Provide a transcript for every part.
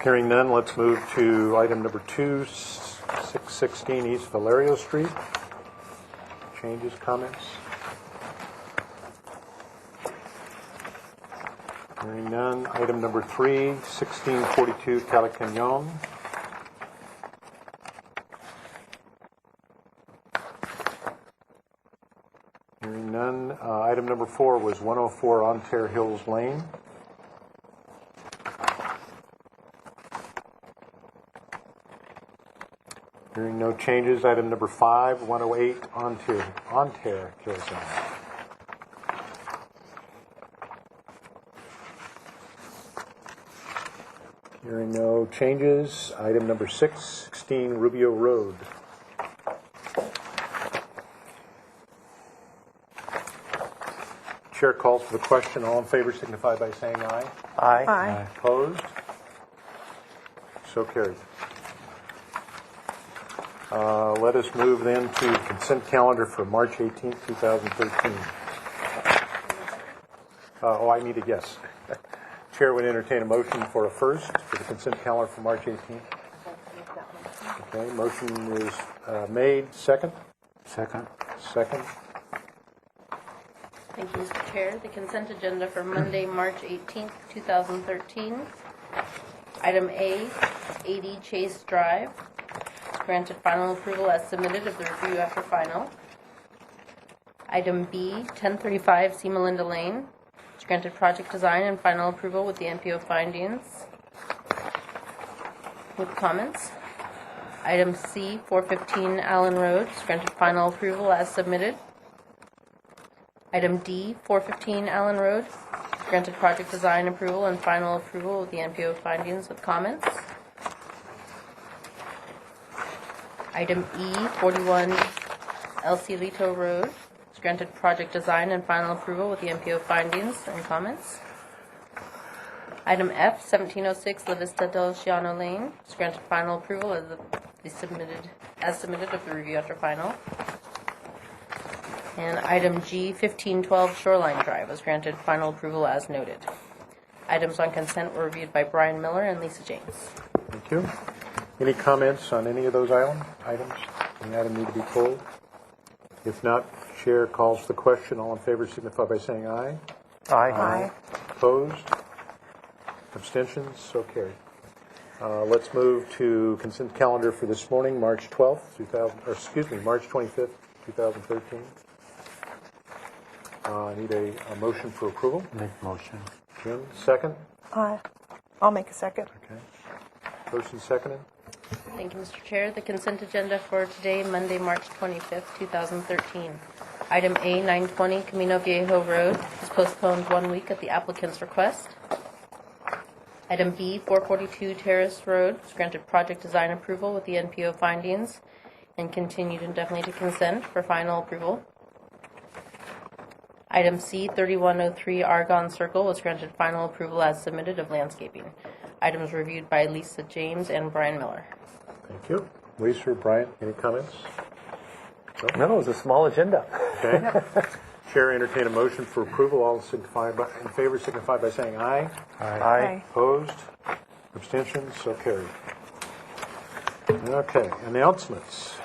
Hearing none, let's move to item number 2, 616 East Valerio Street. Changes, comments? Hearing none. Item number 3, 1642 Calicañon. Hearing none. Item number 4 was 104 Ontario Hills Lane. Hearing no changes. Item number 5, 108 Ontario Hills Lane. Hearing no changes. Item number 6, 16 Rubio Road. Chair calls for the question. All in favor signify by saying aye. Aye. Aye. Opposed? So carried. Let us move then to consent calendar for March 18th, 2013. I need a yes. Chair would entertain a motion for a first for the consent calendar for March 18th. Okay, motion is made. Second? Second. Second. Thank you, Mr. Chair. The consent agenda for Monday, March 18th, 2013. Item A, 80 Chase Drive. Granted final approval as submitted of the review after final. Item B, 1035 C. Melinda Lane. It's granted project design and final approval with the NPO findings. With comments. Item C, 415 Allen Road. It's granted final approval as submitted. Item D, 415 Allen Road. Granted project design approval and final approval with the NPO findings with comments. Item E, 41 El Cielito Road. It's granted project design and final approval with the NPO findings and comments. Item F, 1706 La Vista del Chiano Lane. It's granted final approval as submitted of the review after final. And item G, 1512 Shoreline Drive, was granted final approval as noted. Items on consent were reviewed by Brian Miller and Lisa James. Thank you. Any comments on any of those items? Any item need to be pulled? If not, Chair calls for the question. All in favor signify by saying aye. Aye. Aye. Opposed? Abstentions? So carried. Let's move to consent calendar for this morning, March 12th, March 25th, 2013. I need a motion for approval. Make motion. Jim, second. Aye. I'll make a second. Okay. First and seconded. Thank you, Mr. Chair. The consent agenda for today, Monday, March 25th, 2013. Item A, 920 Camino Viejo Road, is postponed 1 week at the applicant's request. Item B, 442 Terrace Road, is granted project design approval with the NPO findings and continued indefinitely to consent for final approval. Item C, 3103 Argonne Circle, was granted final approval as submitted of landscaping. Items reviewed by Lisa James and Brian Miller. Thank you. Lisa or Brian, any comments? No, it was a small agenda. Okay. Chair entertain a motion for approval. All in favor signify by saying aye. Aye. Opposed? Abstentions? So carried. Okay. Announcements.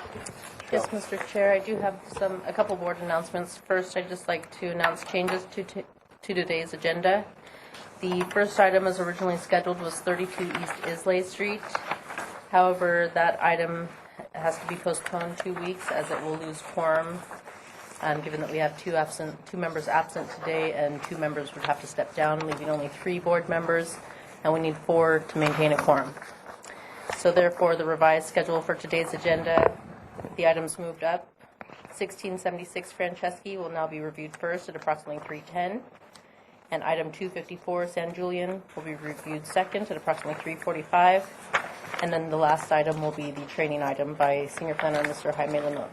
Yes, Mr. Chair, I do have a couple board announcements. First, I'd just like to announce changes to today's agenda. The first item as originally scheduled was 32 East Islay Street. However, that item has to be postponed 2 weeks as it will lose quorum, given that we have two members absent today and 2 members would have to step down, leaving only 3 board members, and we need 4 to maintain a quorum. So therefore, the revised schedule for today's agenda, the items moved up. 1676 Franceschi will now be reviewed first at approximately 3:10. And item 254 San Julian will be reviewed second at approximately 3:45. And then the last item will be the training item by Senior Planner Mr. Jaime Limon.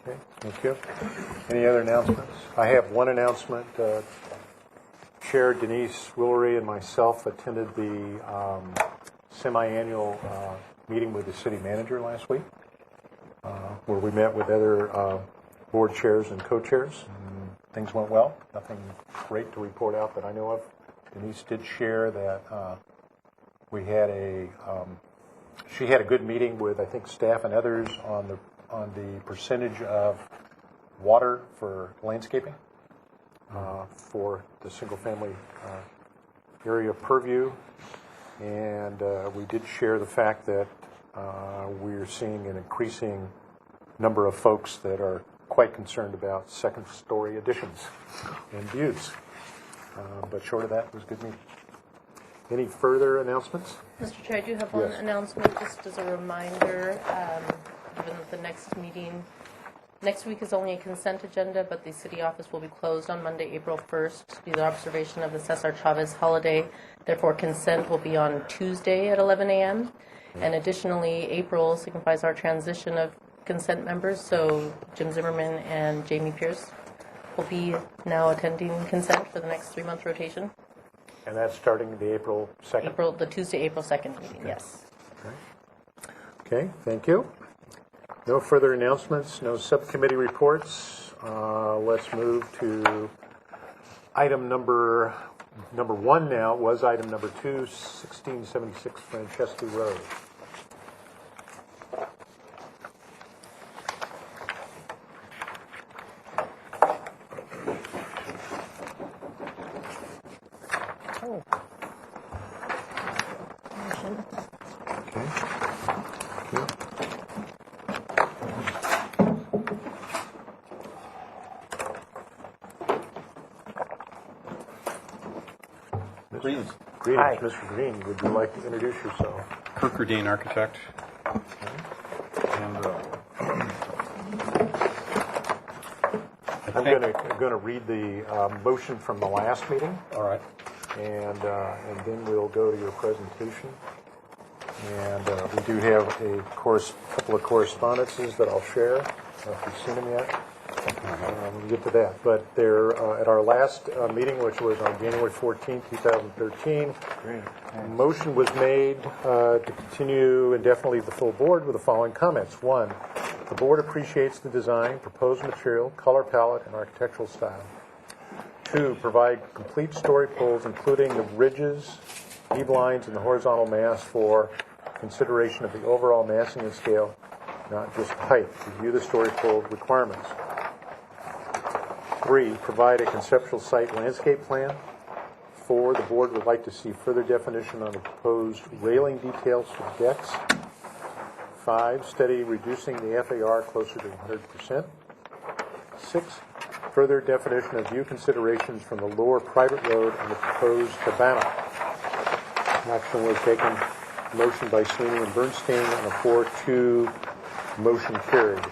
Okay. Thank you. Any other announcements? I have one announcement. Chair Denise Willery and myself attended the semi-annual meeting with the city manager last week, where we met with other board chairs and co-chairs. Things went well. Nothing great to report out that I know of. Denise did share that We had she had a good meeting with, I think, staff and others on the percentage of water for landscaping for the single-family area purview. And we did share the fact that we're seeing an increasing number of folks that are quite concerned about second-story additions and views. But short of that, it was a good meeting. Any further announcements? Mr. Chair, I do have one Yes. announcement, just as a reminder, given that the next meeting, next week is only a consent agenda, but the city office will be closed on Monday, April 1st, due to the observation of the Cesar Chavez holiday. Therefore, consent will be on Tuesday at 11 a.m. And additionally, April signifies our transition of consent members, so Jim Zimmerman and Jamie Pierce will be now attending consent for the next 3-month rotation. And that's starting the April 2nd? The Tuesday, April 2nd meeting, yes. Okay, thank you. No further announcements, no subcommittee reports. Let's move to item number 1 now. It was item number 2, 1676 Franceschi Road. Okay. Thank you. Greetings. Greetings, Hi. Mr. Green. Would you like to introduce yourself? Kirk Rudine, architect. And I'm going to read the motion from the last meeting, all right. and then we'll go to your presentation. And we do have a couple of correspondences that I'll share. I don't know if you've seen them yet. We'll get to that. But they're at our last meeting, which was on January 14, 2013. A motion was made to continue indefinitely the full board with the following comments. 1, the board appreciates the design, proposed material, color palette, and architectural style. 2, provide complete story poles, including the ridges, E-blinds, and the horizontal mass for consideration of the overall massing and scale, not just height. Review the story pole requirements. 3, provide a conceptual site landscape plan. 4, the board would like to see further definition on the proposed railing details for the decks. 5, study reducing the FAR closer to 100%. 6, further definition of view considerations from the lower private road and the proposed cabana. Action was taken, motion by Sweeney and Bernstein, and a 4-2 motion carried.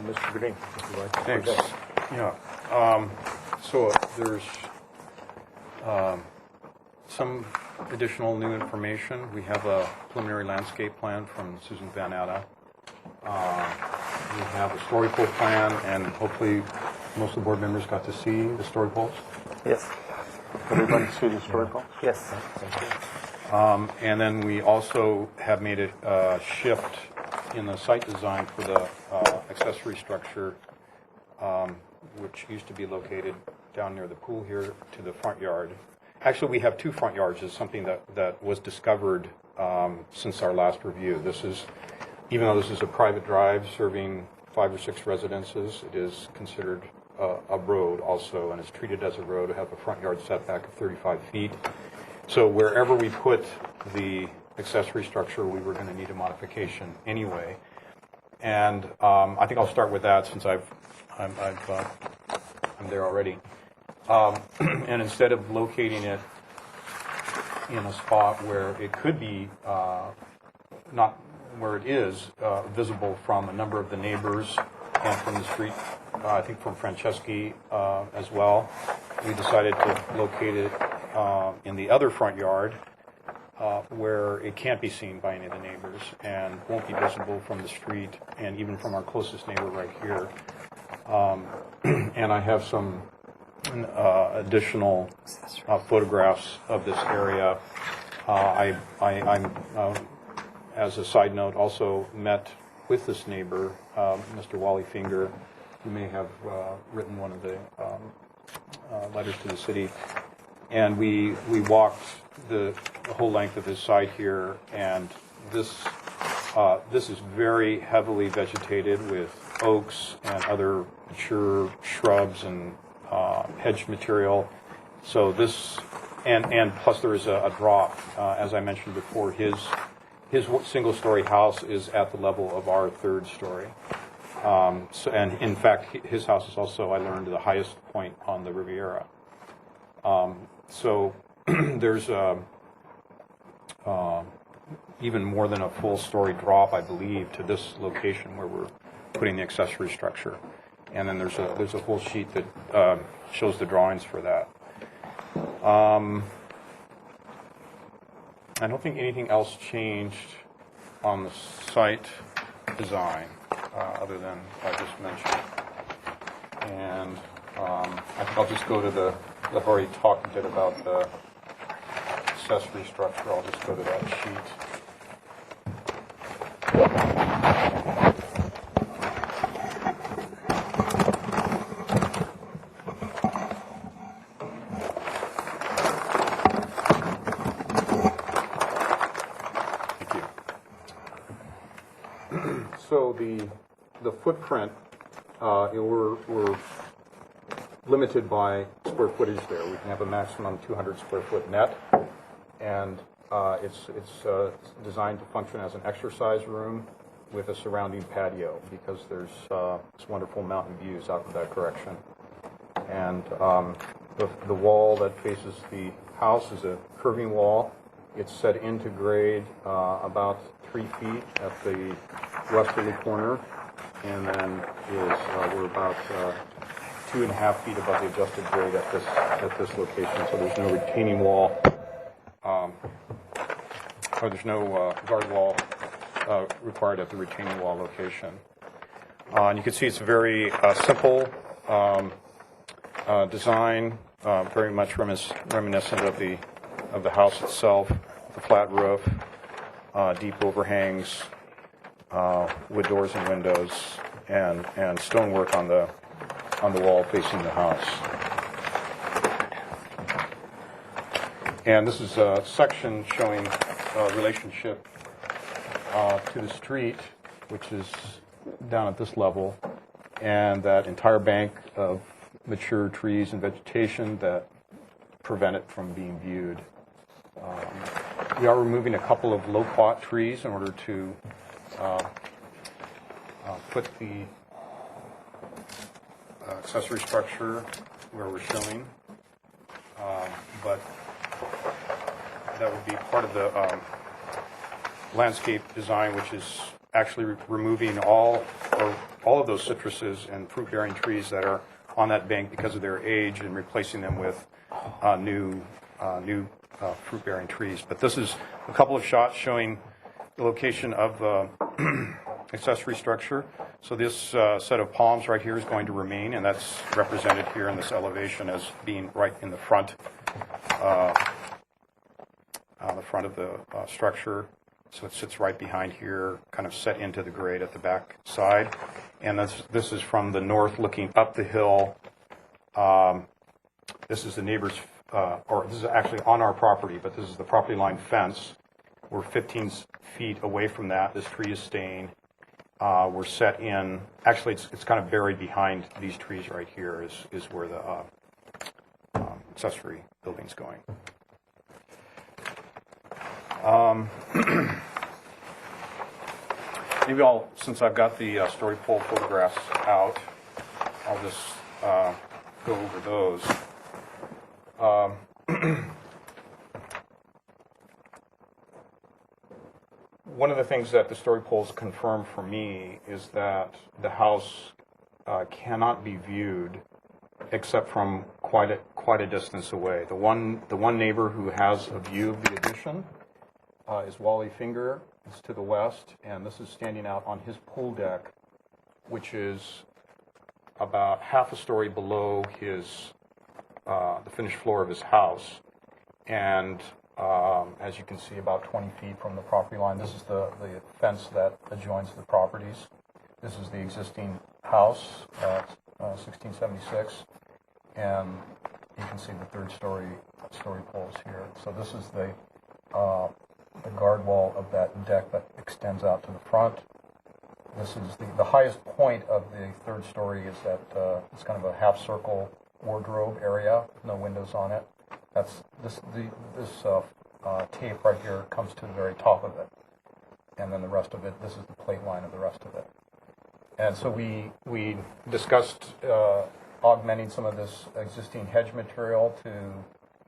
Mr. Green, if you'd like to Thanks. present. Yeah. So there's some additional new information. We have a preliminary landscape plan from Susan Van Atta. We have a story pole plan, and hopefully most of the board members got to see the story poles. Yes. Everybody see the story pole? Yes. And then we also have made a shift in the site design for the accessory structure, which used to be located down near the pool here, to the front yard. Actually, we have 2 front yards. It's something that was discovered since our last review. This is, even though this is a private drive serving 5 or 6 residences, it is considered a road also, and it's treated as a road to have a front yard setback of 35 feet. So wherever we put the accessory structure, we were going to need a modification anyway. And I think I'll start with that since I'm there already. And instead of locating it in a spot where it could be not where it is visible from a number of the neighbors and from the street, I think from Franceschi as well, we decided to locate it in the other front yard where it can't be seen by any of the neighbors and won't be visible from the street and even from our closest neighbor right here. And I have some additional photographs of this area. I'm, as a side note, also met with this neighbor, Mr. Wally Finger, who may have written one of the letters to the city. And we walked the whole length of his site here, and this is very heavily vegetated with oaks and other mature shrubs and hedge material. So this, and plus there is a drop. As I mentioned before, his single-story house is at the level of our third story. So, and in fact, his house is also, I learned, the highest point on the Riviera. So there's even more than a full story drop, I believe, to this location where we're putting the accessory structure. And then there's a whole sheet that shows the drawings for that. I don't think anything else changed on the site design other than I just mentioned. And I think I'll just go to the, I've already talked a bit about the accessory structure. I'll just go to that sheet. So the footprint, we're limited by square footage there. We can have a maximum 200 square foot net, and it's designed to function as an exercise room with a surrounding patio because there's this wonderful mountain views out in that direction. And the wall that faces the house is a curving wall. It's set into grade about 3 feet at the westerly corner, and then we're about 2.5 feet above the adjusted grade at this location. So there's no retaining wall, or there's no guard wall required at the retaining wall location. And you can see it's a very simple design, very much reminiscent of the house itself, the flat roof, deep overhangs, wood doors and windows, and stonework on the wall facing the house. And this is a section showing relationship to the street, which is down at this level, and that entire bank of mature trees and vegetation that prevent it from being viewed. We are removing a couple of loquat trees in order to put the accessory structure where we're showing, but that would be part of the landscape design, which is actually removing all of those citruses and fruit-bearing trees that are on that bank because of their age and replacing them with new fruit-bearing trees. But this is a couple of shots showing the location of the accessory structure. So this set of palms right here is going to remain, and that's represented here in this elevation as being right in the front of the structure. So it sits right behind here, kind of set into the grade at the back side. And this is from the north looking up the hill. This is the neighbor's, or this is actually on our property, but this is the property line fence. We're 15 feet away from that. This tree is staying. We're set in, actually it's kind of buried behind these trees right here is where the accessory building's going. Maybe since I've got the story pole photographs out, I'll just go over those. One of the things that the story poles confirm for me is that the house cannot be viewed except from quite a distance away. The one neighbor who has a view of the addition is Wally Finger. It's to the west, and this is standing out on his pool deck, which is about half a story below his the finished floor of his house, and as you can see, about 20 feet from the property line. This is the fence that adjoins the properties. This is the existing house, 1676, and you can see the third story poles here. So this is the guard wall of that deck that extends out to the front. This is the highest point of the third story is that it's kind of a half circle wardrobe area, no windows on it. That's this tape right here comes to the very top of it, and then the rest of it. This is the plate line of the rest of it. And so we discussed augmenting some of this existing hedge material to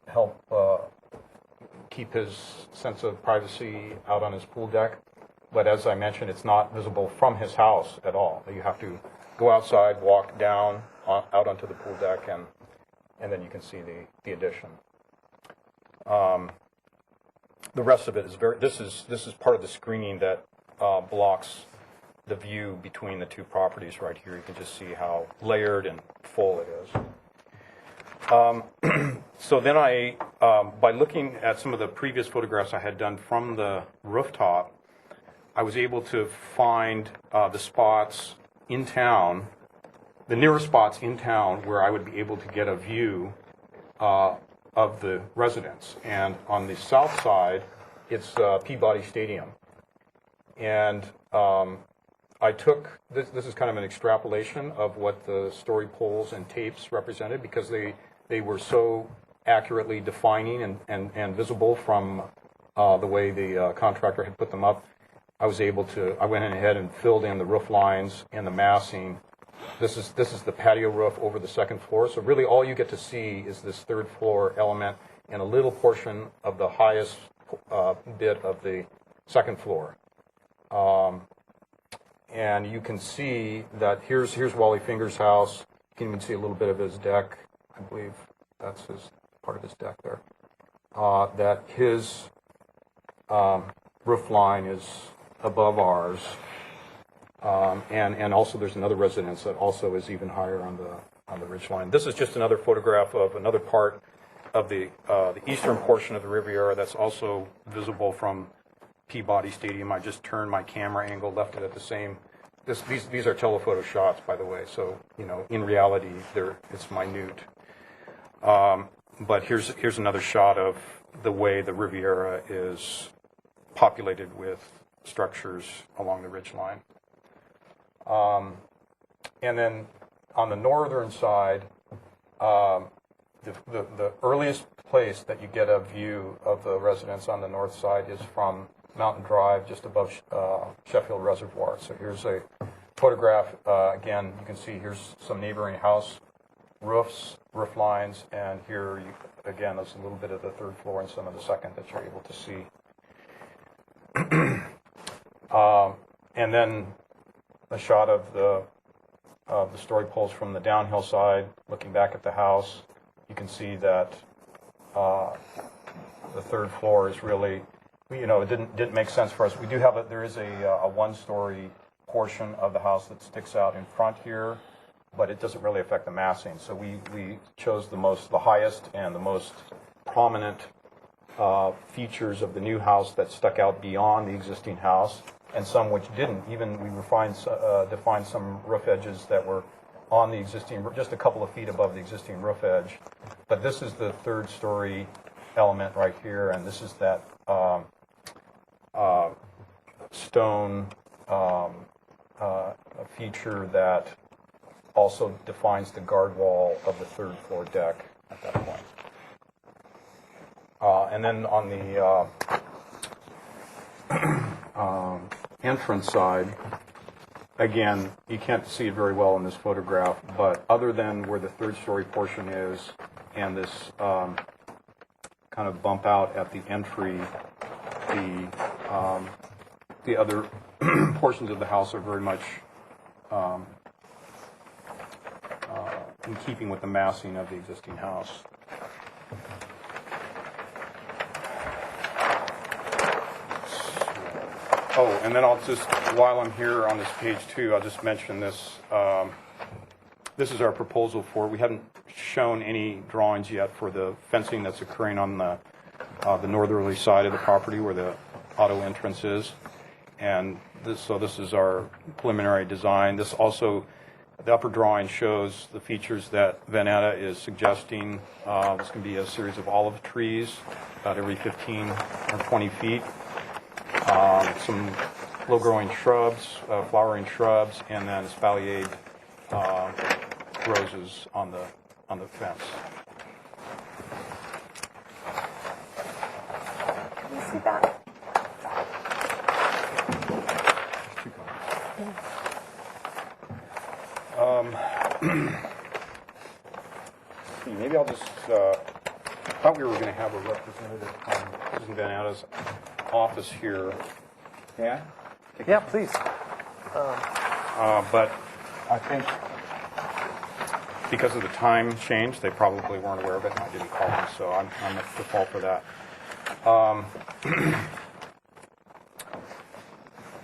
help keep his sense of privacy out on his pool deck. But as I mentioned, it's not visible from his house at all. You have to go outside, walk down out onto the pool deck, and then you can see the addition. The rest of it is this is part of the screening that blocks the view between the two properties right here. You can just see how layered and full it is. So then by looking at some of the previous photographs I had done from the rooftop, I was able to find the spots in town, the nearest spots in town where I would be able to get a view of the residence. And on the south side, it's Peabody Stadium. And I took, this is kind of an extrapolation of what the story poles and tapes represented, because they were so accurately defining and visible from the way the contractor had put them up. I went in ahead and filled in the roof lines and the massing. This is the patio roof over the second floor. So really all you get to see is this third floor element and a little portion of the highest bit of the second floor. And you can see that here's Wally Finger's house. You can even see a little bit of his deck. I believe that's part of his deck there. That his roof line is above ours. And also there's another residence that also is even higher on the ridge line. This is just another photograph of another part of the eastern portion of the Riviera that's also visible from Peabody Stadium. I just turned my camera angle, left it at the same. These are telephoto shots, by the way, so in reality it's minute. But here's another shot of the way the Riviera is populated with structures along the ridgeline. And then on the northern side, the earliest place that you get a view of the residence on the north side is from Mountain Drive, just above Sheffield Reservoir. So here's a photograph. Again, you can see here's some neighboring house roofs, roof lines, and here, again, there's a little bit of the third floor and some of the second that you're able to see. And then a shot of the story poles from the downhill side, looking back at the house. You can see that the third floor is really, it didn't make sense for us. We do have there is a one-story portion of the house that sticks out in front here, but it doesn't really affect the massing. So we chose the highest and the most prominent features of the new house that stuck out beyond the existing house, and some which didn't. Even we defined some roof edges that were on the existing, just a couple of feet above the existing roof edge. But this is the third story element right here, and this is that stone feature that also defines the guard wall of the third floor deck at that point. And then on the entrance side, again, you can't see it very well in this photograph, but other than where the third story portion is and this kind of bump out at the entry, the other portions of the house are very much in keeping with the massing of the existing house. Oh, and then while I'm here on this page too, I'll just mention this. This is our proposal we haven't shown any drawings yet for the fencing that's occurring on the northerly side of the property where the auto entrance is. And this is our preliminary design. This also The upper drawing shows the features that Vanetta is suggesting. There's going to be a series of olive trees about every 15 or 20 feet. Some low-growing shrubs, flowering shrubs, and then espaliered roses on the fence. Can you see that? Maybe I'll just, I thought we were going to have a representative from Susan Van Atta's office here. Yeah? Yeah, please. But I think because of the time change, they probably weren't aware of it, and I didn't call them, so I'm at the fault for that.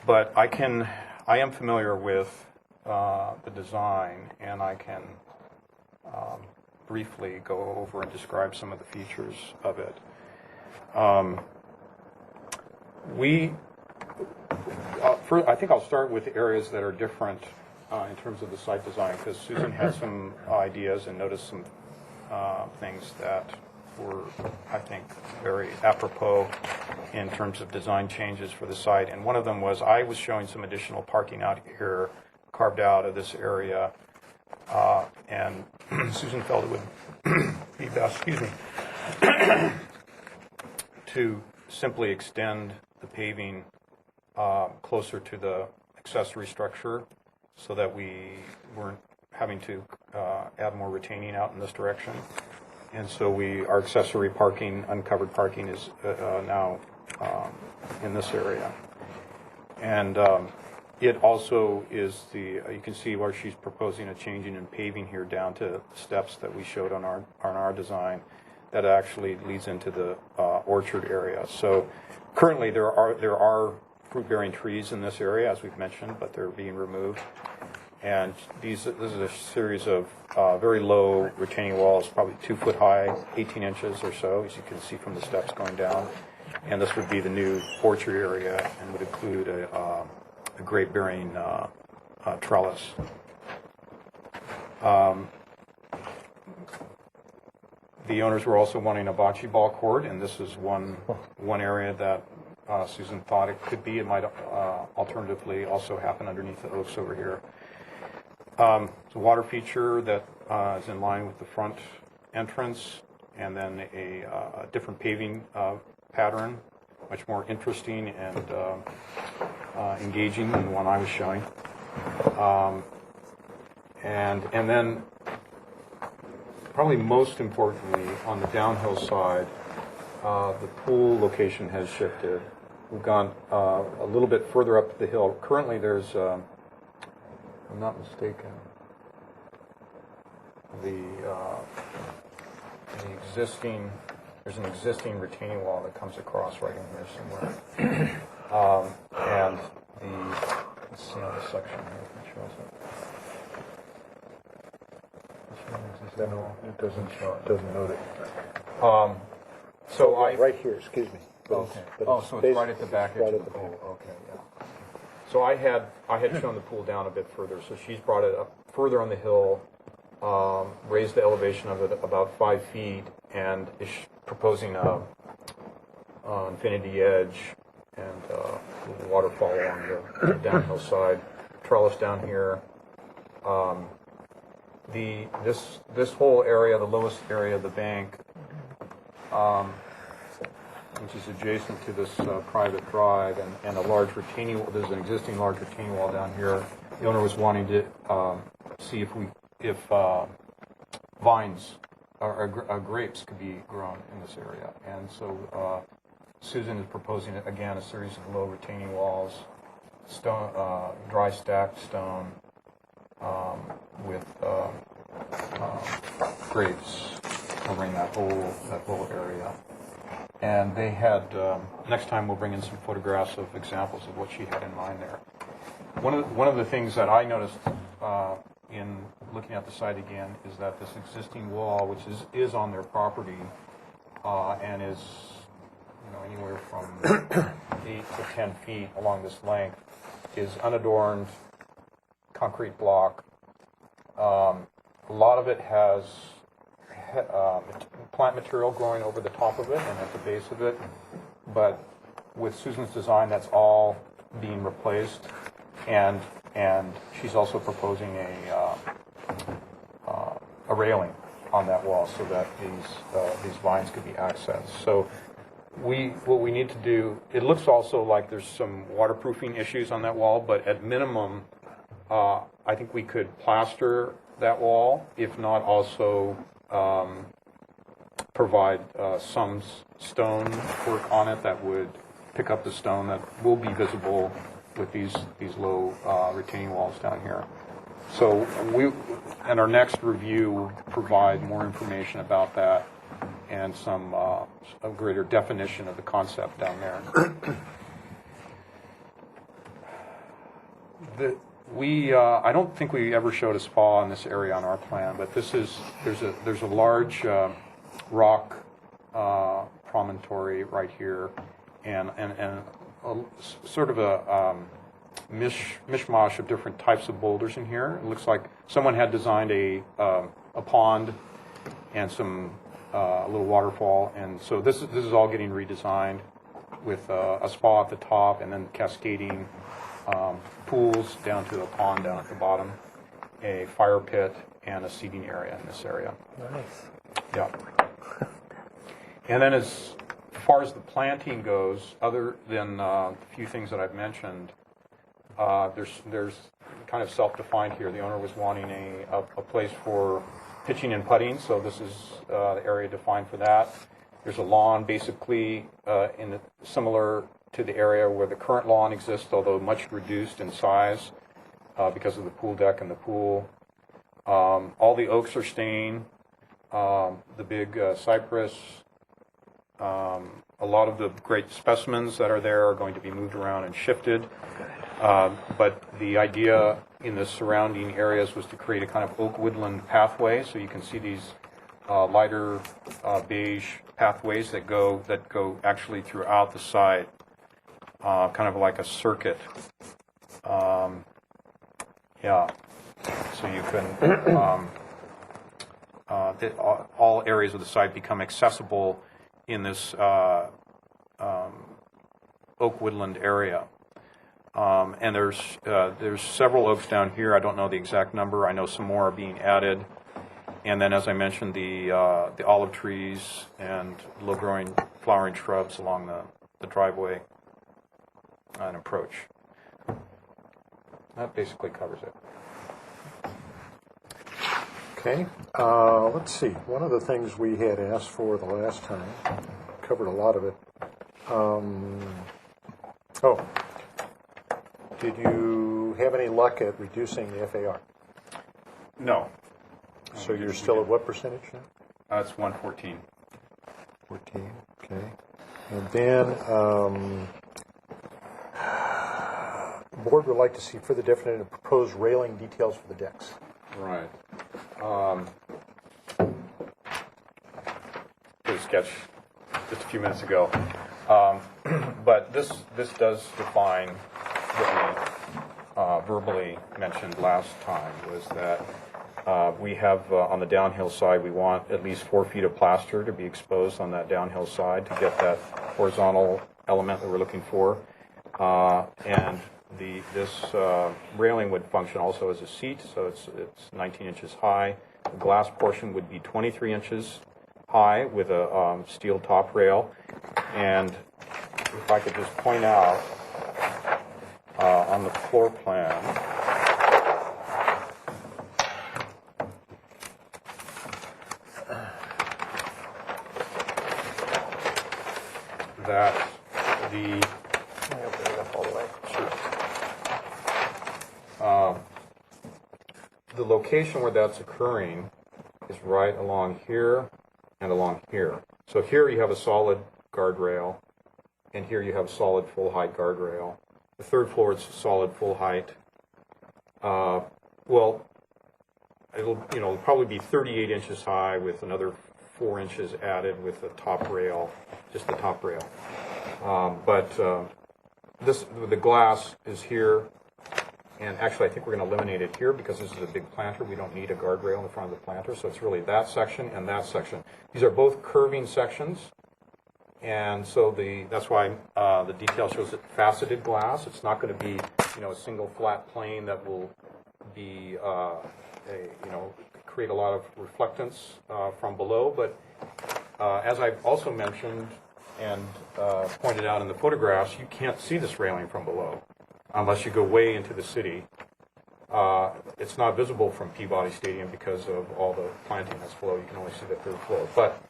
But I am familiar with the design, and I can briefly go over and describe some of the features of it. I think I'll start with areas that are different in terms of the site design, because Susan had some ideas and noticed some things that were, I think, very apropos in terms of design changes for the site. And one of them was I was showing some additional parking out here, carved out of this area, and Susan felt it would be best, to simply extend the paving closer to the accessory structure so that we weren't having to add more retaining out in this direction. And so our accessory parking, uncovered parking is now in this area. And it also is you can see where she's proposing a changing in paving here down to the steps that we showed on our design that actually leads into the orchard area. So currently there are fruit-bearing trees in this area, as we've mentioned, but they're being removed. And this is a series of very low retaining walls, probably 2 foot high, 18 inches or so, as you can see from the steps going down. And this would be the new orchard area and would include a grape-bearing trellis. The owners were also wanting a bocce ball court, and this is one area that Susan thought it could be. It might alternatively also happen underneath the oaks over here. It's a water feature that is in line with the front entrance, and then a different paving pattern, much more interesting and engaging than the one I was showing. And then probably most importantly, on the downhill side, the pool location has shifted. We've gone a little bit further up the hill. Currently there's, if I'm not mistaken, there's an existing retaining wall that comes across right in here somewhere. And let's see on the section here if it shows it. No, it doesn't show. It doesn't note it. So Right here, excuse me. Okay. So it's right at the back edge of the pool. Okay, yeah. So I had shown the pool down a bit further. So she's brought it up further on the hill, raised the elevation of it about 5 feet, and is proposing a infinity edge and a waterfall along the downhill side. Trellis down here. This whole area, the lowest area of the bank, which is adjacent to this private drive, and a large retaining wall. There's an existing large retaining wall down here. The owner was wanting to see if vines or grapes could be grown in this area, and so Susan is proposing again a series of low retaining walls, stone, dry stacked stone, with grapes covering that whole area. And they had, next time we'll bring in some photographs of examples of what she had in mind there. One of the things that I noticed in looking at the site again is that this existing wall, which is on their property, and is anywhere from 8 to 10 feet along this length, is unadorned concrete block A lot of it has plant material growing over the top of it and at the base of it, but with Susan's design, that's all being replaced, and she's also proposing a railing on that wall so that these vines could be accessed. So what we need to do, it looks also like there's some waterproofing issues on that wall, but at minimum, I think we could plaster that wall, if not also provide some stone work on it that would pick up the stone that will be visible with these low retaining walls down here. So in our next review, we'll provide more information about that and some a greater definition of the concept down there. I don't think we ever showed a spa in this area on our plan, but there's a large rock promontory right here, and sort of a mishmash of different types of boulders in here. It looks like someone had designed a pond and a little waterfall, and so this is all getting redesigned with a spa at the top and then cascading pools down to a pond down at the bottom, a fire pit, and a seating area in this area. Nice. Yeah. And then as far as the planting goes, other than a few things that I've mentioned, there's kind of self-defined here. The owner was wanting a place for pitching and putting, so this is the area defined for that. There's a lawn basically similar to the area where the current lawn exists, although much reduced in size because of the pool deck and the pool. All the oaks are staying. The big cypress. A lot of the great specimens that are there are going to be moved around and shifted. But the idea in the surrounding areas was to create a kind of oak woodland pathway, so you can see these lighter beige pathways that go actually throughout the site, kind of like a circuit. Yeah, so you can all areas of the site become accessible in this oak woodland area. And there's several oaks down here. I don't know the exact number. I know some more are being added. And then, as I mentioned, the olive trees and low-growing flowering shrubs along the driveway and approach. That basically covers it. Okay, let's see. One of the things we had asked for the last time, covered a lot of it. Did you have any luck at reducing the FAR? No. So you're still at what percentage now? It's 114. 14, okay. And then, the board would like to see further definite and proposed railing details for the decks. Right. Did a sketch just a few minutes ago. But this does define what we verbally mentioned last time, was that we have on the downhill side, we want at least 4 feet of plaster to be exposed on that downhill side to get that horizontal element that we're looking for. And this railing would function also as a seat, so it's 19 inches high. The glass portion would be 23 inches high with a steel top rail. And if I could just point out on the floor plan, that the location where that's occurring is right along here and along here. So here you have a solid guardrail, and here you have a solid full height guardrail. The third floor is solid full height. Well, it'll probably be 38 inches high with another 4 inches added with the top rail, just the top rail. But the glass is here, And actually, I think we're going to eliminate it here because this is a big planter. We don't need a guardrail in the front of the planter, so it's really that section and that section. These are both curving sections, and so that's why the detail shows it faceted glass. It's not going to be, a single flat plane that will be, create a lot of reflectance from below. But as I've also mentioned and pointed out in the photographs, you can't see this railing from below unless you go way into the city. It's not visible from Peabody Stadium because of all the planting that's below. You can only see the third floor. But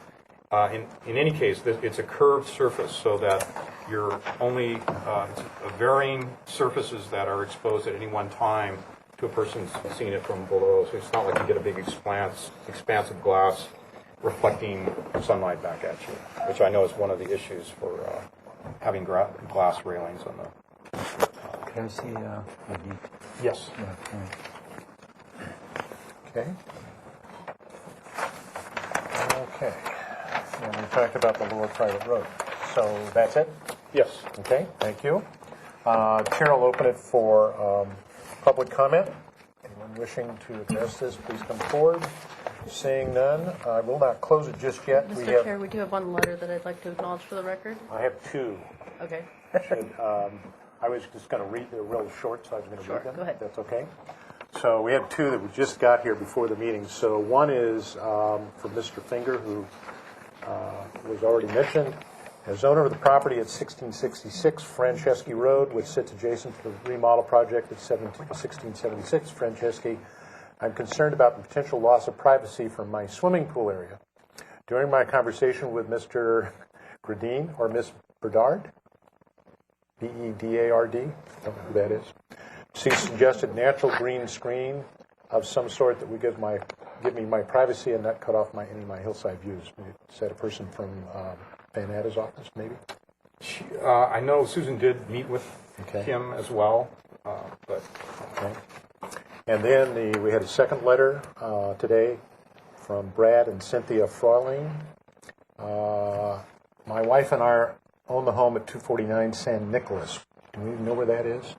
in any case, it's a curved surface so that you're only it's varying surfaces that are exposed at any one time to a person seeing it from below. So it's not like you get a big expanse of glass reflecting sunlight back at you, which I know is one of the issues for having glass railings on the. Can I see ID? Yes. Okay. Okay. And we talked about the lower private road. So that's it? Yes. Okay, thank you. Chair will open it for public comment. Anyone wishing to address this, please come forward. Seeing none, I will not close it just yet. Mr. Chair, we do have one letter that I'd like to acknowledge for the record. I have two. Okay. I was just going to read, they're real short, so I was going to read them. Go ahead. That's okay. So we have two that we just got here before the meeting. So one is from Mr. Finger, who was already mentioned. As owner of the property at 1666 Franceschi Road, which sits adjacent to the remodel project at 1676 Franceschi, I'm concerned about the potential loss of privacy from my swimming pool area. During my conversation with Mr. Gradine, or Miss Bedard, Bedard, don't know who that is, she suggested natural green screen of some sort that would give me my privacy and not cut off any of my hillside views. Is that a person from Van Atta's office, maybe? I know Susan did meet with him as well, but. Okay. And then we had a second letter today from Brad and Cynthia Frauling. My wife and I own the home at 249 San Nicolas. Do we know where that is?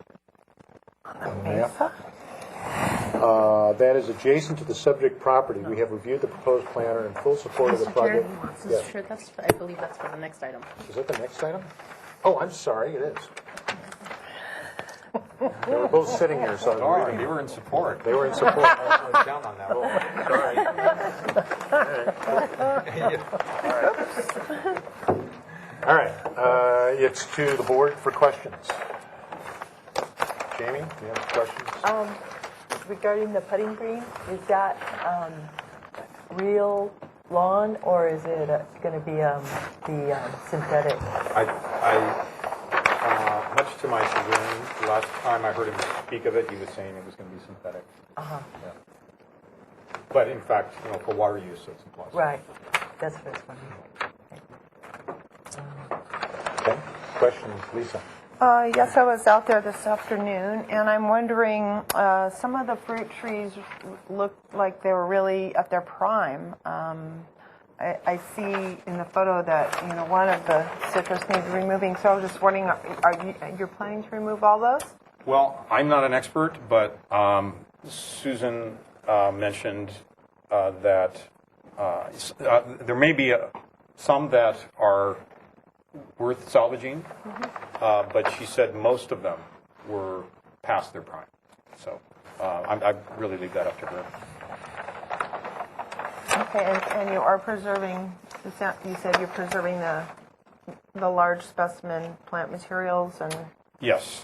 On the map? That is adjacent to the subject property. We have reviewed the proposed plan and are in full support of the Mr. Chair, project. I believe that's for the next item. Is that the next item? Oh, I'm sorry, it is. They were both sitting here, so I was Darn, reading. they were in support. They were in support. I was down on that one. All right. It's to the board for questions. Jamie, do you have questions? Regarding the putting green, is that real lawn or is it going to be the synthetic? Much to my chagrin, last time I heard him speak of it, he was saying it was going to be synthetic. Uh-huh. Yeah. But in fact, for water use, it's a plus. Right. That's what it's funny. Okay. Questions, Lisa? Yes, I was out there this afternoon, and I'm wondering, some of the fruit trees look like they were really at their prime. I see in the photo that, one of the citrus needs removing, so I was just wondering, you're planning to remove all those? Well, I'm not an expert, but Susan mentioned that there may be some that are worth salvaging, but she said most of them were past their prime. So I really leave that up to her. Okay, and you are preserving, you said you're preserving the large specimen plant materials and Yes.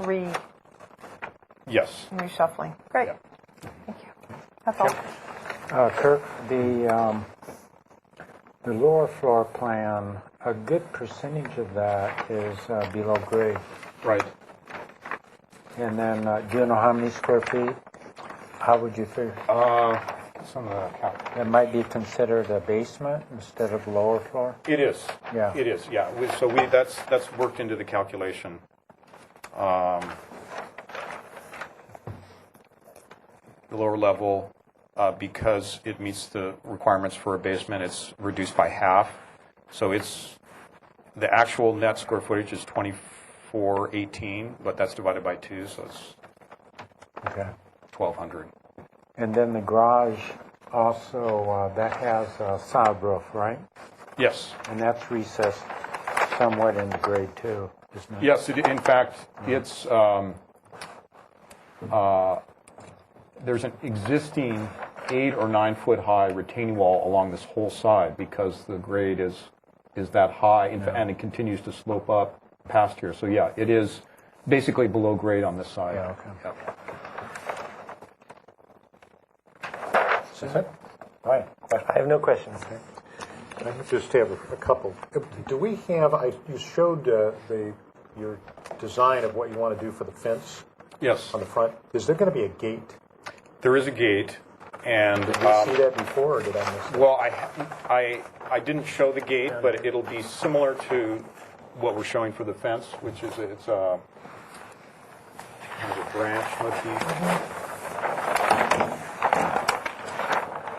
Yes. reshuffling. Great. Yeah. Thank you. That's all. Kirk, the lower floor plan, a good percentage of that is below grade. Right. And then, do you know how many square feet? How would you figure? Some of the account. It might be considered a basement instead of lower floor? It is. Yeah. It is. Yeah. So that's worked into the calculation. The lower level, because it meets the requirements for a basement, it's reduced by half. So it's the actual net square footage is 2418, but that's divided by 2, so it's Okay. 1,200. And then the garage also, that has a sod roof, right? Yes. And that's recessed somewhat into grade too, isn't it? Yes, in fact, it's, there's an existing 8 or 9 foot high retaining wall along this whole side because the grade is that high and it continues to slope up past here. So yeah, it is basically below grade on this side. Yeah, okay. Yep. That's it? All right. I have no questions. I just have a couple. Do we have, you showed your design of what you want to do for the fence Yes, on the front. Is there going to be a gate? there is a gate, and Did we see that before, or did I miss it? well, I didn't show the gate, but it'll be similar to what we're showing for the fence, which is it's a kind of a branch motif.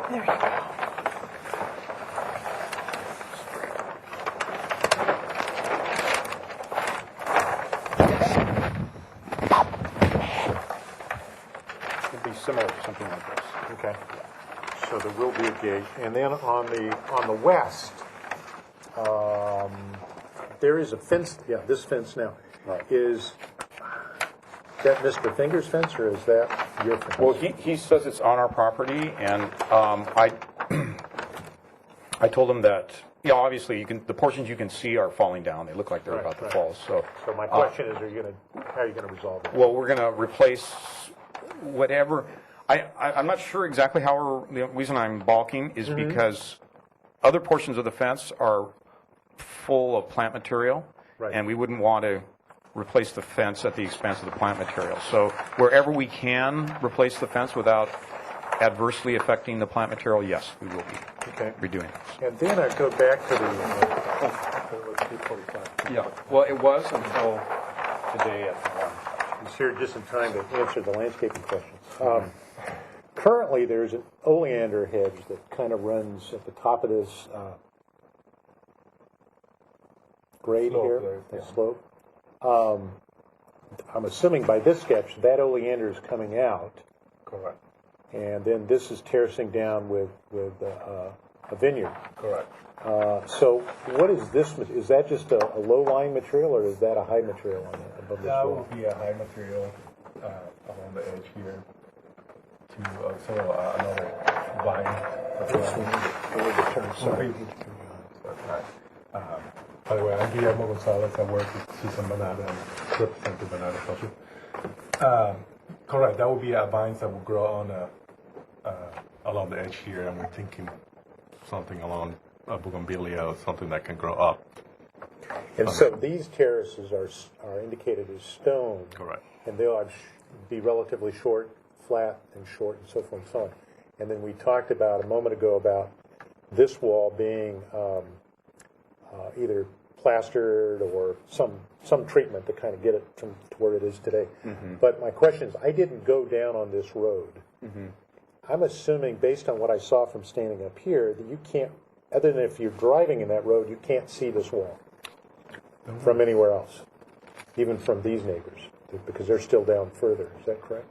There you go. It'll be similar to something like this. Okay. So there will be a gate. And then on the west, there is a fence, yeah, this fence now. Right. Is that Mr. Finger's fence, or is that your fence? Well, he says it's on our property, and I told him that, yeah, obviously the portions you can see are falling down. They look like they're Right, about to right. fall. So My question is, how are you going to resolve it? well, we're going to replace whatever. I'm not sure exactly how the reason I'm balking is because other portions of the fence are full of plant material, Right. and we wouldn't want to replace the fence at the expense of the plant material. So wherever we can replace the fence without adversely affecting the plant material, yes, we will be Okay. redoing this. And then I go back to the, Yeah, well, it was until today at 1. he's here just in time to answer the landscaping questions. Currently, there's an oleander hedge that kind of runs at the top of this grade here, the slope. I'm assuming by this sketch, that oleander is coming out. Correct. And then this is terracing down with a vineyard. Correct. So what is this? Is that just a low-lying material, or is that a high material on the, above this That wall? will be a high material along the edge here to also another vine. By the way, I'm Guillermo Gonzalez. I work with Susan Banana and represent the Banana Culture. Correct. That will be a vines that will grow on along the edge here, and we're thinking something along a bougainvillea or something that can grow up. And so these terraces are indicated as stone. Correct. And they'll be relatively short, flat, and short, and so forth and so on. And then we talked about a moment ago about this wall being either plastered or some treatment to kind of get it to where it is today. But my question is, I didn't go down on this road. I'm assuming, based on what I saw from standing up here, that you can't, other than if you're driving in that road, you can't see this wall from anywhere else, even from these neighbors, because they're still down further. Is that correct?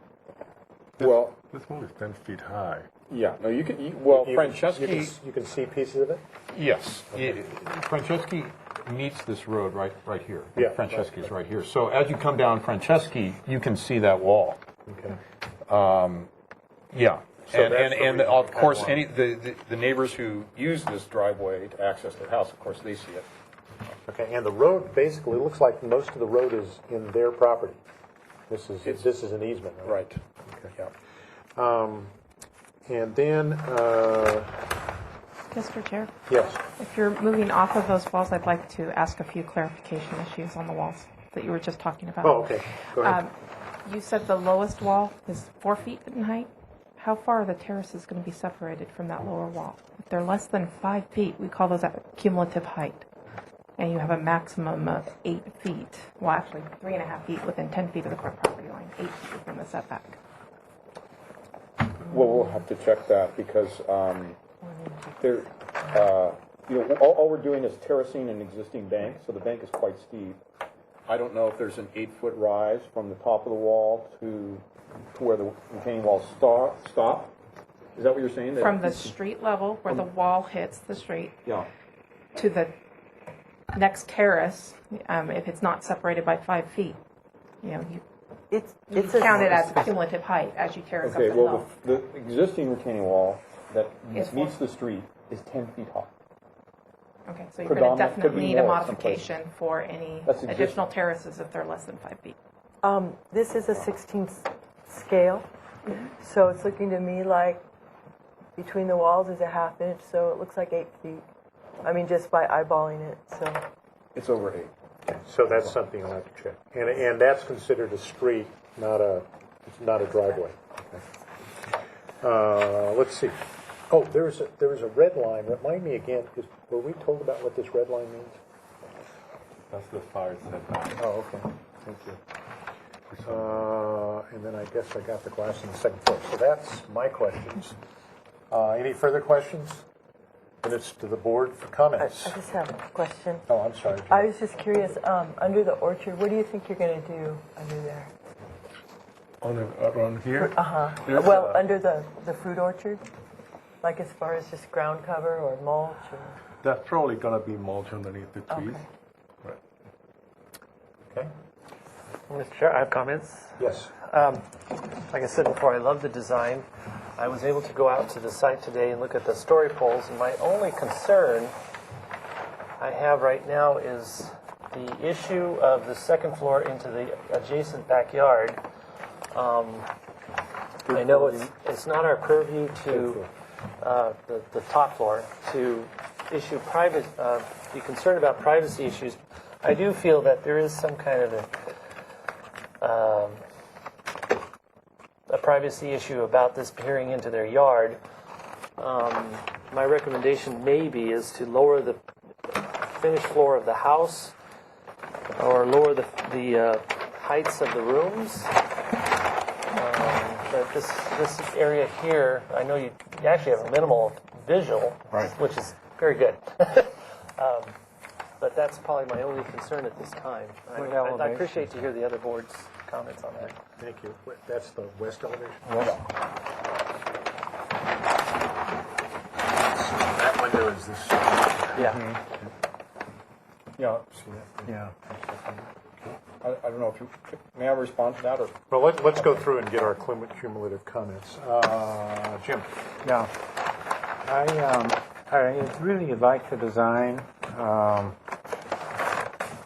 Well, This wall is 10 feet high. yeah, no, you can, well, You Franceschi, can see pieces of it? yes, Franceschi meets this road right here. Yeah. Franceschi's right here. So as you come down Franceschi, you can see that wall. Okay. Yeah. So And, that's the and reason of you course, kinda the neighbors who use this driveway to access their house, of course, they see it. Okay, and the road basically looks like most of the road is in their property. This is an easement, right? Right. Okay. Yeah. And then, Mr. Chair, yes, if you're moving off of those walls, I'd like to ask a few clarification issues on the walls that you were just talking about. oh, okay, go ahead. You said the lowest wall is 4 feet in height. How far are the terraces going to be separated from that lower wall? If they're less than 5 feet, we call those a cumulative height. And you have a maximum of 8 feet. Well, actually, 3.5 feet within 10 feet of the front property line, 8 feet within the setback. Well, we'll have to check that because there, all we're doing is terracing an existing bank, so the bank is quite steep. I don't know if there's an 8-foot rise from the top of the wall to to where the retaining walls stop? Is that what you're saying? That From the it's- street level, where the wall hits the street, Yeah. to the next terrace, if it's not separated by 5 feet, you It's count it as cumulative height as you terrace up the Okay, well, hill. the existing retaining wall that Is meets the street is 10 feet high. Okay, so you're going to predominant- could definitely be need a more someplace. modification for any That's existing. additional terraces if they're less than 5 feet. This is a 16th scale, so it's looking to me like between the walls is a half inch, so it looks like 8 feet. I mean, just by eyeballing it, so. It's over 8. So that's something you'll have to check. And that's considered a street, not a driveway. Okay. Let's see. Oh, there was a red line. Remind me again, were we told about what this red line means? That's the fire setback. Oh, okay. Thank you. And then I guess I got the glass on the second floor. So that's my questions. Any further questions? And it's to the board for I comments. just have a question. Oh, I'm sorry. Jim. I was just curious, under the orchard, what do you think you're going to do under there? Around here? There's Well, a- under the fruit orchard? Like as far as just ground cover or mulch or? That's probably gonna be mulch underneath the trees. Okay. Right. Okay. Mr. Chair, I have comments. Yes. Like I said before, I love the design. I was able to go out to the site today and look at the story poles, and my only concern I have right now is the issue of the second floor into the adjacent backyard. I know it's not our purview to the top floor to issue private, be concerned about privacy issues. I do feel that there is some kind of a privacy issue about this peering into their yard. My recommendation maybe is to lower the finished floor of the house or lower the heights of the rooms. But this area here, I know you actually have a minimal visual, which is very good. But that's probably my only concern at this time. I appreciate to hear the other board's comments on that. Thank you. That's the west elevation? That window is this. Yeah. Yeah. Yeah. I don't know if you, may I respond to that or? Well, let's go through and get our cumulative comments. Jim? Yeah. I really like the design,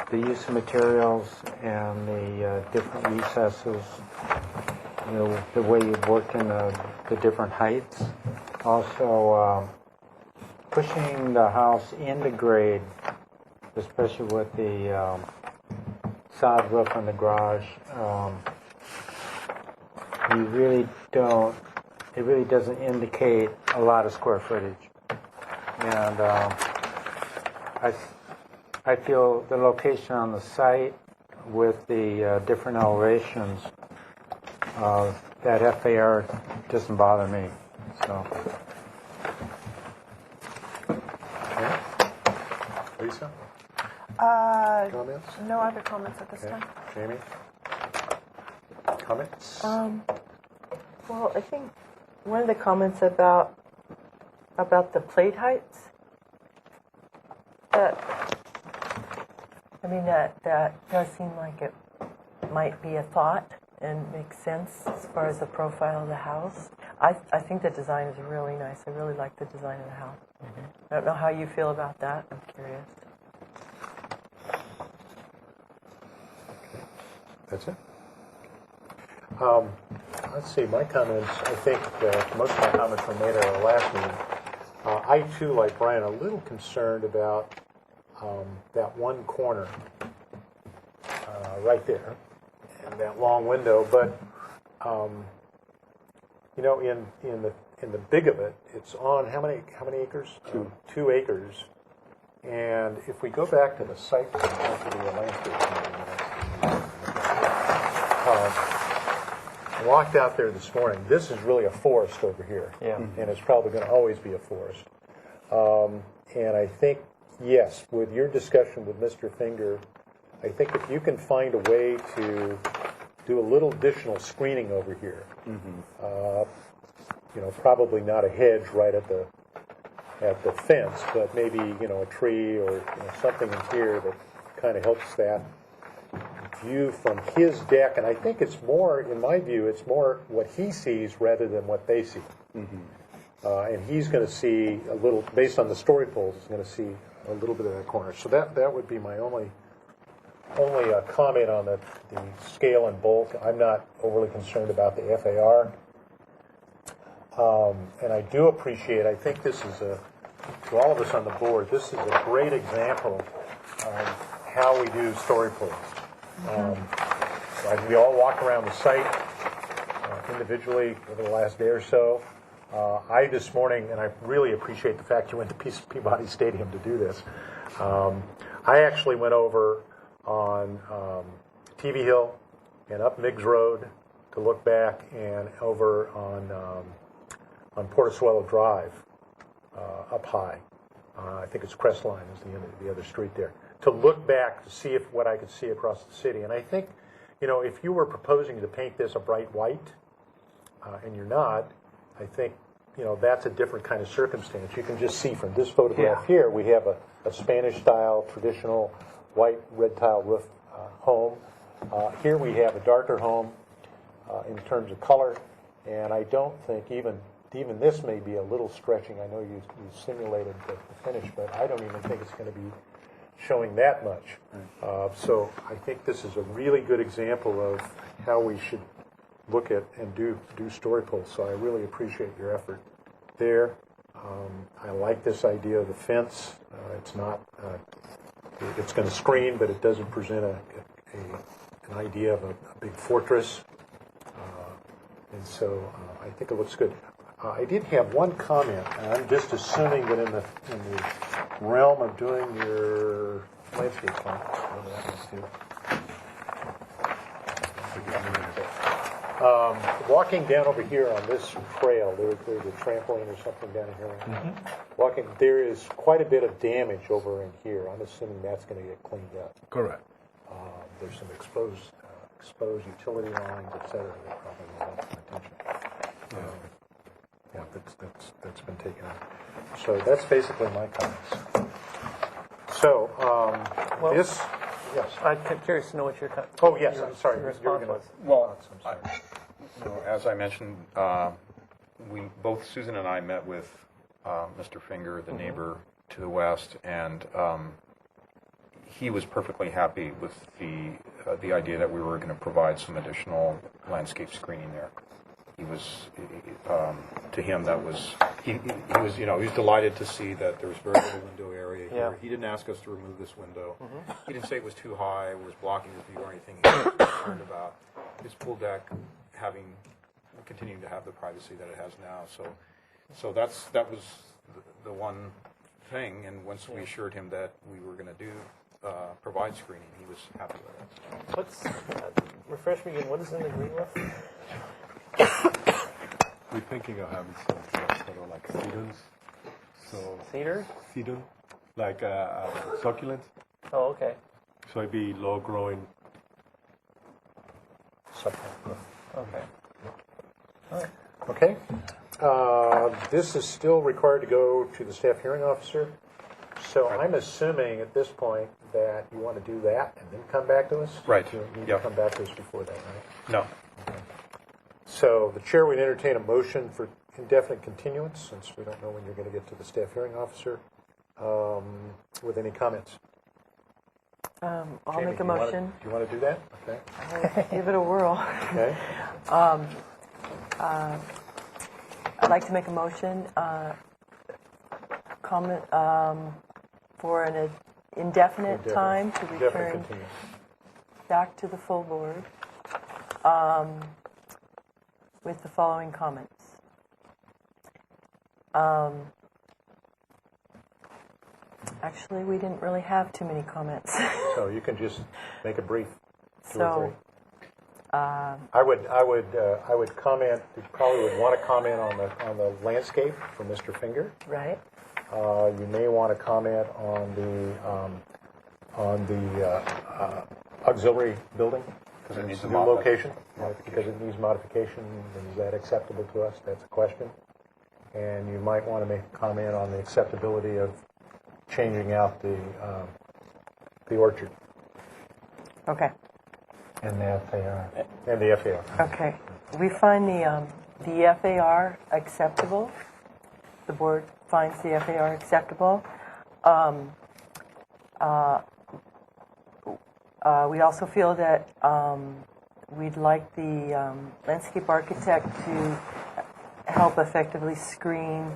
the use of materials and the different recesses, the way you've worked in the different heights. Also, pushing the house into grade, especially with the sod roof on the garage. You really don't, it really doesn't indicate a lot of square footage. And I feel the location on the site with the different elevations, that FAR doesn't bother me. So, Okay. Lisa? Comments? No other comments at this Okay. time. Jamie? Comments? Well, I think one of the comments about the plate heights, that does seem like it might be a thought and makes sense as far as the profile of the house. I think the design is really nice. I really like the design of the house. I don't know how you feel about that. I'm curious. That's it? Let's see, my comments, I think most of my comments were made at our last meeting. I too, like Brian, a little concerned about that one corner right there and that long window. But in the big of it, it's on how many acres? 2 acres. And if we go back to the site plan, to the landscape plan, I walked out there this morning. This is really a forest over here. Yeah. And it's probably going to always be a forest. And I think, yes, with your discussion with Mr. Finger, I think if you can find a way to do a little additional screening over here. Probably not a hedge right at the fence, but maybe, a tree or something in here that kind of helps that view from his deck. And I think it's more, in my view, it's more what he sees rather than what they see. And he's going to see a little, based on the story poles, he's going to see a little bit of that corner. So that would be my only comment on the scale and bulk. I'm not overly concerned about the FAR. And I do appreciate, I think this is to all of us on the board, this is a great example of how we do story poles. We all walk around the site individually over the last day or so. I this morning, and I really appreciate the fact you went to Peabody Stadium to do this. I actually went over on TV Hill and up Miggs Road to look back, and over on Portosuelo Drive up high. I think it's Crestline is the end of the other street there. To look back to see what I could see across the city. And I think, if you were proposing to paint this a bright white, and you're not, I think, that's a different kind of circumstance. You can just see from this photograph here, we have a Spanish-style, traditional white red tile roof home. Here we have a darker home in terms of color, and I don't think even this may be a little stretching. I know you simulated the finish, but I don't even think it's going to be showing that much. So I think this is a really good example of how we should look at and do story poles. So I really appreciate your effort there. I like this idea of the fence. It's not. It's going to screen, but it doesn't present an idea of a big fortress. And so I think it looks good. I did have one comment, and I'm just assuming that in the realm of doing your landscape plan, whatever that is too. Walking down over here on this trail, there's a trampoline or something down here. There is quite a bit of damage over in here. I'm assuming that's going to get cleaned up. Correct. There's some exposed utility lines, etc. that probably will have some attention. Yeah, that's been taken out. So that's basically my comments. So this, yes. I'm curious to know what your Oh yes, I'm sorry. your You were response gonna- was. Well, I'm sorry. As I mentioned, both Susan and I met with Mr. Finger, the neighbor to the west, and he was perfectly happy with the idea that we were going to provide some additional landscape screening there. He was, to him, that was he was he was delighted to see that there was very little window area here. Yeah. He didn't ask us to remove this window. He didn't say it was too high, was blocking the view or anything. He was concerned about his pool deck continuing to have the privacy that it has now. So that was the one thing. And once we assured him that we were going to do provide screening, he was happy with it. what's refresh me again? What is in the green roof? We're thinking of having some sort of like sedums. So Cedar? sedum, like succulents. Oh, okay. So it'd be low growing. Okay. Okay. This is still required to go to the staff hearing officer. So I'm assuming at this point that you want to do that and then come back to us? Right. You need Yep. to come back to us before that, right? No. So the chair would entertain a motion for indefinite continuance, since we don't know when you're going to get to the staff hearing officer, with any comments. I'll Jamie, make a do you wanna- motion. Do you want to do that? Okay. Give it a whirl. Okay. I'd like to make a motion, comment for an indefinite time to Indefinite return continuance. back to the full board with the following comments. Actually, we didn't really have too many comments. So you can just make a brief two or So, three. I would comment. You probably would want to comment on the landscape for Mr. Finger. right? You may want to comment on the auxiliary building Because it needs It's a a new mod- location, because it needs modification, and is that acceptable to us? That's a question. And you might want to make a comment on the acceptability of changing out the orchard Okay. And the FAR. and the FAR. Okay. We find the FAR acceptable. The board finds the FAR acceptable. We also feel that we'd like the landscape architect to help effectively screen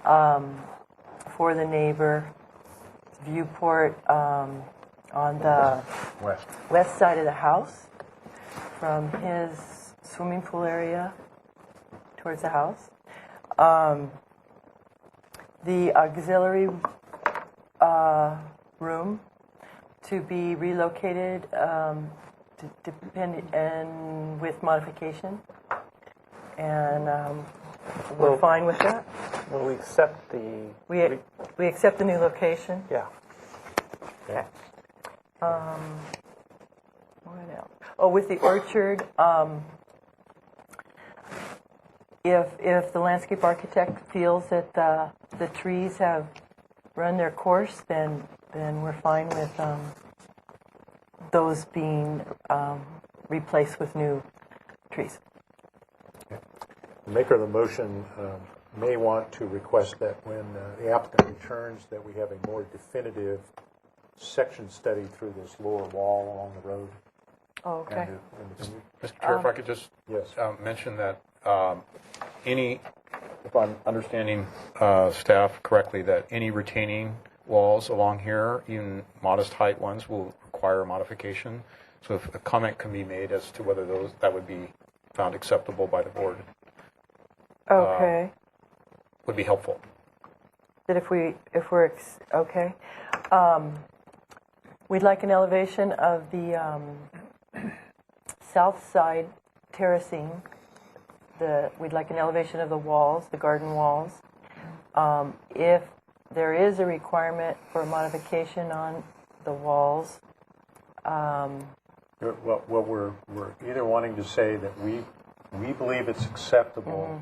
for the neighbor viewport on the west side of the house from his swimming pool area towards the house. The auxiliary room to be relocated and with modification. And we're fine with that. Will we accept the? We accept the new location. Yeah. Okay. What else? Oh, with the orchard, if the landscape architect feels that the trees have run their course, then we're fine with those being replaced with new trees. The maker of the motion may want to request that when the applicant returns, that we have a more definitive section study through this lower wall along the road. Oh, okay. And Mr. Chair, if I could just Yes. mention that if I'm understanding staff correctly, that any retaining walls along here, even modest height ones, will require modification. So if a comment can be made as to whether that would be found acceptable by the board, Okay. would be helpful. That if we're okay, we'd like an elevation of the south side terracing. We'd like an elevation of the walls, the garden walls. If there is a requirement for modification on the walls, What we're either wanting to say that we believe it's acceptable,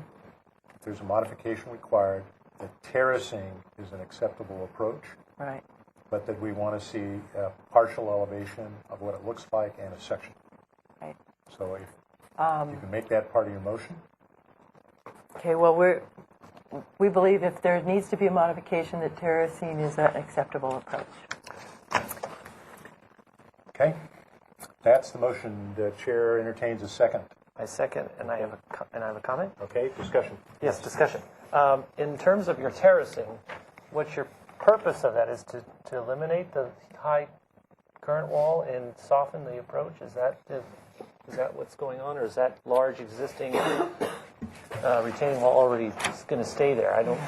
if there's a modification required, that terracing is an acceptable approach, right? but that we want to see a partial elevation of what it looks like and a section. Right. So if you can make that part of your motion. Okay. Well, we believe if there needs to be a modification, that terracing is an acceptable approach. Okay? That's the motion. The chair entertains a second. I second, and I have a comment. Okay, discussion. Yes, discussion. In terms of your terracing, what's your purpose of that? Is to eliminate the high current wall and soften the approach? Is that what's going on, or is that large existing retaining wall already going to stay there? I don't.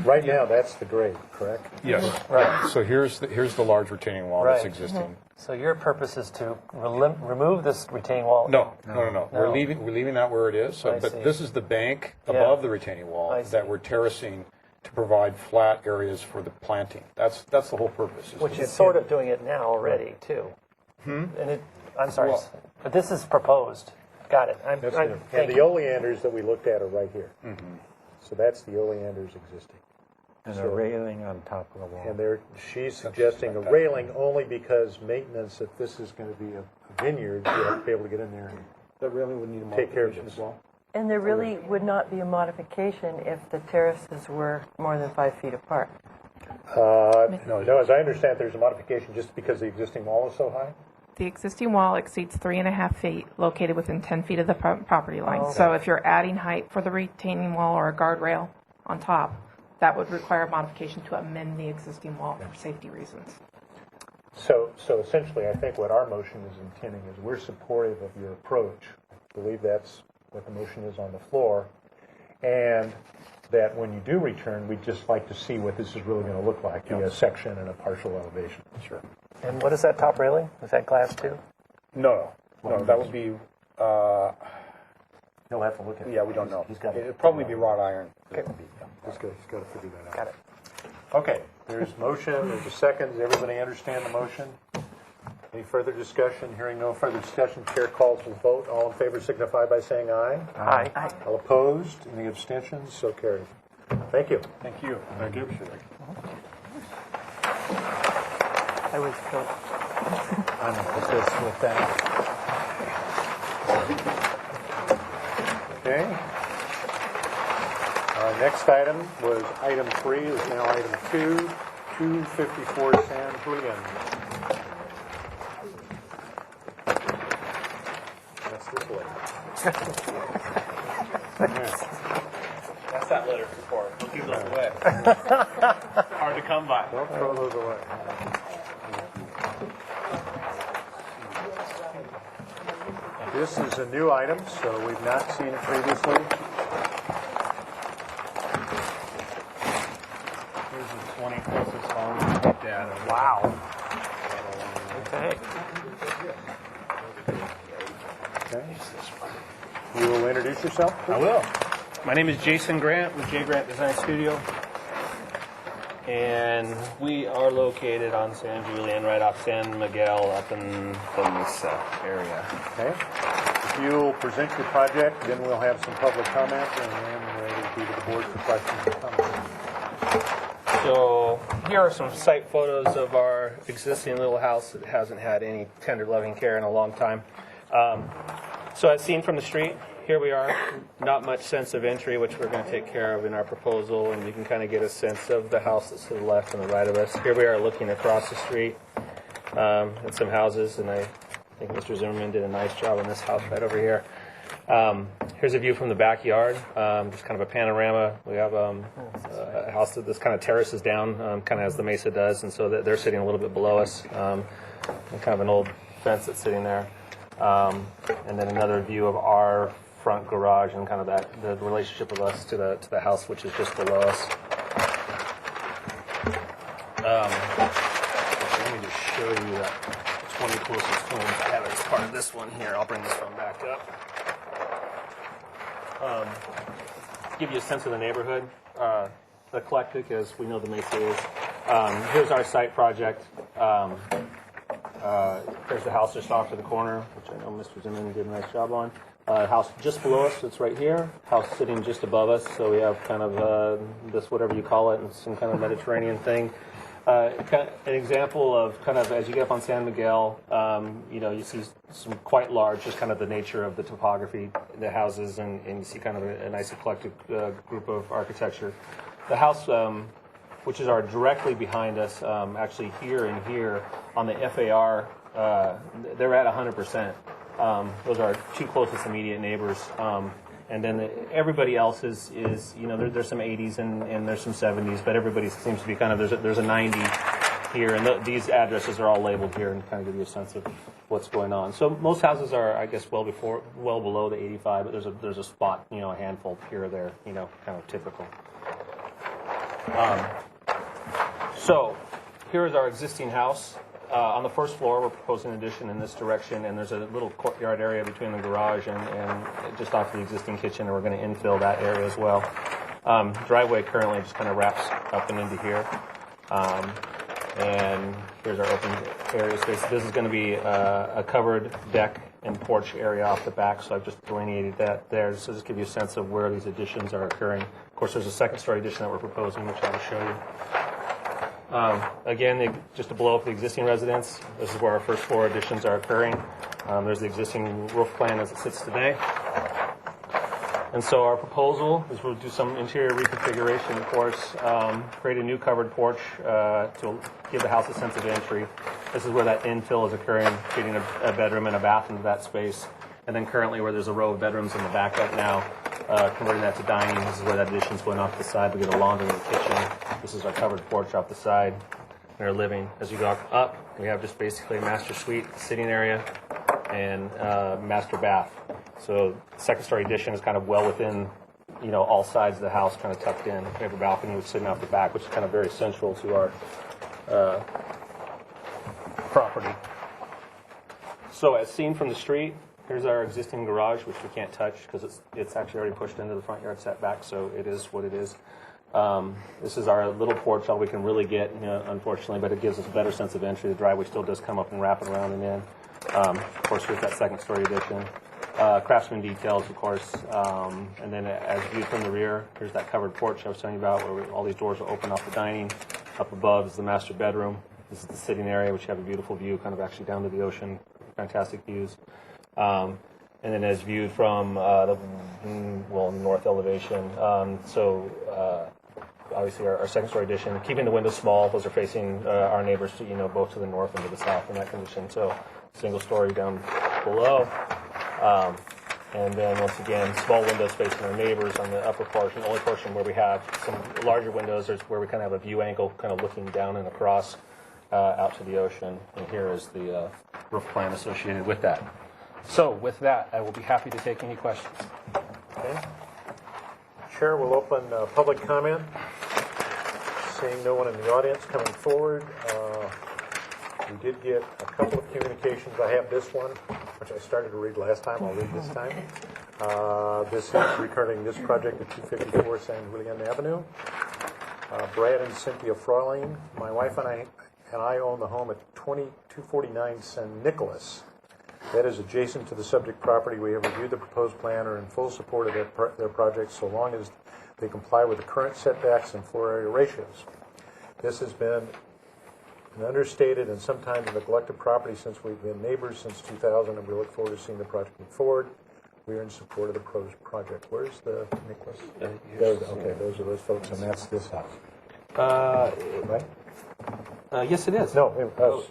Right now, that's the grade, correct? Yes. Right. So here's the large retaining wall that's Right. existing. So your purpose is to remove this retaining wall? No. No. We're leaving that where it is. So, I see. but this is the bank Yeah. above the retaining wall I see. that we're terracing to provide flat areas for the planting. That's the whole purpose. Which is sort of doing it now already, too. And I'm sorry, Well- but this is proposed. Got it. That's I'm, good. thank And the you. oleanders that we looked at are right here. So that's the oleanders existing. And a railing on top of the wall. And she's suggesting a railing only because maintenance, if this is going to be a vineyard, you have to be able to get in there and That really would need a take care of this. And there really would not be a modification if the terraces were more than 5 feet apart. No, as I understand, there's a modification just because the existing wall is so high? The existing wall exceeds 3.5 feet, located within 10 feet of the property line. Okay. So if you're adding height for the retaining wall or a guardrail on top, that would require modification to amend the existing wall for safety reasons. So essentially, I think what our motion is intending is we're supportive of your approach. I believe that's what the motion is on the floor. And that when you do return, we'd just like to see what this is really going to look like, a section and a partial elevation. Sure. And what is that top railing? Is that glass, too? No, that would be. He'll have to look at it. Yeah, we don't know. He's got It'd probably be wrought iron. Okay. He's got to figure that out. Got it. Okay, there's motion, there's a second. Does everybody understand the motion? Any further discussion? Hearing no further discussion, chair calls for the vote. All in favor signify by saying aye. Aye. All opposed? Any abstentions? So carried. Thank you. Thank you. Thank you. I was still on this with that. Okay. Our next item was item 3, is now item 2, 254 San Julian. That's this way. That's that letter report. Don't give those away. Hard to come by. Don't throw those away. This is a new item, so we've not seen it previously. Here's the 20 closest homes looked at. Wow. Okay. Okay. You will introduce yourself, I please? will. My name is Jason Grant with J. Grant Design Studio. And we are located on San Julian, right off San Miguel, up in the Mesa area. Okay. If you'll present your project, then we'll have some public comment, and then it'll be to the board for questions and comments. So here are some site photos of our existing little house that hasn't had any tender loving care in a long time. So as seen from the street, here we are. Not much sense of entry, which we're going to take care of in our proposal, and you can kind of get a sense of the house that's to the left and the right of us. Here we are looking across the street at some houses, and I think Mr. Zimmerman did a nice job on this house right over here. Here's a view from the backyard, just kind of a panorama. We have a house that this kind of terraces down, kind of as the Mesa does, and so they're sitting a little bit below us, and kind of an old fence that's sitting there. And then another view of our front garage and kind of the relationship of us to the house, which is just below us. Let me just show you that 20 closest homes I have as part of this one here. I'll bring this one back up. Give you a sense of the neighborhood. Eclectic, as we know the Mesa is. Here's our site project. There's the house just off to the corner, which I know Mr. Zimmerman did a nice job on. House just below us, it's right here. House sitting just above us, so we have kind of this, whatever you call it, and some kind of Mediterranean thing. An example of kind of, as you get up on San Miguel, you see some quite large, just kind of the nature of the topography, the houses, and you see kind of a nice eclectic group of architecture. The house, which is directly behind us, actually here and here on the FAR, they're at 100%. Those are our two closest immediate neighbors. And then everybody else is there's some 80s and there's some 70s, but everybody seems to be kind of, there's a 90 here, and these addresses are all labeled here and kind of give you a sense of what's going on. So most houses are, I guess, well below the 85, but there's a spot, a handful here or there, kind of typical. So here is our existing house. On the first floor, we're proposing an addition in this direction, and there's a little courtyard area between the garage and just off the existing kitchen, and we're going to infill that area as well. Driveway currently just kind of wraps up and into here. And here's our open area space. This is going to be a covered deck and porch area off the back, so I've just delineated that there. So just give you a sense of where these additions are occurring. Of course, there's a second-story addition that we're proposing, which I will show you. Again, just to blow up the existing residence, this is where our first floor additions are occurring. There's the existing roof plan as it sits today. And so our proposal is we'll do some interior reconfiguration, of course, create a new covered porch to give the house a sense of entry. This is where that infill is occurring, creating a bedroom and a bath into that space. And then currently where there's a row of bedrooms in the back right now, converting that to dining. This is where that addition's going off the side. We get a laundry and a kitchen. This is our covered porch off the side. And our living. As you go up, we have just basically a master suite, sitting area, and master bath. So the second story addition is kind of well within, all sides of the house, kind of tucked in. We have a balcony which is sitting off the back, which is kind of very central to our property. So as seen from the street, here's our existing garage, which we can't touch because it's actually already pushed into the front yard setback, so it is what it is. This is our little porch, all we can really get, unfortunately, but it gives us a better sense of entry. The driveway still does come up and wrap it around and in. Of course, with that second story addition. Craftsman details, of course, and then as viewed from the rear, here's that covered porch I was telling you about, where all these doors will open off the dining. Up above is the master bedroom. This is the sitting area, which you have a beautiful view, kind of actually down to the ocean. Fantastic views. And then as viewed from the north elevation. Obviously our second story addition, keeping the windows small. Those are facing our neighbors, both to the north and to the south in that condition. So single story down below. And then once again, small windows facing our neighbors on the upper portion. The only portion where we have some larger windows is where we kind of have a view angle, kind of looking down and across out to the ocean. And here is the roof plan associated with that. So with that, I will be happy to take any questions. Okay. Chair will open public comment. Seeing no one in the audience coming forward, we did get a couple of communications. I have this one, which I started to read last time. I'll read this time. This is regarding this project at 254 San Julian Avenue. Brad and Cynthia Frauling, my wife and I own the home at 2249 San Nicolas. That is adjacent to the subject property. We have reviewed the proposed plan and are in full support of their project so long as they comply with the current setbacks and floor area ratios. This has been an understated and sometimes neglected property since we've been neighbors since 2000, and we look forward to seeing the project move forward. We are in support of the proposed project. Where's the Nicholas? Okay, those are those folks, and that's this house. Right? Yes, it is. No,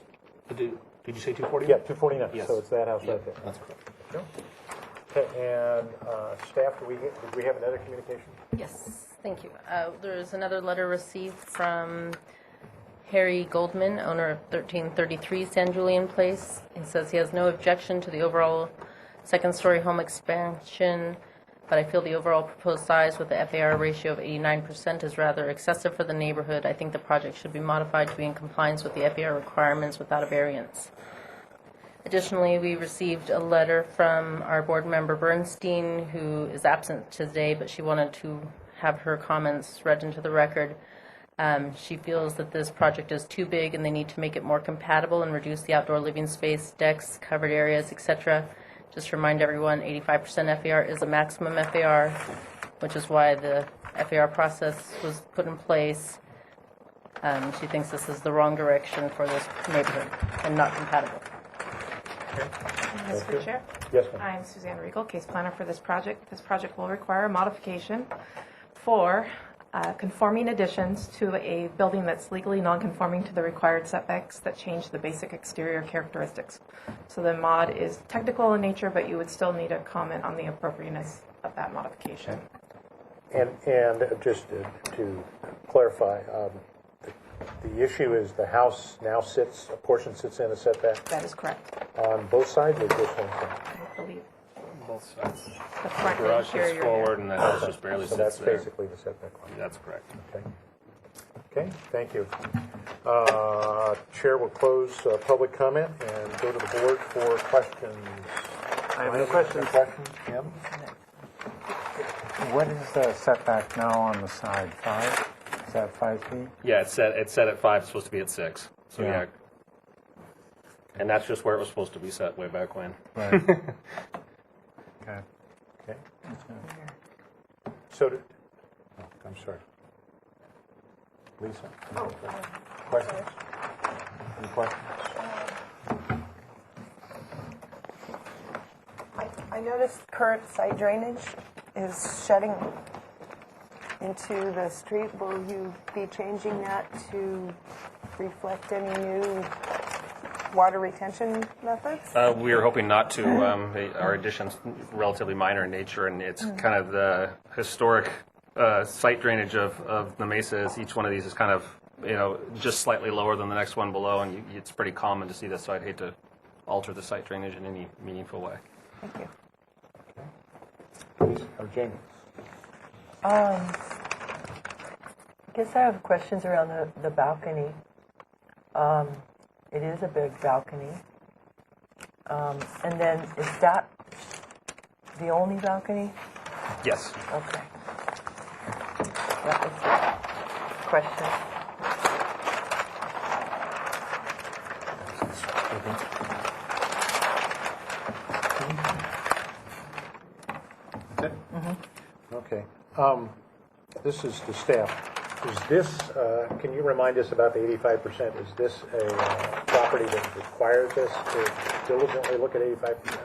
Did you say 240? yeah, 249. Yes. So it's that house right there. That's correct. Okay, and staff, did we have another communication? Yes, thank you. There's another letter received from Harry Goldman, owner of 1333 San Julian Place. He says he has no objection to the overall second-story home expansion, but I feel the overall proposed size with the FAR ratio of 89% is rather excessive for the neighborhood. I think the project should be modified to be in compliance with the FAR requirements without a variance. Additionally, we received a letter from our board member Bernstein, who is absent today, but she wanted to have her comments read into the record. She feels that this project is too big and they need to make it more compatible and reduce the outdoor living space, decks, covered areas, etc. Just remind everyone, 85% FAR is a maximum FAR, which is why the FAR process was put in place. She thinks this is the wrong direction for this neighborhood and not compatible. Mr. Chair? Yes, ma'am. I'm Suzanne Regal, case planner for this project. This project will require a modification for conforming additions to a building that's legally non-conforming to the required setbacks that change the basic exterior characteristics. So the mod is technical in nature, but you would still need a comment on the appropriateness of that modification. And just to clarify, the issue is the house now a portion sits in a setback That is correct, on both sides or just one side? I believe. Both sides. The front and Garage is interior. forward and the house just barely So sits that's there. basically the setback line. That's correct. Okay. Okay, thank you. Chair will close public comment and go to the board for questions. I have no questions. Questions, Jim? What is the setback now on the side? 5? Is that 5 feet? Yeah, it's set at 5. It's supposed to be at 6. So Yeah. yeah. And that's just where it was supposed to be set way back when. Right. Okay. Okay. So, I'm sorry. Lisa? Questions? Any questions? I noticed current site drainage is shedding into the street. Will you be changing that to reflect any new water retention methods? We were hoping not to. Our addition's relatively minor in nature, and it's kind of the historic site drainage of the mesa. Is each one of these is kind of, just slightly lower than the next one below, and it's pretty common to see this. So I'd hate to alter the site drainage in any meaningful way. Thank you. Please, or Jamie? I guess I have questions around the balcony. It is a big balcony. And then is that the only balcony? Yes. Okay. That was the question. That's it? Okay. This is the staff. Is this, can you remind us about the 85%? Is this a property that requires us to diligently look at 85%?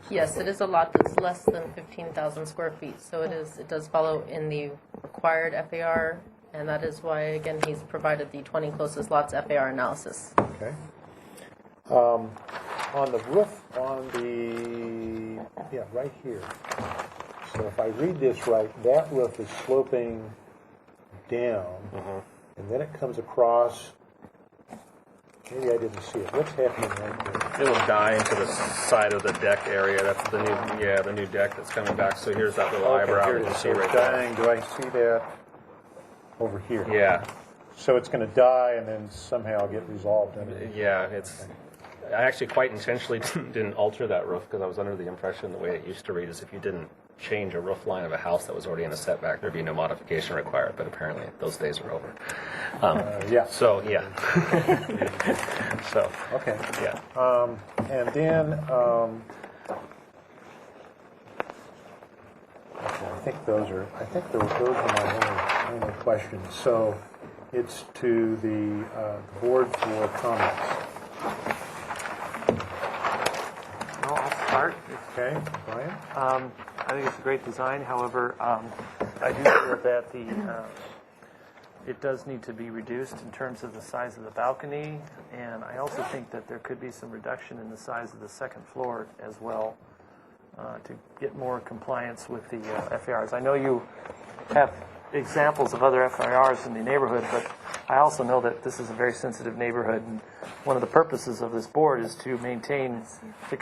Yes, it is a lot that's less than 15,000 square feet, so it does follow in the required FAR, and that is why, again, he's provided the 20 closest lots FAR analysis. Okay. On the roof, right here. So if I read this right, that roof is sloping down, and then it comes across. Maybe I didn't see it. What's happening right there? It will die into the side of the deck area. That's the new deck that's coming back. So here's that little eyebrow here you it can is. see So right it's there. dying. Do I see that over here? Yeah, So it's going to die and then somehow get resolved. yeah. I actually quite intentionally didn't alter that roof because I was under the impression the way it used to read is if you didn't change a roof line of a house that was already in a setback, there'd be no modification required. But apparently those days are over. Yeah. So yeah. So Okay. yeah. And then, I think those are my only questions. So it's to the board for comments. Well, I'll start. Okay, Brian? I think it's a great design. However, I do feel that it does need to be reduced in terms of the size of the balcony, and I also think that there could be some reduction in the size of the second floor as well to get more compliance with the FARs. I know you have examples of other FARs in the neighborhood, but I also know that this is a very sensitive neighborhood, and one of the purposes of this board is to maintain, to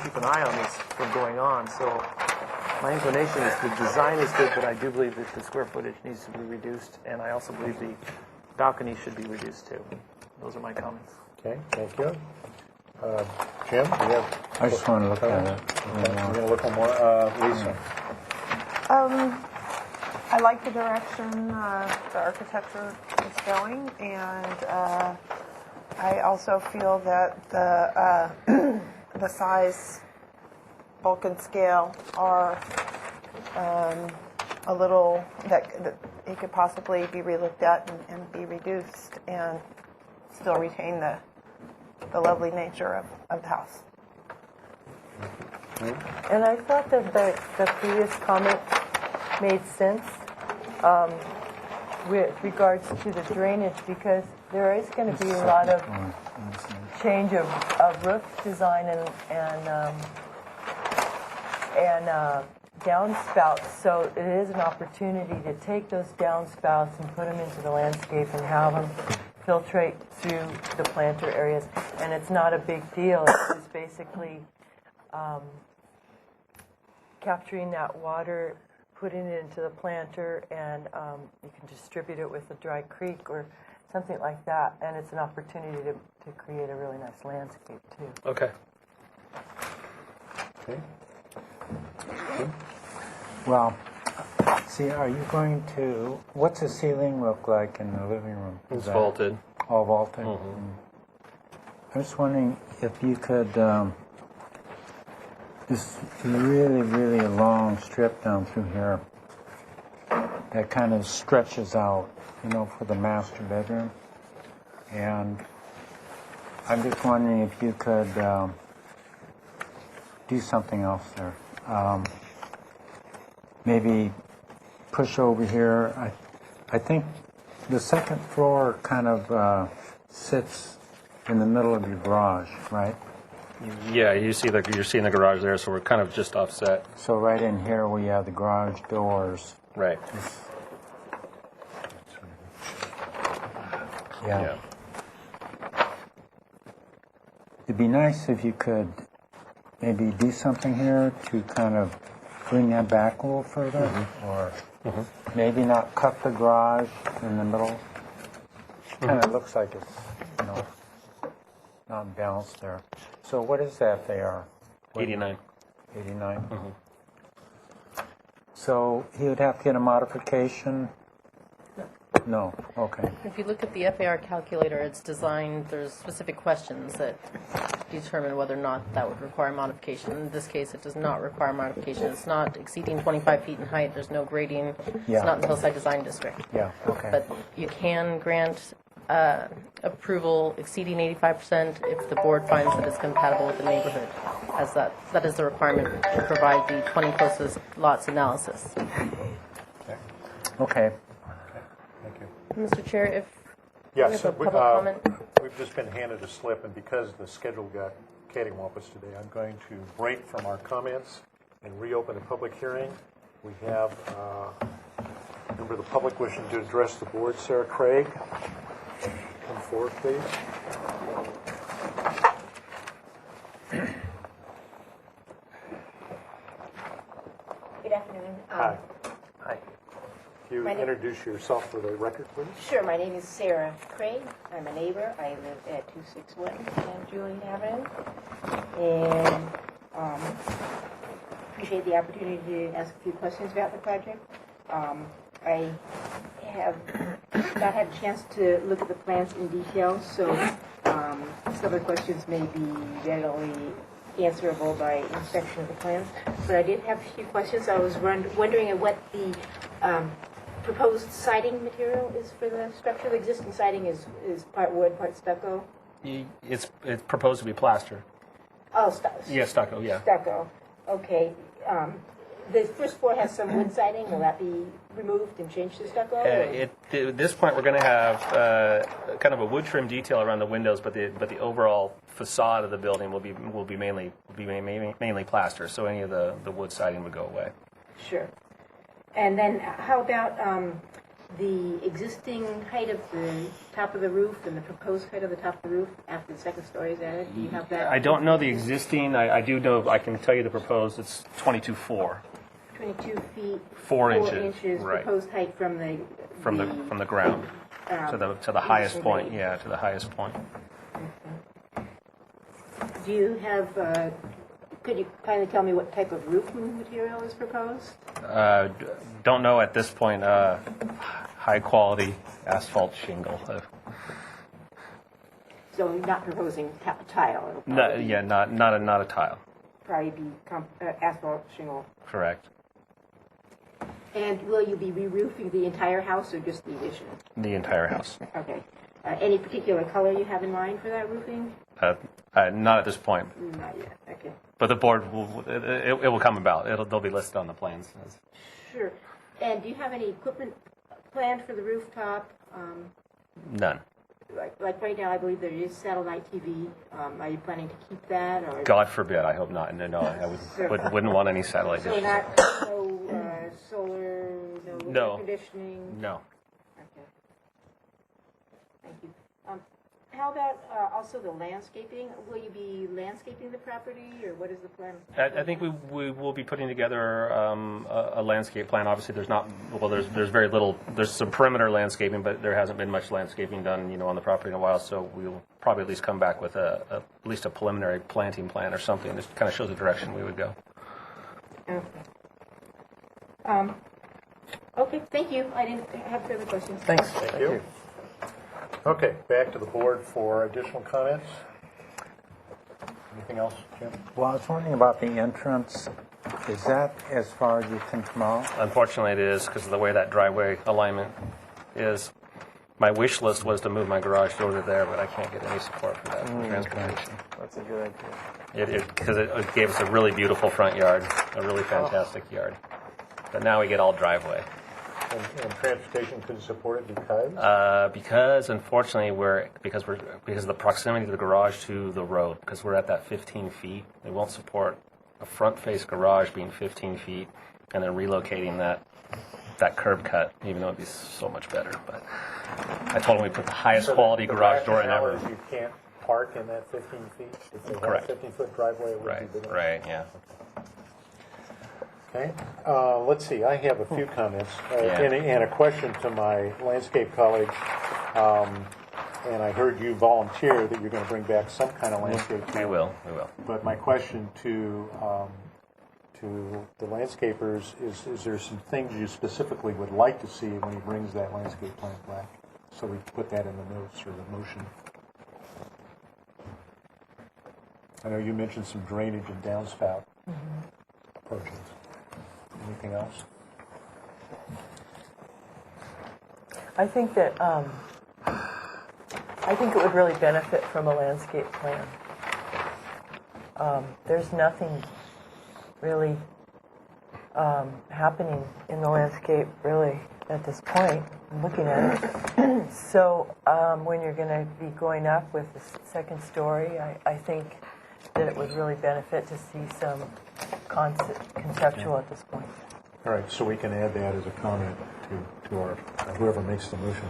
keep an eye on this from going on. So my inclination is the design is good, but I do believe that the square footage needs to be reduced, and I also believe the balcony should be reduced too. Those are my comments. Okay, thank you. Jim, do you have? I just want to look at it. Okay, we're going to look at more. Lisa? I like the direction the architecture is going, and I also feel that the the size, bulk, and scale are a little that it could possibly be relooked at and be reduced, and still retain the lovely nature of the house. And I thought that the previous comment made sense with regards to the drainage, because there is going to be a lot of change of roof design and downspouts. So it is an opportunity to take those downspouts and put them into the landscape and have them filtrate through the planter areas. And it's not a big deal. It's just basically capturing that water, putting it into the planter, and you can distribute it with a dry creek or something like that. And it's an opportunity to create a really nice landscape too. Okay. Okay. Well, see, are you going to, what's the ceiling look like in the living room? Is It's that vaulted. all vaulted? I was wondering if you could, this really, really long strip down through here that kind of stretches out, for the master bedroom. And I'm just wondering if you could do something else there. Maybe push over here. I think the second floor kind of sits in the middle of your garage, right? Yeah, you're seeing the garage there, so we're kind of just offset. So right in here we have the garage doors. Right. Yeah. It'd be nice if you could maybe do something here to kind of bring that back a little further, or maybe not cut the garage in the middle. Kind of looks like it's, not balanced there. So what is that they are? 89. 89? So he would have to get a modification? No, okay. If you look at the FAR calculator, it's designed, there's specific questions that determine whether or not that would require modification. In this case, it does not require modification. It's not exceeding 25 feet in height. There's no grading. Yeah. It's not in the hillside design district. Yeah, okay. But you can grant approval exceeding 85% if the board finds that it's compatible with the neighborhood, as that is the requirement to provide the 20 closest lots analysis. Okay. Thank you. Mr. Chair, if Yes, we have a public comment. we've just been handed a slip, and because the schedule got cattywampus today, I'm going to break from our comments and reopen the public hearing. We have a member of the public wishing to address the board, Sarah Craig. Come forward, please. Good afternoon. Hi. Hi. If you My name- introduce yourself for the record, please. Sure, my name is Sarah Craig. I'm a neighbor. I live at 261 Julian Avenue. And appreciate the opportunity to ask a few questions about the project. I have not had a chance to look at the plans in detail, so some of the questions may be readily answerable by inspection of the plans. But I did have a few questions. I was wondering what the proposed siding material is for the structure. The existing siding is part wood, part stucco. It's proposed to be plaster. Oh, Yeah, stucco, yeah. stucco. Okay. The first floor has some wood siding. Will that be removed and changed to stucco? or- At this point, we're going to have kind of a wood trim detail around the windows, but the overall facade of the building will be mainly plaster. So any of the wood siding would go away. Sure. And then how about the existing height of the top of the roof and the proposed height of the top of the roof after the second story is added? Do you have that? I don't know the existing. I do know. I can tell you the proposed. It's 22.4. 22 feet. 4 inches, right. Proposed height from the from the ground to the highest point. grade. Yeah, to the highest point. Do you have? Could you kindly tell me what type of roofing material is proposed? Don't know at this point. High quality asphalt shingle. So you're not proposing tile. It'll No, probably yeah, not a tile. Probably be asphalt shingle. Correct. And will you be re-roofing the entire house or just the addition? The entire house. Okay. Any particular color you have in mind for that roofing? Not at this point. Not yet. Okay. But the board it will come about. They'll be listed on the plans. Sure. And do you have any equipment planned for the rooftop? None. Like right now, I believe there is satellite TV. Are you planning to keep that, or God forbid. I hope not. No, I wouldn't want any satellite so dishes. no solar, No. air conditioning? No. Okay. Thank you. How about also the landscaping? Will you be landscaping the property, or what is the plan? I think we will be putting together a landscape plan. Obviously, there's very little. There's some perimeter landscaping, but there hasn't been much landscaping done, on the property in a while. So we'll probably at least come back with at least a preliminary planting plan or something that kind of shows the direction we would go. Okay. Okay. Thank you. I didn't have further questions. Thanks. Thank you. Okay, back to the board for additional comments. Anything else, Jim? Well, I was wondering about the entrance. Is that as far as you can come out? Unfortunately, it is because of the way that driveway alignment is. My wish list was to move my garage door to there, but I can't get any support for that from transportation. That's a good idea. Because it gave us a really beautiful front yard, a really fantastic yard. But now we get all driveway. And transportation couldn't support it because? Because unfortunately because of the proximity of the garage to the road, because we're at that 15 feet, they won't support a front-face garage being 15 feet and then relocating that curb cut, even though it'd be so much better. But I told them we put the highest quality garage door in ever. You can't park in that 15 feet? If they have a Correct. 15-foot driveway, it would Right, be big enough? right, yeah. Okay. Let's see, I have a few comments Yeah. and a question to my landscape colleague. And I heard you volunteer that you're going to bring back some kind of landscape. We will. But my question to to the landscapers, is there some things you specifically would like to see when he brings that landscape plan back? So we put that in the notes or the motion. I know you mentioned some drainage and downspout approaches. Anything else? I think that I think it would really benefit from a landscape plan. There's nothing really happening in the landscape really at this point. I'm looking at it. So when you're going to be going up with the second story, I think that it would really benefit to see some conceptual at this point. All right, so we can add that as a comment to our whoever makes the motion.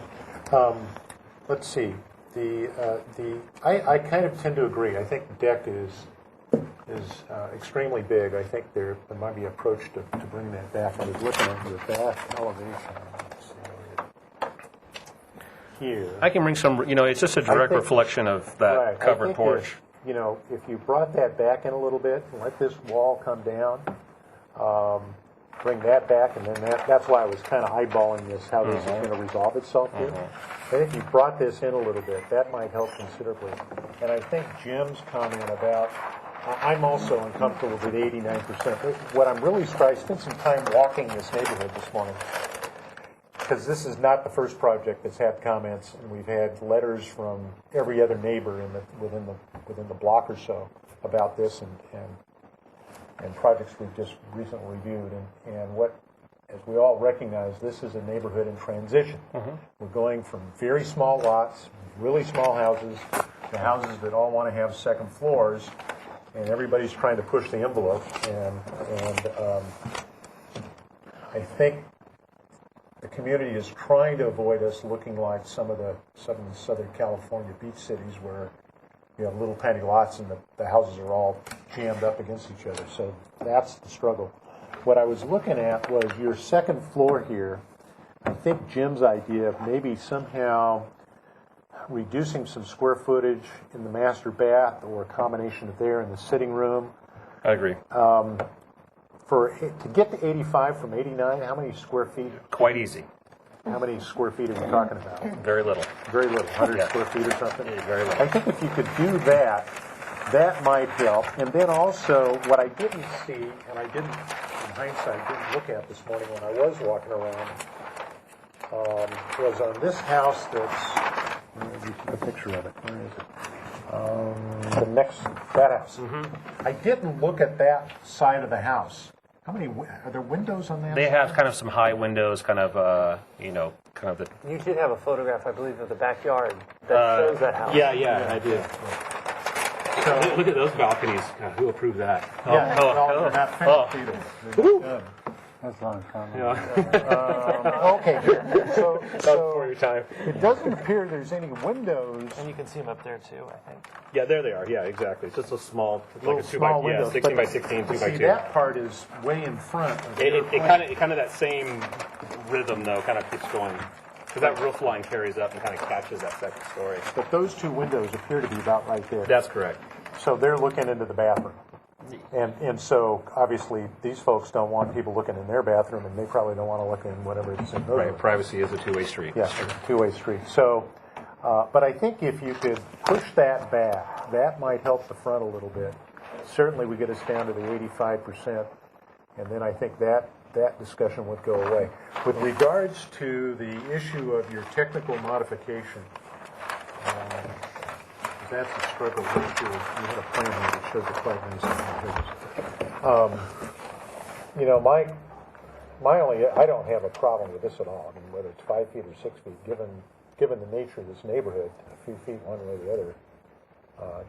Let's see. I kind of tend to agree. I think the deck is extremely big. I think there might be an approach to bring that back. I was looking at your back elevation. Let's see, here. I can bring some, it's just a direct think- reflection of that Right, I covered think porch. if you brought that back in a little bit and let this wall come down, bring that back, and then that's why I was kind of eyeballing this, how this is going to resolve itself here. I think if you brought this in a little bit, that might help considerably. And I think Jim's comment about, I'm also uncomfortable with 89%. What I'm really I spent some time walking this neighborhood this morning, because this is not the first project that's had comments, and we've had letters from every other neighbor within the block or so about this, and projects we've just recently reviewed, and what, as we all recognize, this is a neighborhood in transition. We're going from very small lots, really small houses, to houses that all want to have second floors, and everybody's trying to push the envelope, and I think the community is trying to avoid us looking like some of the Southern California beach cities where you have little tiny lots and the houses are all jammed up against each other. So that's the struggle. What I was looking at was your second floor here. I think Jim's idea of maybe somehow reducing some square footage in the master bath or a combination of there in the sitting room. I agree. To get to 85 from 89, how many square feet? Quite easy. How many square feet are we talking about? Very little. Very little, 100 Yeah. square feet or something? Yeah, very little. I think if you could do that, that might help. And then also, what I didn't see, and I didn't, in hindsight, didn't look at this morning when I was walking around, was on this house that's, let me take a picture of it. Where is it? That house. I didn't look at that side of the house. How many, are there windows on that They side? have kind of some high windows, kind of the. You did have a photograph, I believe, of the backyard that shows that house. Yeah, I did. So, Look at those balconies. God, who approved that? yeah, no, they're not finished either. They're not done. That's a long time. Okay, so Before your time. it doesn't appear there's any windows. And you can see them up there too, I think. Yeah, there they are. Yeah, exactly. It's just a small, Little like a 2 small by windows, 16 by but- 16, 2 but by see, 2. that part is way in front. Of your It plan. kind of that same rhythm though, kind of keeps going, because that roof line carries up and kind of catches that second story. But those two windows appear to be about right there. That's correct. So they're looking into the bathroom. And so, obviously, these folks don't want people looking in their bathroom, and they probably don't want to look in whatever it's in. Right. Privacy is a two-way street. Yeah, it's a two-way street. So, but I think if you could push that back, that might help the front a little bit. Certainly, we get us down to the 85%, and then I think that discussion would go away. With regards to the issue of your technical modification, that's a struggle. You had a plan here that shows it quite nicely. My only, I don't have a problem with this at all. I mean, whether it's 5 feet or 6 feet, given the nature of this neighborhood, a few feet one way or the other,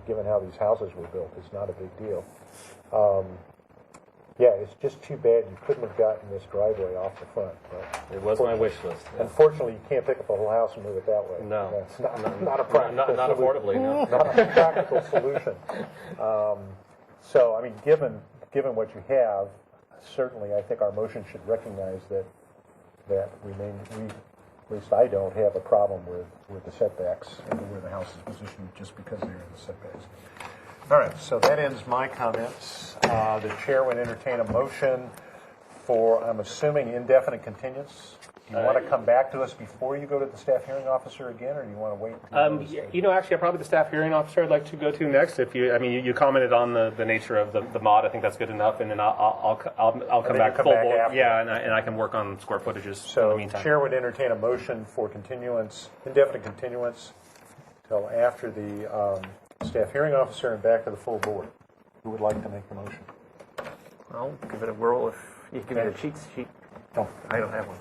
given how these houses were built, is not a big deal. Yeah, it's just too bad you couldn't have gotten this driveway off the front. But It was my wish list. unfortunately, you can't pick up the whole house and move it that way. No. That's not a practical Not solution. affordably, no. Not a practical solution. So, I mean, given what you have, certainly I think our motion should recognize that at least I don't have a problem with the setbacks and where the house is positioned just because they're in the setbacks. All right, so that ends my comments. The chair would entertain a motion for, I'm assuming, indefinite continuance. Do you want to come back to us before you go to the staff hearing officer again, or do you want to wait? Actually, probably the staff hearing officer I'd like to go to next. If you commented on the nature of the mod, I think that's good enough, and then I'll come back come full back board. after. Yeah, and I can work on square footages in the So the meantime. chair would entertain a motion for continuance, indefinite continuance, till after the staff hearing officer and back to the full board. Who would like to make the motion? I'll give it a whirl if you give me the cheat sheet. Oh. I don't have one.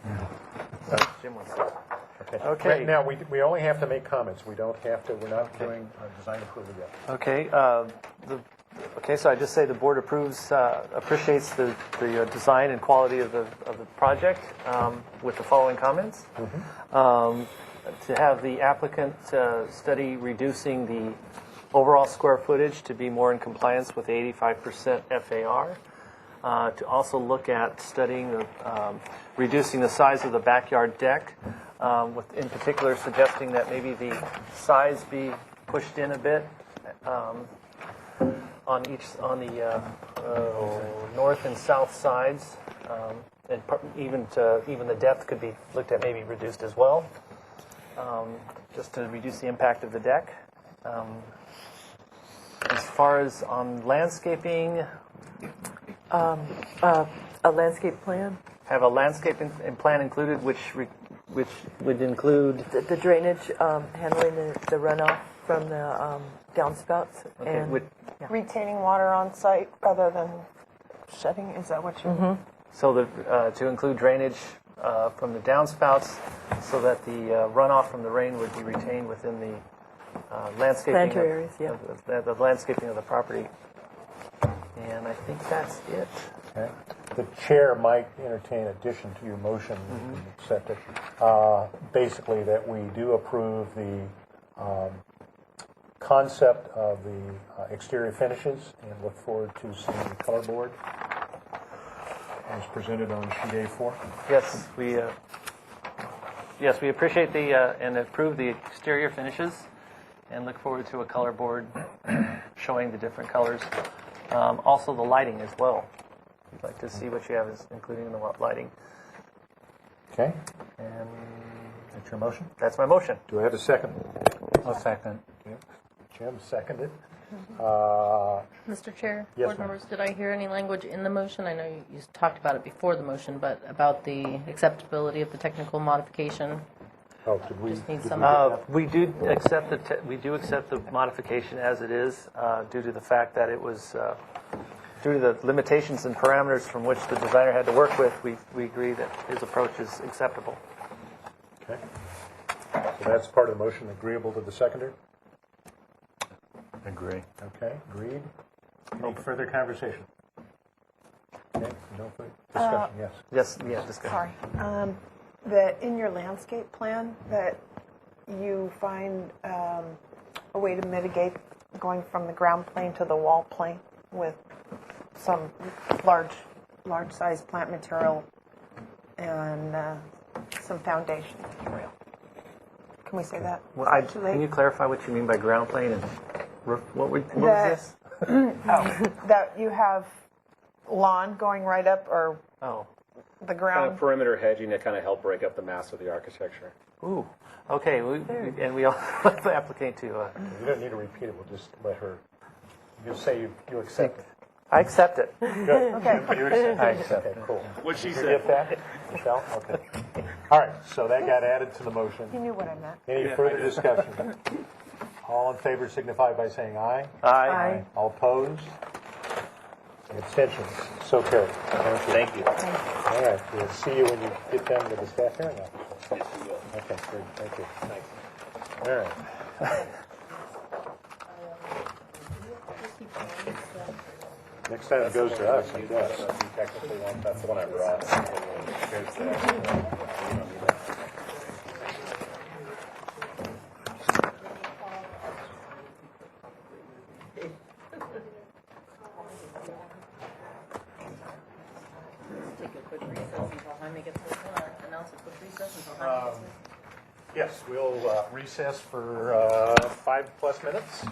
Jim wants it. Okay. Right now, we only have to make comments. We don't have to, we're not doing design approval yet. Okay, so I just say the board appreciates the design and quality of the project with the following comments. To have the applicant study reducing the overall square footage to be more in compliance with 85% FAR. To also look at studying reducing the size of the backyard deck, with in particular suggesting that maybe the size be pushed in a bit on the north and south sides, and even the depth could be looked at, maybe reduced as well, just to reduce the impact of the deck. As far as on landscaping, A landscape plan, have a landscaping plan included, which would include the drainage, handling the runoff from the downspouts, and Retaining water on site rather than shedding, is that what you? so to include drainage from the downspouts, so that the runoff from the rain would be retained within the landscaping Planter areas, yeah. the landscaping of the property. And I think that's it. Okay. The chair might entertain addition to your motion, if you accept it. Basically, that we do approve the concept of the exterior finishes and look forward to seeing the color board as presented on sheet A4. Yes, we appreciate and approve the exterior finishes, and look forward to a color board showing the different colors. Also, the lighting as well. We'd like to see what you have, including in the lighting. Okay. And That's your motion? that's my motion. Do I have a second? A second. Okay. Jim seconded. Mr. Chair, Yes, board ma'am. members, did I hear any language in the motion? I know you talked about it before the motion, but about the acceptability of the technical modification. Oh, did we? Just need did some- we get that? We do accept the modification as it is, due to the fact that it was due to the limitations and parameters from which the designer had to work with. We agree that his approach is acceptable. Okay. So that's part of the motion, agreeable to the seconder? Agree. Okay, agreed. Any further conversation? Okay, no further discussion, yes. Yes, yeah, discussion. Sorry. That in your landscape plan, that you find a way to mitigate going from the ground plane to the wall plane with some large size plant material and some foundation material. Can we say that? Well, Is that too late? can you clarify what you mean by ground plane and roof? What was That- this? That you have lawn going right up or Oh, the ground. perimeter hedging to kind of help break up the mass of the architecture. ooh, okay. And we also want the applicant to. You don't need to repeat it, we'll just let her, just say you accept it. I accept it. Good. Okay. You accept I it. accept Okay, cool. What she Did you get that, Michelle? Okay. All right, so that got added to the motion. You knew what I meant. Any further discussion? All in favor signify by saying aye. Aye. All opposed? Abstentions? So carried. Thank you. All right, we'll see you when you get them to the staff hearing officer. Yes, we will. Okay, great, thank you. Thanks. All right. Next time it goes to us, I guess. Technically, that's the one I brought. Take a quick recess until Jaime gets this one, or announce a quick recess until Jaime gets this. Yes, we'll recess for 5+ minutes.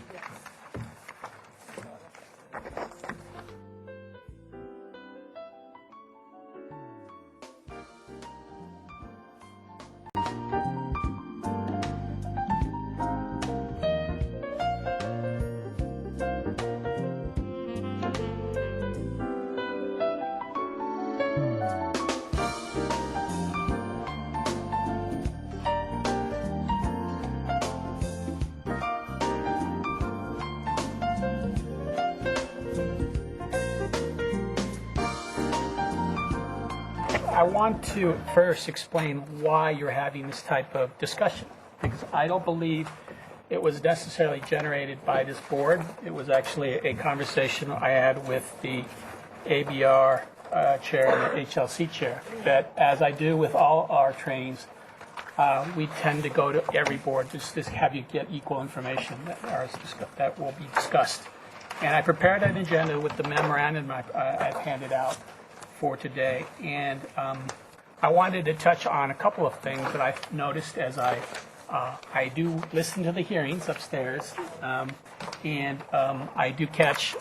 I want to first explain why you're having this type of discussion, because I don't believe it was necessarily generated by this board. It was actually a conversation I had with the ABR chair and the HLC chair, that as I do with all our trainings, we tend to go to every board just to have you get equal information that will be discussed. And I prepared an agenda with the memorandum I've handed out for today. And I wanted to touch on a couple of things that I've noticed as I do listen to the hearings upstairs, and I do catch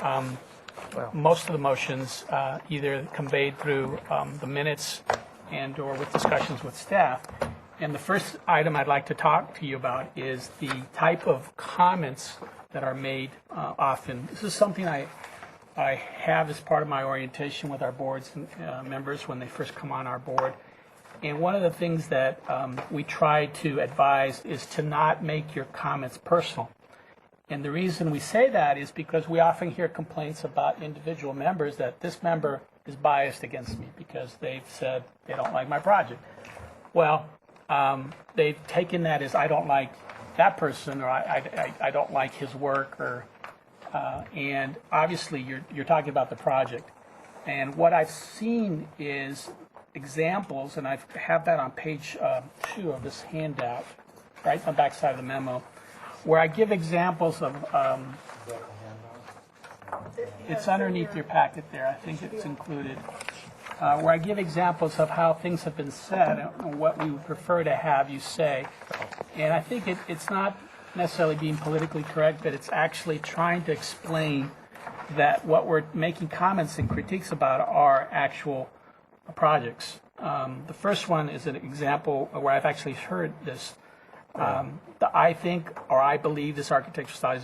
most of the motions either conveyed through the minutes and or with discussions with staff. And the first item I'd like to talk to you about is the type of comments that are made often. This is something I have as part of my orientation with our board's members when they first come on our board. And one of the things that we try to advise is to not make your comments personal. And the reason we say that is because we often hear complaints about individual members that this member is biased against me because they've said they don't like my project. Well, they've taken that as I don't like that person, or I don't like his work, or and obviously you're talking about the project. And what I've seen is examples, and I have that on page 2 of this handout, right on the back side of the memo, where I give examples of, it's underneath your packet there, I think it's included, where I give examples of how things have been said and what we would prefer to have you say. And I think it's not necessarily being politically correct, but it's actually trying to explain that what we're making comments and critiques about are actual projects. The first one is an example where I've actually heard this. I think, or I believe, this architectural style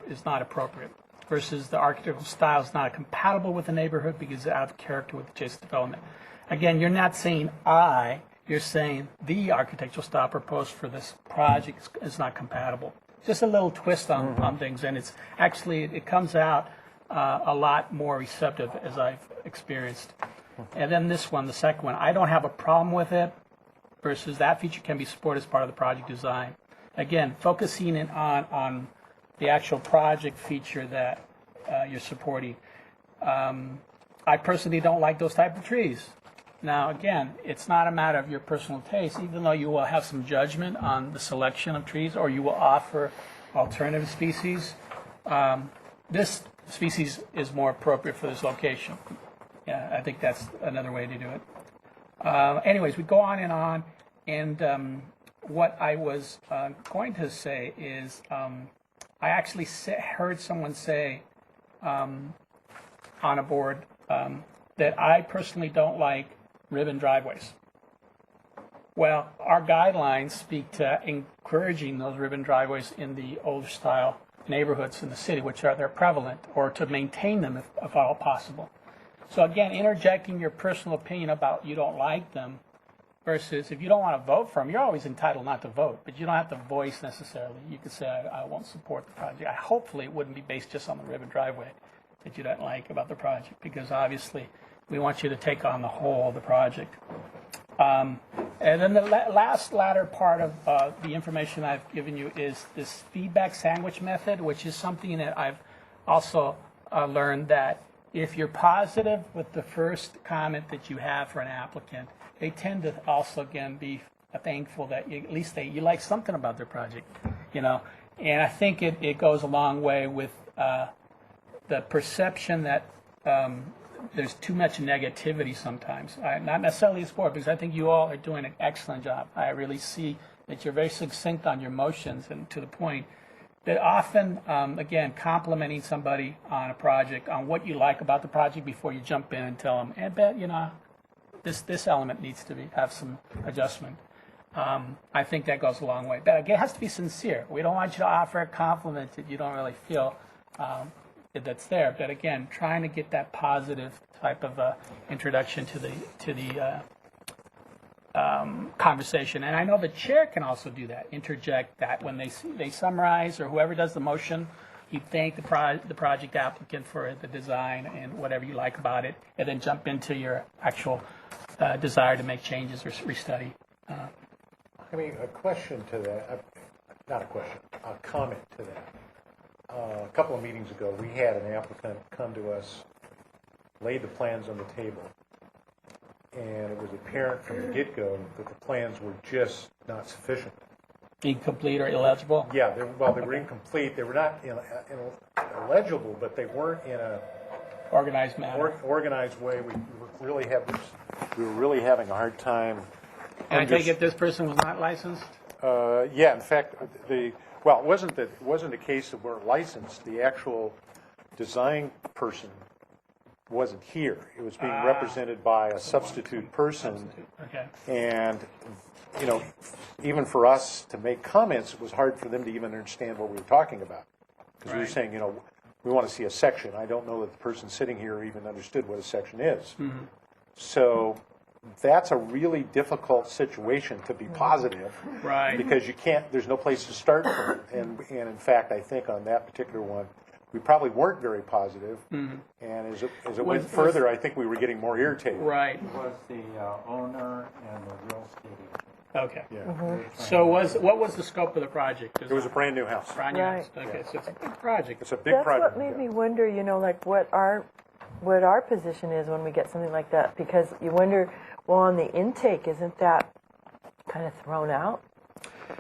is not appropriate, versus the architectural style is not compatible with the neighborhood because it's out of character with adjacent development. Again, you're not saying you're saying the architectural style proposed for this project is not compatible. Just a little twist on things, and it's actually, it comes out a lot more receptive as I've experienced. And then this one, the second one, I don't have a problem with it, versus that feature can be supported as part of the project design. Again, focusing in on the actual project feature that you're supporting. I personally don't like those type of trees. Now, again, it's not a matter of your personal taste, even though you will have some judgment on the selection of trees, or you will offer alternative species. This species is more appropriate for this location. Yeah, I think that's another way to do it. Anyways, we go on, and what I was going to say is I actually heard someone say on a board that I personally don't like ribbon driveways. Well, our guidelines speak to encouraging those ribbon driveways in the older style neighborhoods in the city, which they're prevalent, or to maintain them if all possible. So again, interjecting your personal opinion about you don't like them, versus if you don't want to vote for them, you're always entitled not to vote, but you don't have to voice necessarily. You could say, I won't support the project. Hopefully it wouldn't be based just on the ribbon driveway that you don't like about the project, because obviously we want you to take on the whole of the project. And then the latter part of the information I've given you is this feedback sandwich method, which is something that I've also learned that if you're positive with the first comment that you have for an applicant, they tend to also, again, be thankful that at least you like something about their project, you know. And I think it goes a long way with the perception that there's too much negativity sometimes. Not necessarily this board, because I think you all are doing an excellent job. I really see that you're very succinct on your motions and to the point. That often, again, complimenting somebody on a project, on what you like about the project before you jump in and tell them, and bet, you know, this element needs to have some adjustment. I think that goes a long way. But again, it has to be sincere. We don't want you to offer a compliment that you don't really feel that's there. But again, trying to get that positive type of introduction to the conversation. And I know the chair can also do that, interject that when they summarize, or whoever does the motion, you thank the project applicant for the design and whatever you like about it, and then jump into your actual desire to make changes or restudy. I mean, a question to that, not a question, a comment to that. A couple of meetings ago, we had an applicant come to us, laid the plans on the table, and it was apparent from the get-go that the plans were just not sufficient. Incomplete or illegible? Yeah, they were incomplete. They were not illegible, but they weren't in a Organized manner. organized way. We were really having a hard time. And I take it this person was not licensed? Yeah, in fact, it wasn't a case of weren't licensed. The actual design person wasn't here. It was being represented by a substitute person. Okay. And, even for us to make comments, it was hard for them to even understand what we were talking about. Because we were Right. saying, we want to see a section. I don't know that the person sitting here even understood what a section is. Mm-hmm. So that's a really difficult situation to be positive. Right. Because there's no place to start from. And in fact, I think on that particular one, we probably weren't very positive. And as it went further, I think we were getting more irritated. Right. It was the owner and the real estate agent. Okay. Yeah. So what was the scope of the project? It was a brand new house. Brand new Right. house. Okay, so it's a big project. It's a big That's project. what made me wonder, like what our position is when we get something like that, because you wonder, well, on the intake, isn't that kind of thrown out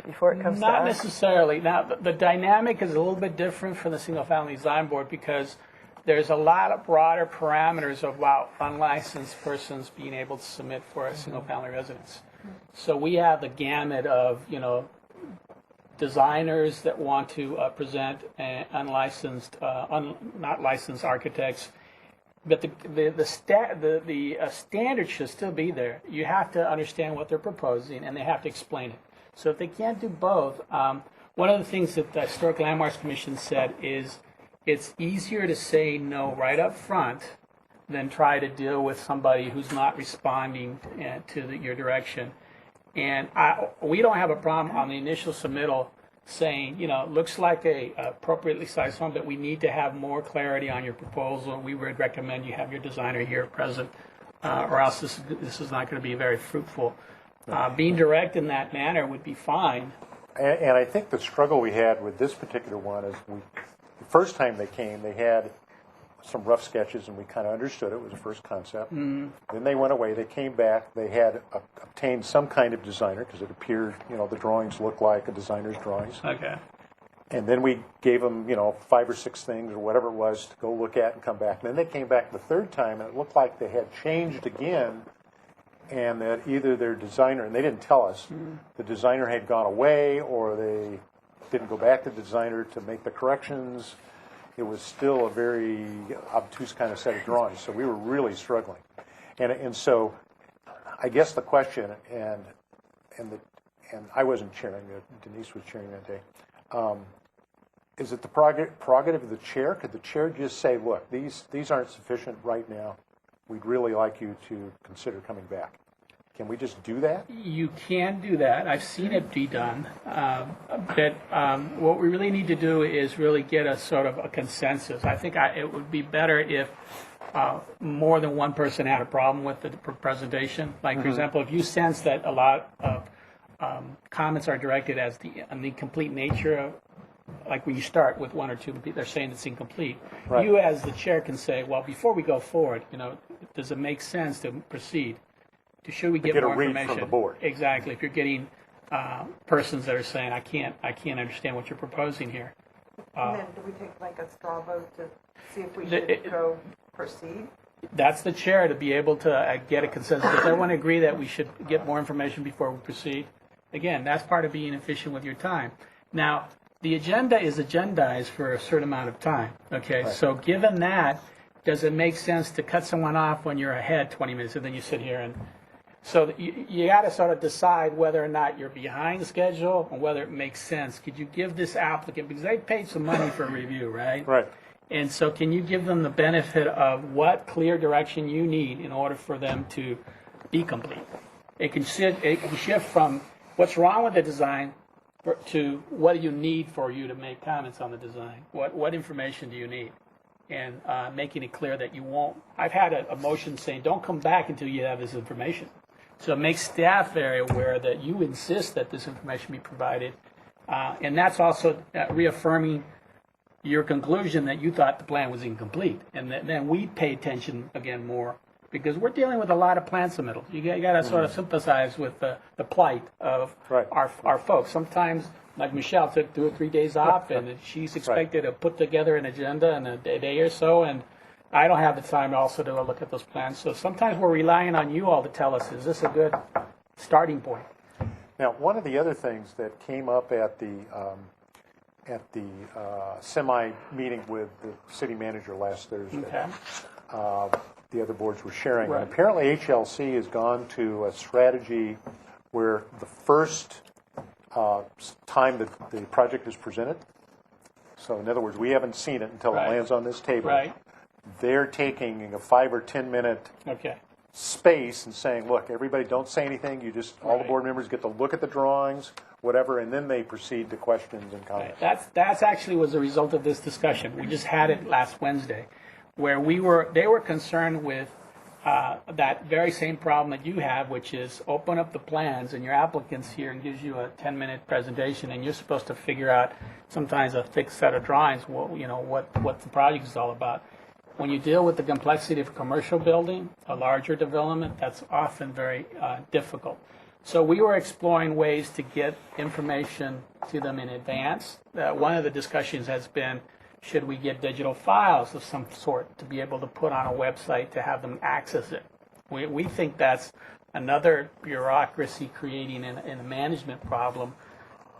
before it comes Not to us? necessarily. Now, the dynamic is a little bit different from the single-family design board because there's a lot of broader parameters about unlicensed persons being able to submit for a single-family residence. So we have the gamut of, designers that want to present unlicensed, not licensed architects. But the standard should still be there. You have to understand what they're proposing, and they have to explain it. So if they can't do both, one of the things that the Historic Landmarks Commission said is it's easier to say no right up front than try to deal with somebody who's not responding to your direction. And we don't have a problem on the initial submittal saying, looks like a appropriately sized home, but we need to have more clarity on your proposal. We would recommend you have your designer here present, or else this is not going to be very fruitful. Being direct in that manner would be fine. And I think the struggle we had with this particular one is the first time they came, they had some rough sketches, and we kind of understood it was a first concept. Then they went away. They came back. They had obtained some kind of designer because it appeared, the drawings looked like a designer's drawings. Okay. And then we gave them, 5 or 6 things or whatever it was to go look at and come back. And then they came back the third time, and it looked like they had changed again, and that either their designer, and they didn't tell us, the designer had gone away, or they didn't go back to the designer to make the corrections. It was still a very obtuse kind of set of drawings, so we were really struggling. And so I guess the question, and I wasn't chairing it, Denise was chairing that day, is it the prerogative of the chair? Could the chair just say, look, these aren't sufficient right now. We'd really like you to consider coming back. Can we just do that? You can do that. I've seen it be done. But what we really need to do is really get a sort of a consensus. I think it would be better if more than one person had a problem with the presentation. Like, for example, if you sense that a lot of comments are directed as on the complete nature of, like when you start with 1 or 2 people, they're saying it's incomplete. Right. You as the chair can say, well, before we go forward, does it make sense to proceed? Should we get get a more read information? from the board. Exactly. If you're getting persons that are saying, I can't understand what you're proposing here. And then do we take like a straw vote to see if we should go proceed? That's the chair to be able to get a consensus. If everyone agree that we should get more information before we proceed, again, that's part of being efficient with your time. Now, the agenda is agendized for a certain amount of time. Okay, Right. So given that, does it make sense to cut someone off when you're ahead 20 minutes and then you sit here and... So you got to sort of decide whether or not you're behind schedule and whether it makes sense. Could you give this applicant, because they paid some money for review, right? Right. And so can you give them the benefit of what clear direction you need in order for them to be complete? It can shift from what's wrong with the design to what do you need for you to make comments on the design? What information do you need? and making it clear that you won't. I've had a motion saying, don't come back until you have this information. So it makes staff very aware that you insist that this information be provided. And that's also reaffirming your conclusion that you thought the plan was incomplete. And then we pay attention again more, because we're dealing with a lot of plan submittals. You got to sort of sympathize with the plight of our folks. Sometimes, like Michelle took 2 or 3 days off, and she's expected to put together an agenda in a day or so, and I don't have the time also to look at those plans. So sometimes we're relying on you all to tell us, is this a good starting point? Now, one of the other things that came up at the semi-meeting with the city manager last Thursday, the other boards were sharing, and apparently HLC has gone to a strategy where the first time that the project is presented, so in other words, we haven't seen it until it lands on this table. Right. They're taking a 5 or 10 minute space and saying, look, everybody don't say anything. You just, all the board members get to look at the drawings, whatever, and then they proceed to questions and comments. That's actually was a result of this discussion. We just had it last Wednesday, where they were concerned with that very same problem that you have, which is open up the plans and your applicant's here and gives you a 10-minute presentation, and you're supposed to figure out sometimes a fixed set of drawings, what the project is all about. When you deal with the complexity of commercial building, a larger development, that's often very difficult. So we were exploring ways to get information to them in advance. One of the discussions has been, should we get digital files of some sort to be able to put on a website to have them access it? We think that's another bureaucracy creating a management problem.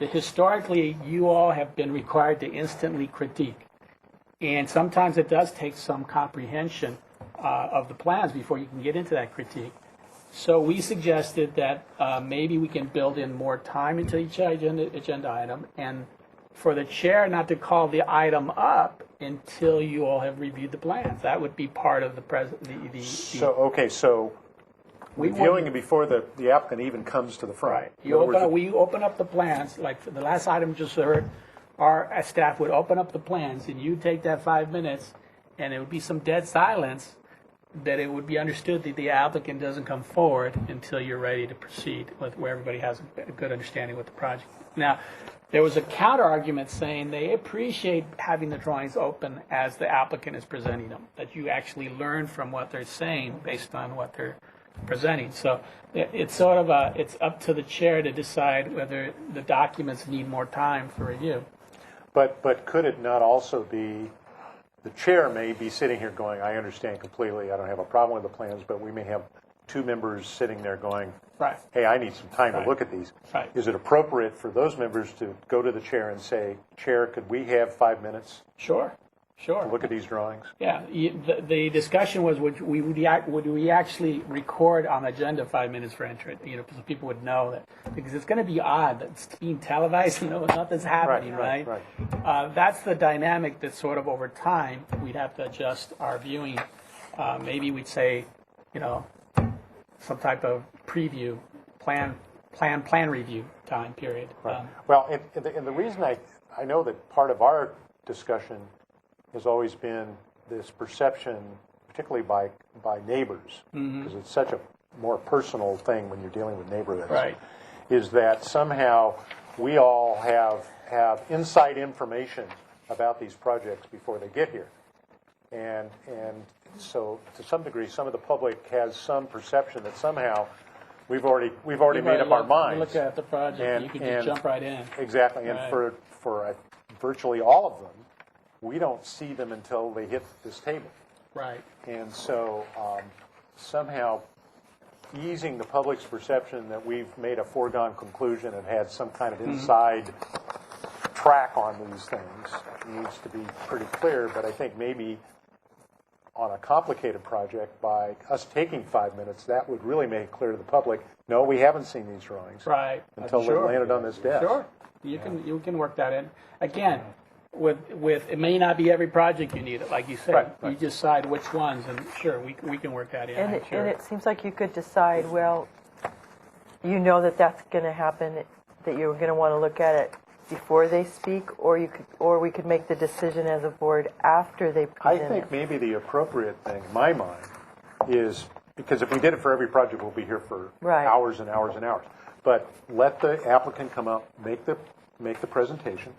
Historically, you all have been required to instantly critique. And sometimes it does take some comprehension of the plans before you can get into that critique. So we suggested that maybe we can build in more time into each agenda item, and for the chair not to call the item up until you all have reviewed the plans. That would be part of the So reviewing it before the applicant even comes to the front. Right. We open up the plans, like the last item just heard. Our staff would open up the plans, and you take that 5 minutes, and it would be some dead silence, that it would be understood that the applicant doesn't come forward until you're ready to proceed with where everybody has a good understanding with the project. Now, there was a counter argument saying they appreciate having the drawings open as the applicant is presenting them, that you actually learn from what they're saying based on what they're presenting. So it's sort of it's up to the chair to decide whether the documents need more time for review. But could it not also be, the chair may be sitting here going, I understand completely, I don't have a problem with the plans, but we may have 2 members sitting there going, hey, I need some time to look at these. Right. Is it appropriate for those members to go to the chair and say, Chair, could we have 5 minutes Sure. to look at these drawings? Yeah, the discussion was would we actually record on the agenda 5 minutes for entry, so people would know that, because it's going to be odd that it's being televised and nothing's happening, right? That's the dynamic that sort of over time we'd have to adjust our viewing. Maybe we'd say, some type of preview, plan review time period. Well, and the reason I know that part of our discussion has always been this perception, particularly by neighbors, because it's such a more personal thing when you're dealing with neighborhoods, is that somehow we all have inside information about these projects before they get here. And so to some degree, some of the public has some perception that somehow we've already made up our minds. Look at the project, and you can just jump right in. Exactly, and for virtually all of them, we don't see them until they hit this table. Right. And so somehow easing the public's perception that we've made a foregone conclusion and had some kind of inside track on these things needs to be pretty clear. But I think maybe on a complicated project, by us taking 5 minutes, that would really make it clear to the public, no, we haven't seen these drawings until they've landed on this desk. Sure. You can work that in. Again, with it may not be every project you need it, like you said. You decide which ones, and sure, we can work that in. And it seems like you could decide, well, that's going to happen, that you're going to want to look at it before they speak, or we could make the decision as a board after they I present think it. maybe the appropriate thing, in my mind, is, because if we did it for every project, we'll be here for Right. hours and hours and hours. But let the applicant come up, make the presentation.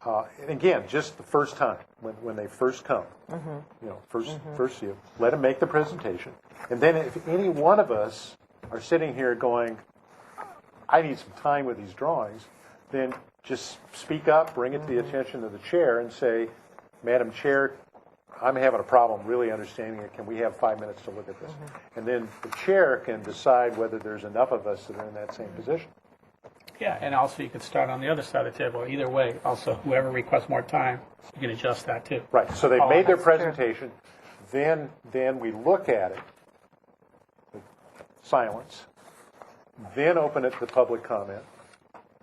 And again, just the first time, when they first come, first you, let them make the presentation. And then if any one of us are sitting here going, I need some time with these drawings, then just speak up, bring it to the attention of the chair and say, Madam Chair, I'm having a problem really understanding it. Can we have 5 minutes to look at this? And then the chair can decide whether there's enough of us that are in that same position. Yeah, and also you could start on the other side of the table. Either way, also, whoever requests more time, you can adjust that too. Right, so they've made their that's true. presentation, then we look at it, silence, then open it to public comment,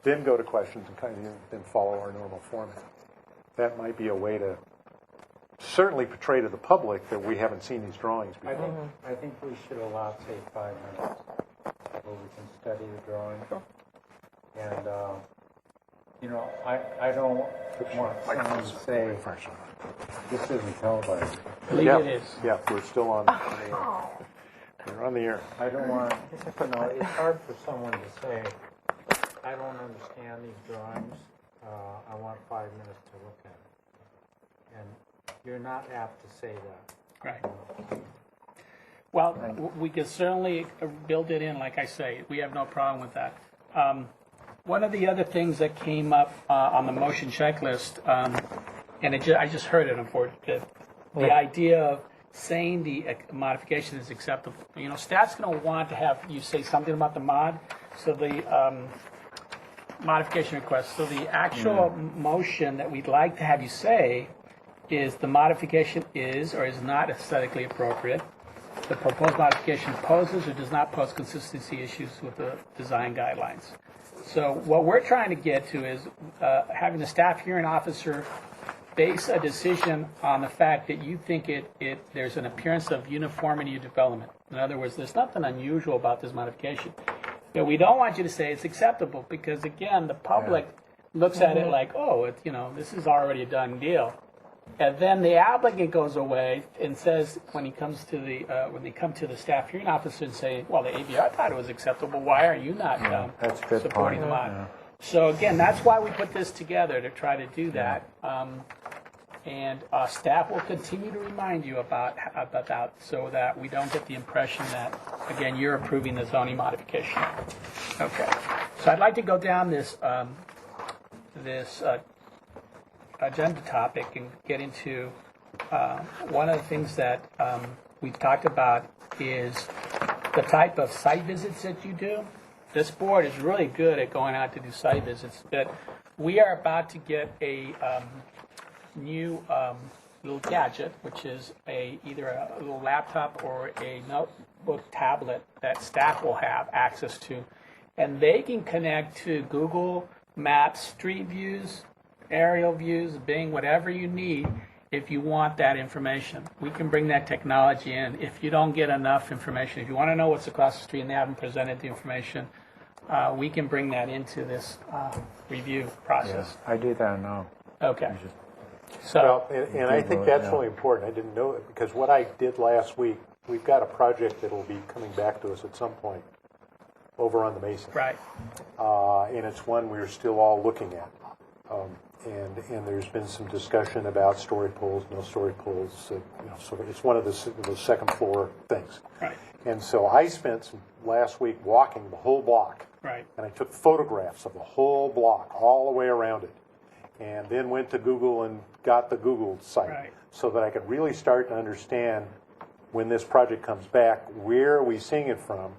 then go to questions and kind of then follow our normal format. That might be a way to certainly portray to the public that we haven't seen these drawings before. I think we should allow, say, 5 minutes where we can study the drawing. And, I don't want someone to say, this isn't televised. I believe Yeah, it is. yeah, we're still on the air. We're on the air. I don't want, it's hard for someone to say, I don't understand these drawings, I want 5 minutes to look at it. And you're not apt to say that. Right. Well, we could certainly build it in, like I say. We have no problem with that. One of the other things that came up on the motion checklist, and I just heard it, unfortunately, the idea of saying the modification is acceptable. Staff's going to want to have you say something about the mod, so the modification request. So the actual motion that we'd like to have you say is the modification is or is not aesthetically appropriate. The proposed modification poses or does not pose consistency issues with the design guidelines. So what we're trying to get to is having the staff hearing officer base a decision on the fact that you think there's an appearance of uniformity of development. In other words, there's nothing unusual about this modification. But we don't want you to say it's acceptable because, again, the public looks at it like, oh, this is already a done deal. And then the applicant goes away and says, when they come to the staff hearing officer and say, well, the ABR thought it was acceptable. Why are you not That's a good supporting point. the mod? So again, that's why we put this together, to try to do that. And staff will continue to remind you about that so that we don't get the impression that, again, you're approving the zoning modification. Okay. So I'd like to go down this agenda topic and get into one of the things that we've talked about is the type of site visits that you do. This board is really good at going out to do site visits, but we are about to get a new little gadget, which is either a little laptop or a notebook tablet that staff will have access to, and they can connect to Google Maps, Street Views, aerial views, Bing, whatever you need. If you want that information, we can bring that technology in. If you don't get enough information, if you want to know what's across the street and they haven't presented the information, we can bring that into this review process. I do that now. Okay. Well, So, and I think that's really important. I didn't know it because what I did last week, we've got a project that will be coming back to us at some point over on the Mesa. right. And it's one we're still all looking at. And there's been some discussion about story pools, no story pools. So it's one of those second floor things. Right. And so I spent some last week walking the whole block. Right. And I took photographs of the whole block, all the way around it. And then went to Google and got the Google site Right. so that I could really start to understand when this project comes back, where are we seeing it from?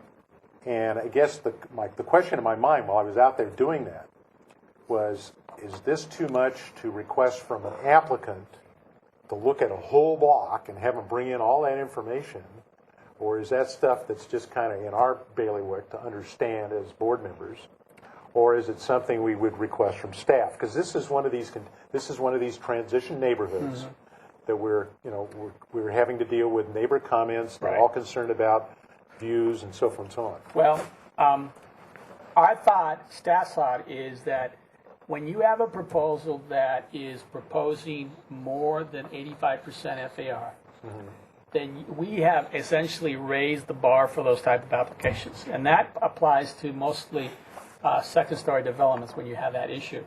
And I guess the question in my mind while I was out there doing that was, is this too much to request from an applicant to look at a whole block and have them bring in all that information? Or is that stuff that's just kind of in our bailiwick to understand as board members? Or is it something we would request from staff? Because this is one of these transition neighborhoods that we're having to deal with neighbor comments. They're Right. all concerned about views and so forth and so on. Well, our thought, staff's thought, is that when you have a proposal that is proposing more than 85% FAR, then we have essentially raised the bar for those type of applications. And that applies to mostly second-story developments when you have that issue.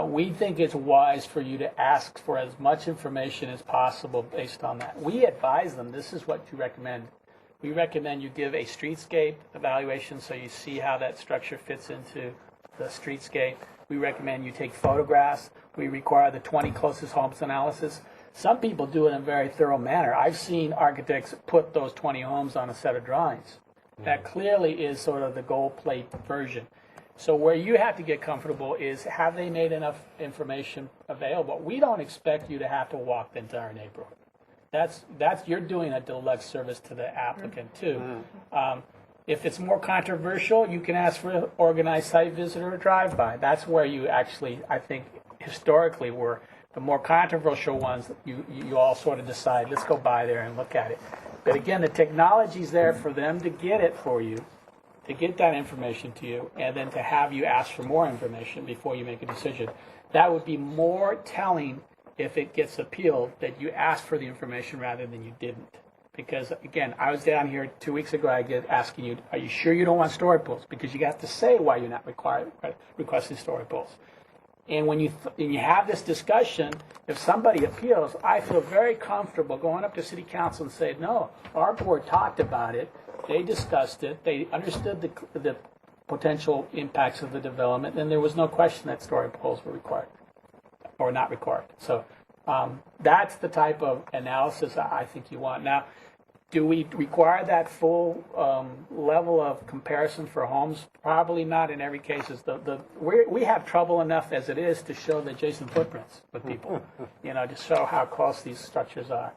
We think it's wise for you to ask for as much information as possible based on that. We advise them, this is what you recommend. We recommend you give a streetscape evaluation so you see how that structure fits into the streetscape. We recommend you take photographs. We require the 20 closest homes analysis. Some people do it in a very thorough manner. I've seen architects put those 20 homes on a set of drawings. That clearly is sort of the gold plate version. So where you have to get comfortable is, have they made enough information available? We don't expect you to have to walk the entire neighborhood. That's you're doing a deluxe service to the applicant too. If it's more controversial, you can ask for an organized site visit or a drive-by. That's where you actually, I think, historically were the more controversial ones. You all sort of decide, let's go by there and look at it. But again, the technology's there for them to get it for you, to get that information to you, and then to have you ask for more information before you make a decision. That would be more telling if it gets appealed that you asked for the information rather than you didn't. Because, again, I was down here 2 weeks ago, I get asking you, are you sure you don't want story pools? Because you have to say why you're not requesting story pools. And when you have this discussion, if somebody appeals, I feel very comfortable going up to City Council and saying, no, our board talked about it, they discussed it, they understood the potential impacts of the development, and there was no question that story pools were required or not required. So that's the type of analysis I think you want. Now, do we require that full level of comparison for homes? Probably not in every case. We have trouble enough as it is to show the adjacent footprints with people, to show how close these structures are.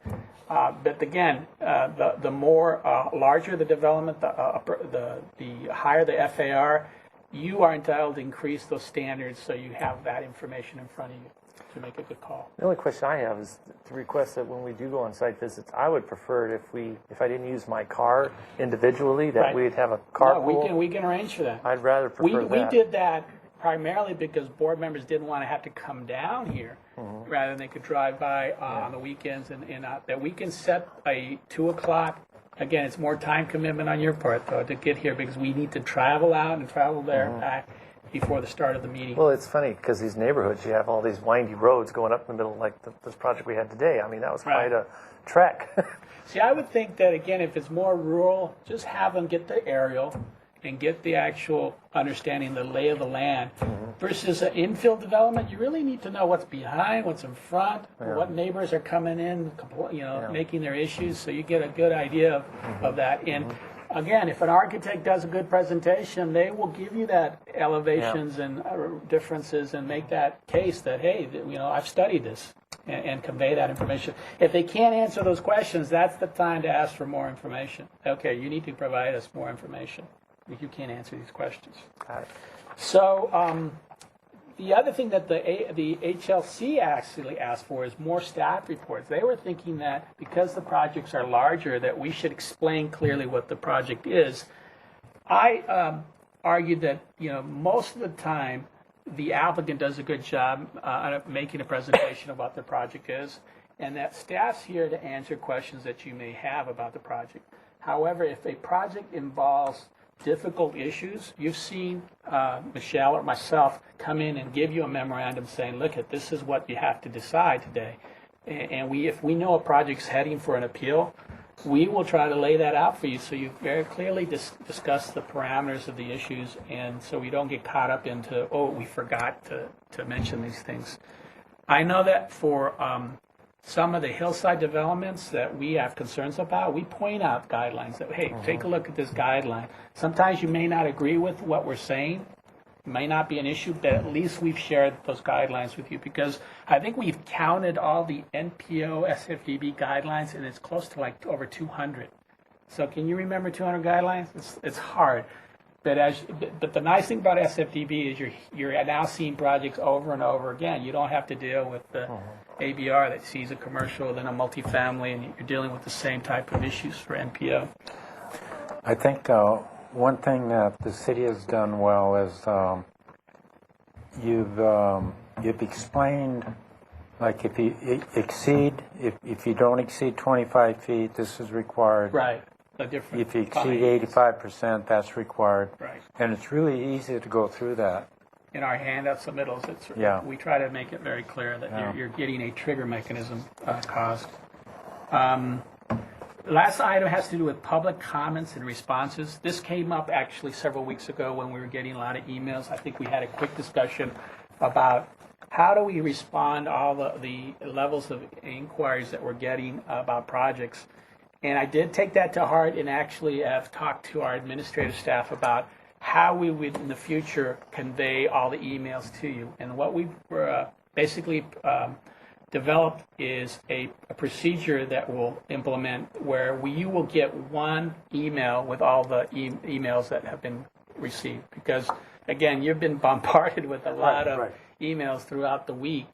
But again, the more larger the development, the higher the FAR, you are entitled to increase those standards so you have that information in front of you to make a good call. The only question I have is to request that when we do go on site visits, I would prefer it if I didn't use my car individually, that Right. we'd have a carpool. No, we can arrange for that. I'd rather prefer We that. did that primarily because board members didn't want to have to come down here, rather than they could drive by on the weekends and that we can set a 2 o'clock. Again, it's more time commitment on your part though to get here because we need to travel out and travel there back before the start of the meeting. Well, it's funny because these neighborhoods, you have all these windy roads going up in the middle, like this project we had today. I mean, that was quite a trek. See, I would think that, again, if it's more rural, just have them get the aerial and get the actual understanding, the lay of the land. Versus an infill development, you really need to know what's behind, what's in front, what neighbors are coming in, making their issues, so you get a good idea of that. And again, if an architect does a good presentation, they will give you that elevations and differences and make that case that, hey, I've studied this and convey that information. If they can't answer those questions, that's the time to ask for more information. Okay, you need to provide us more information if you can't answer these questions. So the other thing that the HLC actually asked for is more staff reports. They were thinking that because the projects are larger, that we should explain clearly what the project is. I argued that most of the time the applicant does a good job making a presentation of what the project is, and that staff's here to answer questions that you may have about the project. However, if a project involves difficult issues, you've seen Michelle or myself come in and give you a memorandum saying, look, this is what you have to decide today. And if we know a project's heading for an appeal, we will try to lay that out for you so you very clearly discuss the parameters of the issues, and so we don't get caught up into, we forgot to mention these things. I know that for some of the hillside developments that we have concerns about, we point out guidelines that, hey, take a look at this guideline. Sometimes you may not agree with what we're saying. It may not be an issue, but at least we've shared those guidelines with you because I think we've counted all the NPO SFDB guidelines, and it's close to like over 200. So can you remember 200 guidelines? It's hard. But the nice thing about SFDB is you're now seeing projects over and over again. You don't have to deal with the ABR that sees a commercial, then a multifamily, and you're dealing with the same type of issues for NPO. I think one thing that the city has done well is you've explained, like if you if you don't exceed 25 feet, this is required. Right. The different If you exceed findings. 85%, that's required. Right. And it's really easy to go through that. In our handout submittals, Yeah. we try to make it very clear that Yeah. you're getting a trigger mechanism caused. The last item has to do with public comments and responses. This came up actually several weeks ago when we were getting a lot of emails. I think we had a quick discussion about how do we respond to all the levels of inquiries that we're getting about projects. And I did take that to heart and actually have talked to our administrative staff about how we would in the future convey all the emails to you. And what we basically developed is a procedure that we'll implement where you will get one email with all the emails that have been received. Because, again, you've been bombarded with a lot of emails throughout the week.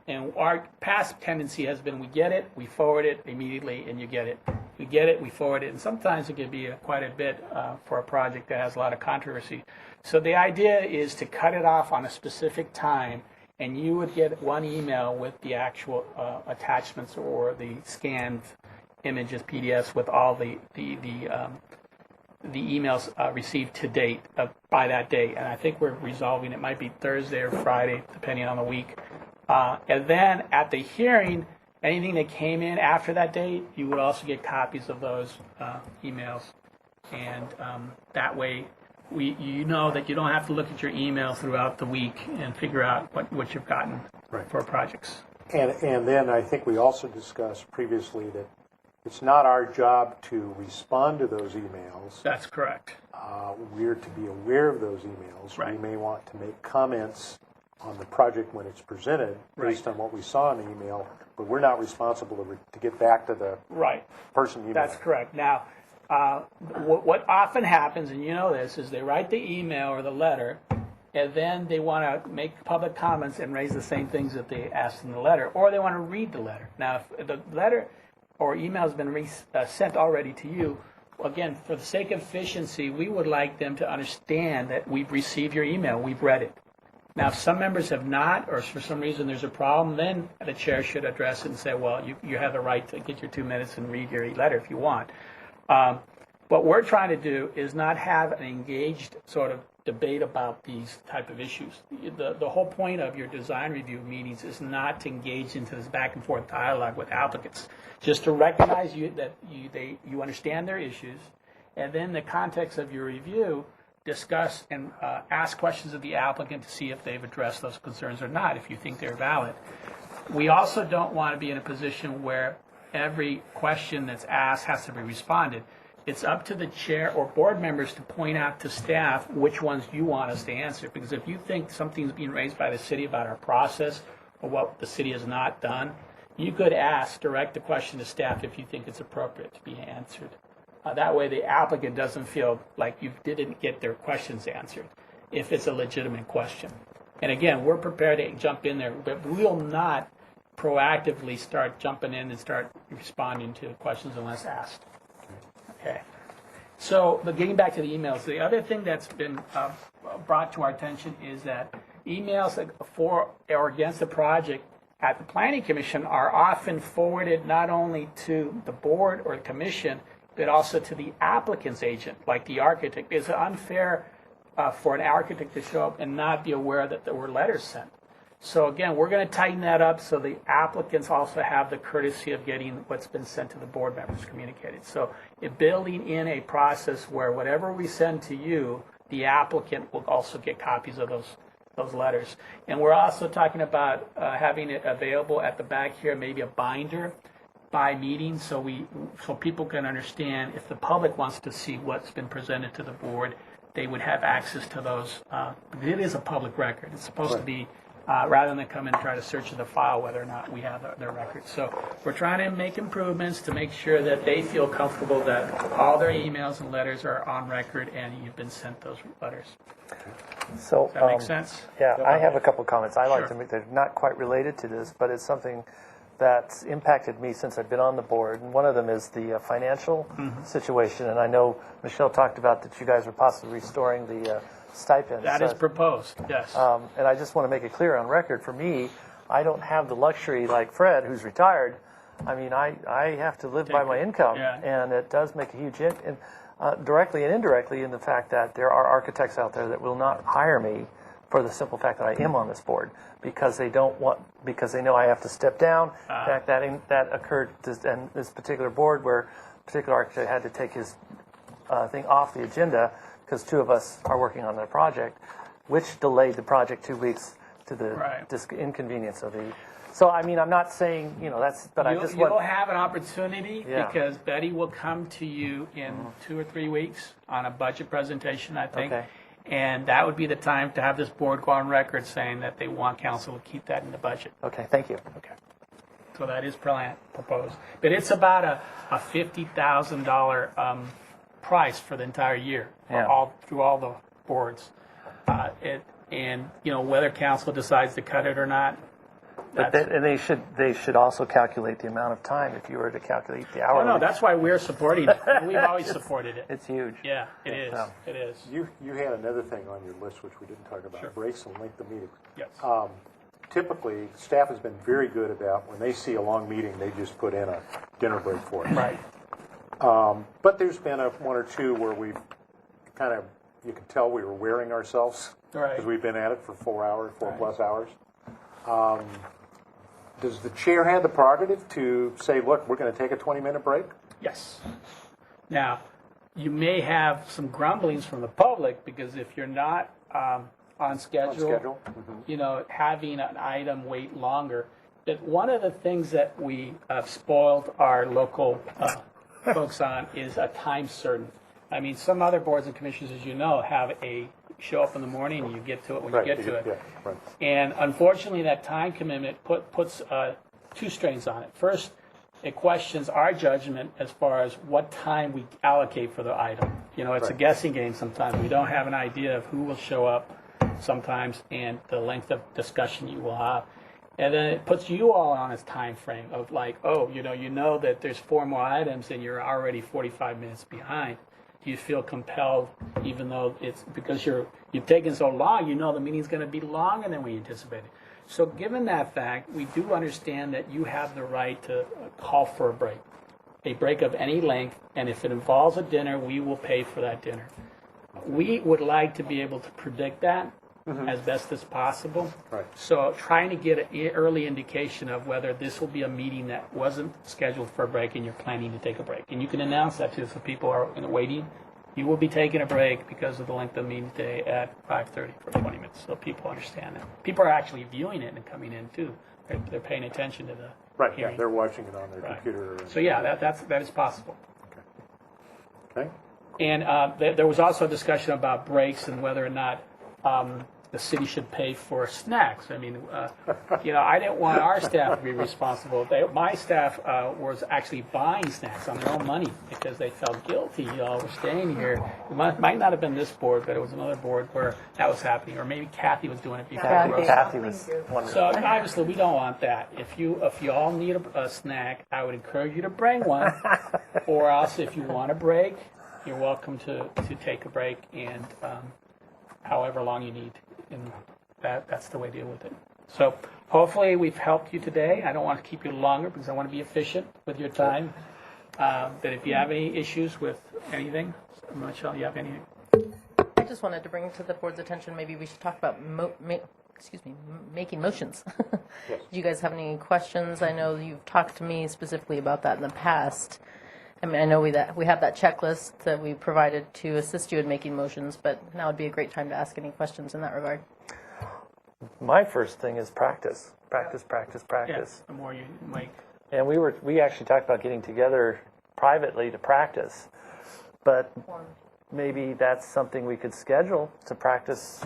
And our past tendency has been we get it, we forward it immediately, and you get it. We get it, we forward it, and sometimes it can be quite a bit for a project that has a lot of controversy. So the idea is to cut it off on a specific time, and you would get one email with the actual attachments or the scanned images, PDFs, with all the emails received to date by that day. And I think we're resolving, it might be Thursday or Friday, depending on the week. And then at the hearing, anything that came in after that date, you would also get copies of those emails. And that way, you know that you don't have to look at your email throughout the week and figure out what you've gotten for projects. And then I think we also discussed previously that it's not our job to respond to those emails. That's correct. We're to be aware of those emails. Right. We may want to make comments on the project when it's presented based on what we saw in the email, but we're not responsible to get back to the person email. That's correct. Now, what often happens, and you know this, is they write the email or the letter, and then they want to make public comments and raise the same things that they asked in the letter, or they want to read the letter. Now, if the letter or email has been sent already to you, again, for the sake of efficiency, we would like them to understand that we've received your email, we've read it. Now, if some members have not, or for some reason there's a problem, then the chair should address it and say, well, you have the right to get your 2 minutes and read your letter if you want. What we're trying to do is not have an engaged sort of debate about these type of issues. The whole point of your design review meetings is not to engage into this back and forth dialogue with applicants, just to recognize that you understand their issues, and then in the context of your review, discuss and ask questions of the applicant to see if they've addressed those concerns or not, if you think they're valid. We also don't want to be in a position where every question that's asked has to be responded. It's up to the chair or board members to point out to staff which ones you want us to answer. Because if you think something's being raised by the city about our process or what the city has not done, you could direct the question to staff if you think it's appropriate to be answered. That way the applicant doesn't feel like you didn't get their questions answered if it's a legitimate question. And again, we're prepared to jump in there, but we will not proactively start jumping in and start responding to questions unless asked. Okay. So, but getting back to the emails, the other thing that's been brought to our attention is that emails for or against the project at the Planning Commission are often forwarded not only to the board or the commission, but also to the applicant's agent, like the architect. It's unfair for an architect to show up and not be aware that there were letters sent. So again, we're going to tighten that up so the applicants also have the courtesy of getting what's been sent to the board members communicated. So building in a process where whatever we send to you, the applicant will also get copies of those letters. And we're also talking about having it available at the back here, maybe a binder by meeting, so people can understand if the public wants to see what's been presented to the board, they would have access to those. It is a public record. It's supposed to be, rather than come and try to search the file whether or not we have their records. So we're trying to make improvements to make sure that they feel comfortable that all their emails and letters are on record and you've been sent those letters. So, Does that make sense? Yeah, I have a couple comments. I like to make, they're not quite related to this, but it's something that's impacted me since I've been on the board. And one of them is the financial situation. And I know Michelle talked about that you guys are possibly restoring the stipends. That is proposed, yes. And I just want to make it clear on record, for me, I don't have the luxury like Fred, who's retired. I mean, I have to live by my income, and it does make a huge directly and indirectly in the fact that there are architects out there that will not hire me for the simple fact that I am on this board because they know I have to step down. In fact, that occurred in this particular board where a particular architect had to take his thing off the agenda because two of us are working on the project, which delayed the project 2 weeks to the inconvenience of the. So I mean, I'm not saying that's, but I just want. You'll have an opportunity because Betty will come to you in 2 or 3 weeks on a budget presentation, I think. Okay. And that would be the time to have this board go on record saying that they want council to keep that in the budget. Okay, thank you. Okay. So that is proposed. But it's about a $50,000 price for the entire year through all the boards. And whether council decides to cut it or not. But they should also calculate the amount of time if you were to calculate the hour. Oh, no, that's why we're supporting it. We've always supported it. It's huge. Yeah, it is. It is. You had another thing on your list which we didn't talk about, breaks and length of meetings. Yes. Typically, staff has been very good about when they see a long meeting, they just put in a dinner break for us. Right. But there's been one or two where we've you can tell we were wearing ourselves because we've been at it for 4 plus hours. Does the chair have the prerogative to say, look, we're going to take a 20-minute break? Yes. Now, you may have some grumblings from the public because if you're not on schedule, having an item wait longer. But one of the things that we have spoiled our local folks on is a time certain. I mean, some other boards and commissions, as you know, have a show up in the morning and you get to it when you get to it. Yeah, right. And unfortunately, that time commitment puts two strains on it. First, it questions our judgment as far as what time we allocate for the item. It's a guessing game sometimes. We don't have an idea of who will show up sometimes and the length of discussion you will have. And then it puts you all on a time frame of like, you know that there's 4 more items and you're already 45 minutes behind. You feel compelled, even though it's because you've taken so long, the meeting's going to be longer than we anticipated. So given that fact, we do understand that you have the right to call for a break of any length, and if it involves a dinner, we will pay for that dinner. We would like to be able to predict that as best as possible. Right. So trying to get an early indication of whether this will be a meeting that wasn't scheduled for a break and you're planning to take a break. And you can announce that too, so people are waiting. You will be taking a break because of the length of the meeting today at 5:30 for 20 minutes, so people understand that. People are actually viewing it and coming in too. They're paying attention to the hearing. Yeah, they're watching it on their computer. So yeah, that is possible. Okay. And there was also a discussion about breaks and whether or not the city should pay for snacks. I mean, I didn't want our staff to be responsible. My staff was actually buying snacks on their own money because they felt guilty. We're staying here. It might not have been this board, but it was another board where that was happening, or maybe Kathy was doing it before. Kathy was wonderful. So obviously, we don't want that. If you all need a snack, I would encourage you to bring one, or else if you want a break, you're welcome to take a break and however long you need. And that's the way to deal with it. So hopefully we've helped you today. I don't want to keep you longer because I want to be efficient with your time. But if you have any issues with anything, Michelle, you have anything? I just wanted to bring to the board's attention, maybe we should talk about making motions. Yes. Do you guys have any questions? I know you've talked to me specifically about that in the past. I mean, I know we have that checklist that we provided to assist you in making motions, but now would be a great time to ask any questions in that regard. My first thing is practice. Practice. Yes, the more you make. And we actually talked about getting together privately to practice, but maybe that's something we could schedule to practice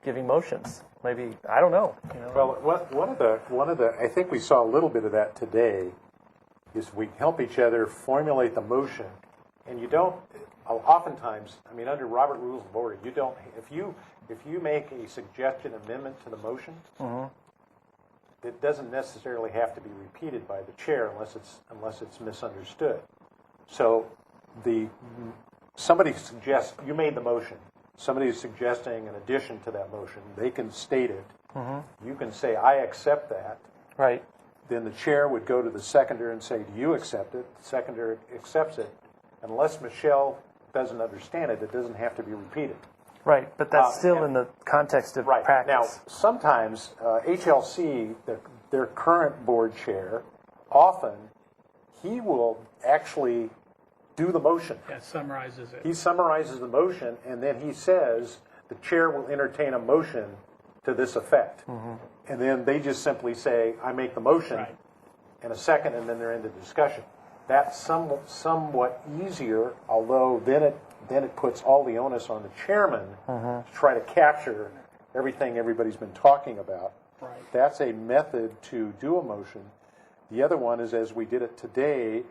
giving motions. Maybe, I don't know. Well, one of the I think we saw a little bit of that today. Is we help each other formulate the motion, and you don't. Oftentimes, I mean, under Robert Rules of Order, you don't. If you make a suggestion amendment to the motion, it doesn't necessarily have to be repeated by the chair unless it's misunderstood. So somebody suggests you made the motion. somebody is suggesting an addition to that motion, they can state it. You can say, I accept that. Right. Then the chair would go to the seconder and say, do you accept it? The seconder accepts it. Unless Michelle doesn't understand it, it doesn't have to be repeated. Right, but that's still in the context of Right. practice. Now, sometimes HLC, their current board chair, often he will actually do the motion. That summarizes it. He summarizes the motion, and then he says, the chair will entertain a motion to this effect. And then they just simply say, I make the motion, Right. and a second, and then they're into discussion. That's somewhat easier, although then it puts all the onus on the chairman to try to capture everything everybody's been talking about. Right. That's a method to do a motion. The other one is, as we did it today,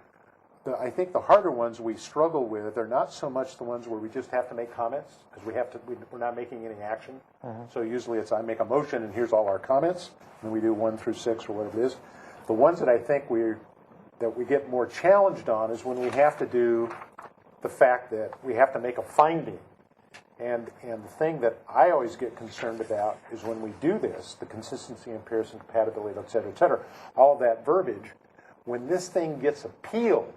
I think the harder ones we struggle with are not so much the ones where we just have to make comments, because we're not making any action. So usually it's I make a motion and here's all our comments, and we do 1 through 6 or whatever it is. The ones that I think we get more challenged on is when we have to do the fact that we have to make a finding. And the thing that I always get concerned about is when we do this, the consistency, comparison, compatibility, et cetera, all of that verbiage, when this thing gets appealed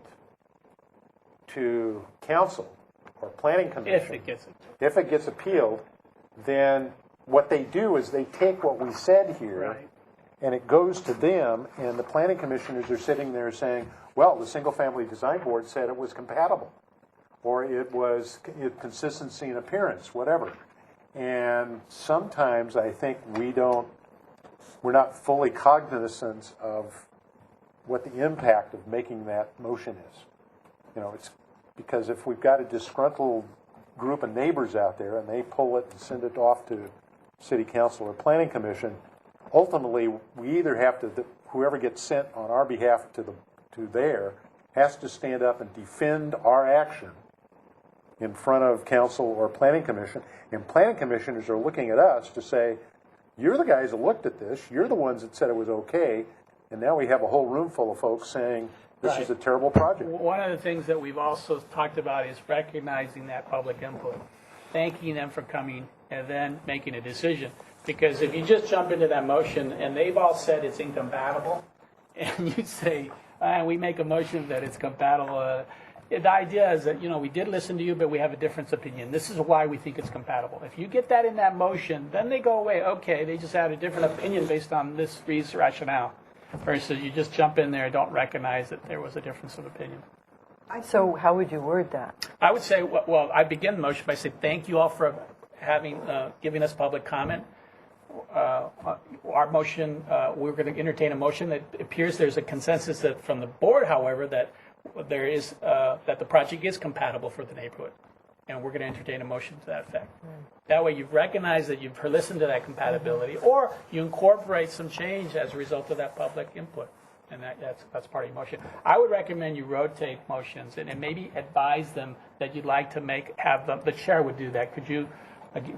to council or planning commission, if it gets appealed, then what they do is they take what we said here, Right. and it goes to them, and the planning commissioners are sitting there saying, well, the single-family design board said it was compatible, or it was consistency in appearance, whatever. And sometimes I think we're not fully cognizant of what the impact of making that motion is. You know, it's because if we've got a disgruntled group of neighbors out there and they pull it and send it off to city council or planning commission, ultimately we either have to, whoever gets sent on our behalf to there has to stand up and defend our action in front of council or planning commission, and planning commissioners are looking at us to say, you're the guys that looked at this, you're the ones that said it was okay, and now we have a whole room full of folks saying this is a terrible project. One of the things that we've also talked about is recognizing that public input, thanking them for coming, and then making a decision. Because if you just jump into that motion and they've all said it's incompatible, and you say, we make a motion that it's compatible, the idea is that, we did listen to you, but we have a different opinion. This is why we think it's compatible. If you get that in that motion, then they go away. Okay, they just had a different opinion based on this rationale. Versus you just jump in there and don't recognize that there was a difference of opinion. So how would you word that? I would say, well, I begin the motion by saying thank you all for giving us public comment. Our motion, we're going to entertain a motion that appears there's a consensus that from the board, however, that there is that the project is compatible for the neighborhood, and we're going to entertain a motion to that effect. That way, you've recognized that you've listened to that compatibility, or you incorporate some change as a result of that public input, and that's part of your motion. I would recommend you rotate motions and maybe advise them that you'd like to have them. The chair would do that. Could you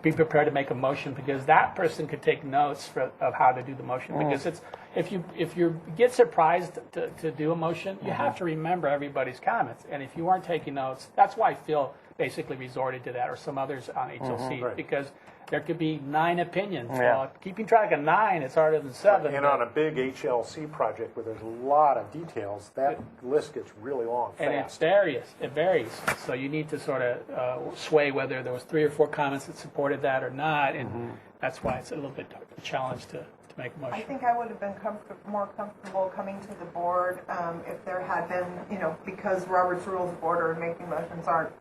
be prepared to make a motion, because that person could take notes of how to do the motion. Because it's if you get surprised to do a motion, you have to remember everybody's comments. And if you weren't taking notes, that's why Phil basically resorted to that, or some others on HLC, Right. because there could be 9 opinions. Yeah. Well, keeping track of 9, it's harder than 7. And on a big HLC project where there's a lot of details, that list gets really long And fast. it varies. So you need to sort of sway whether there was 3 or 4 comments that supported that or not, and that's why it's a little bit a challenge to make a motion. I think I would have been more comfortable coming to the board if there had been, because Robert's Rules of Order and making motions aren't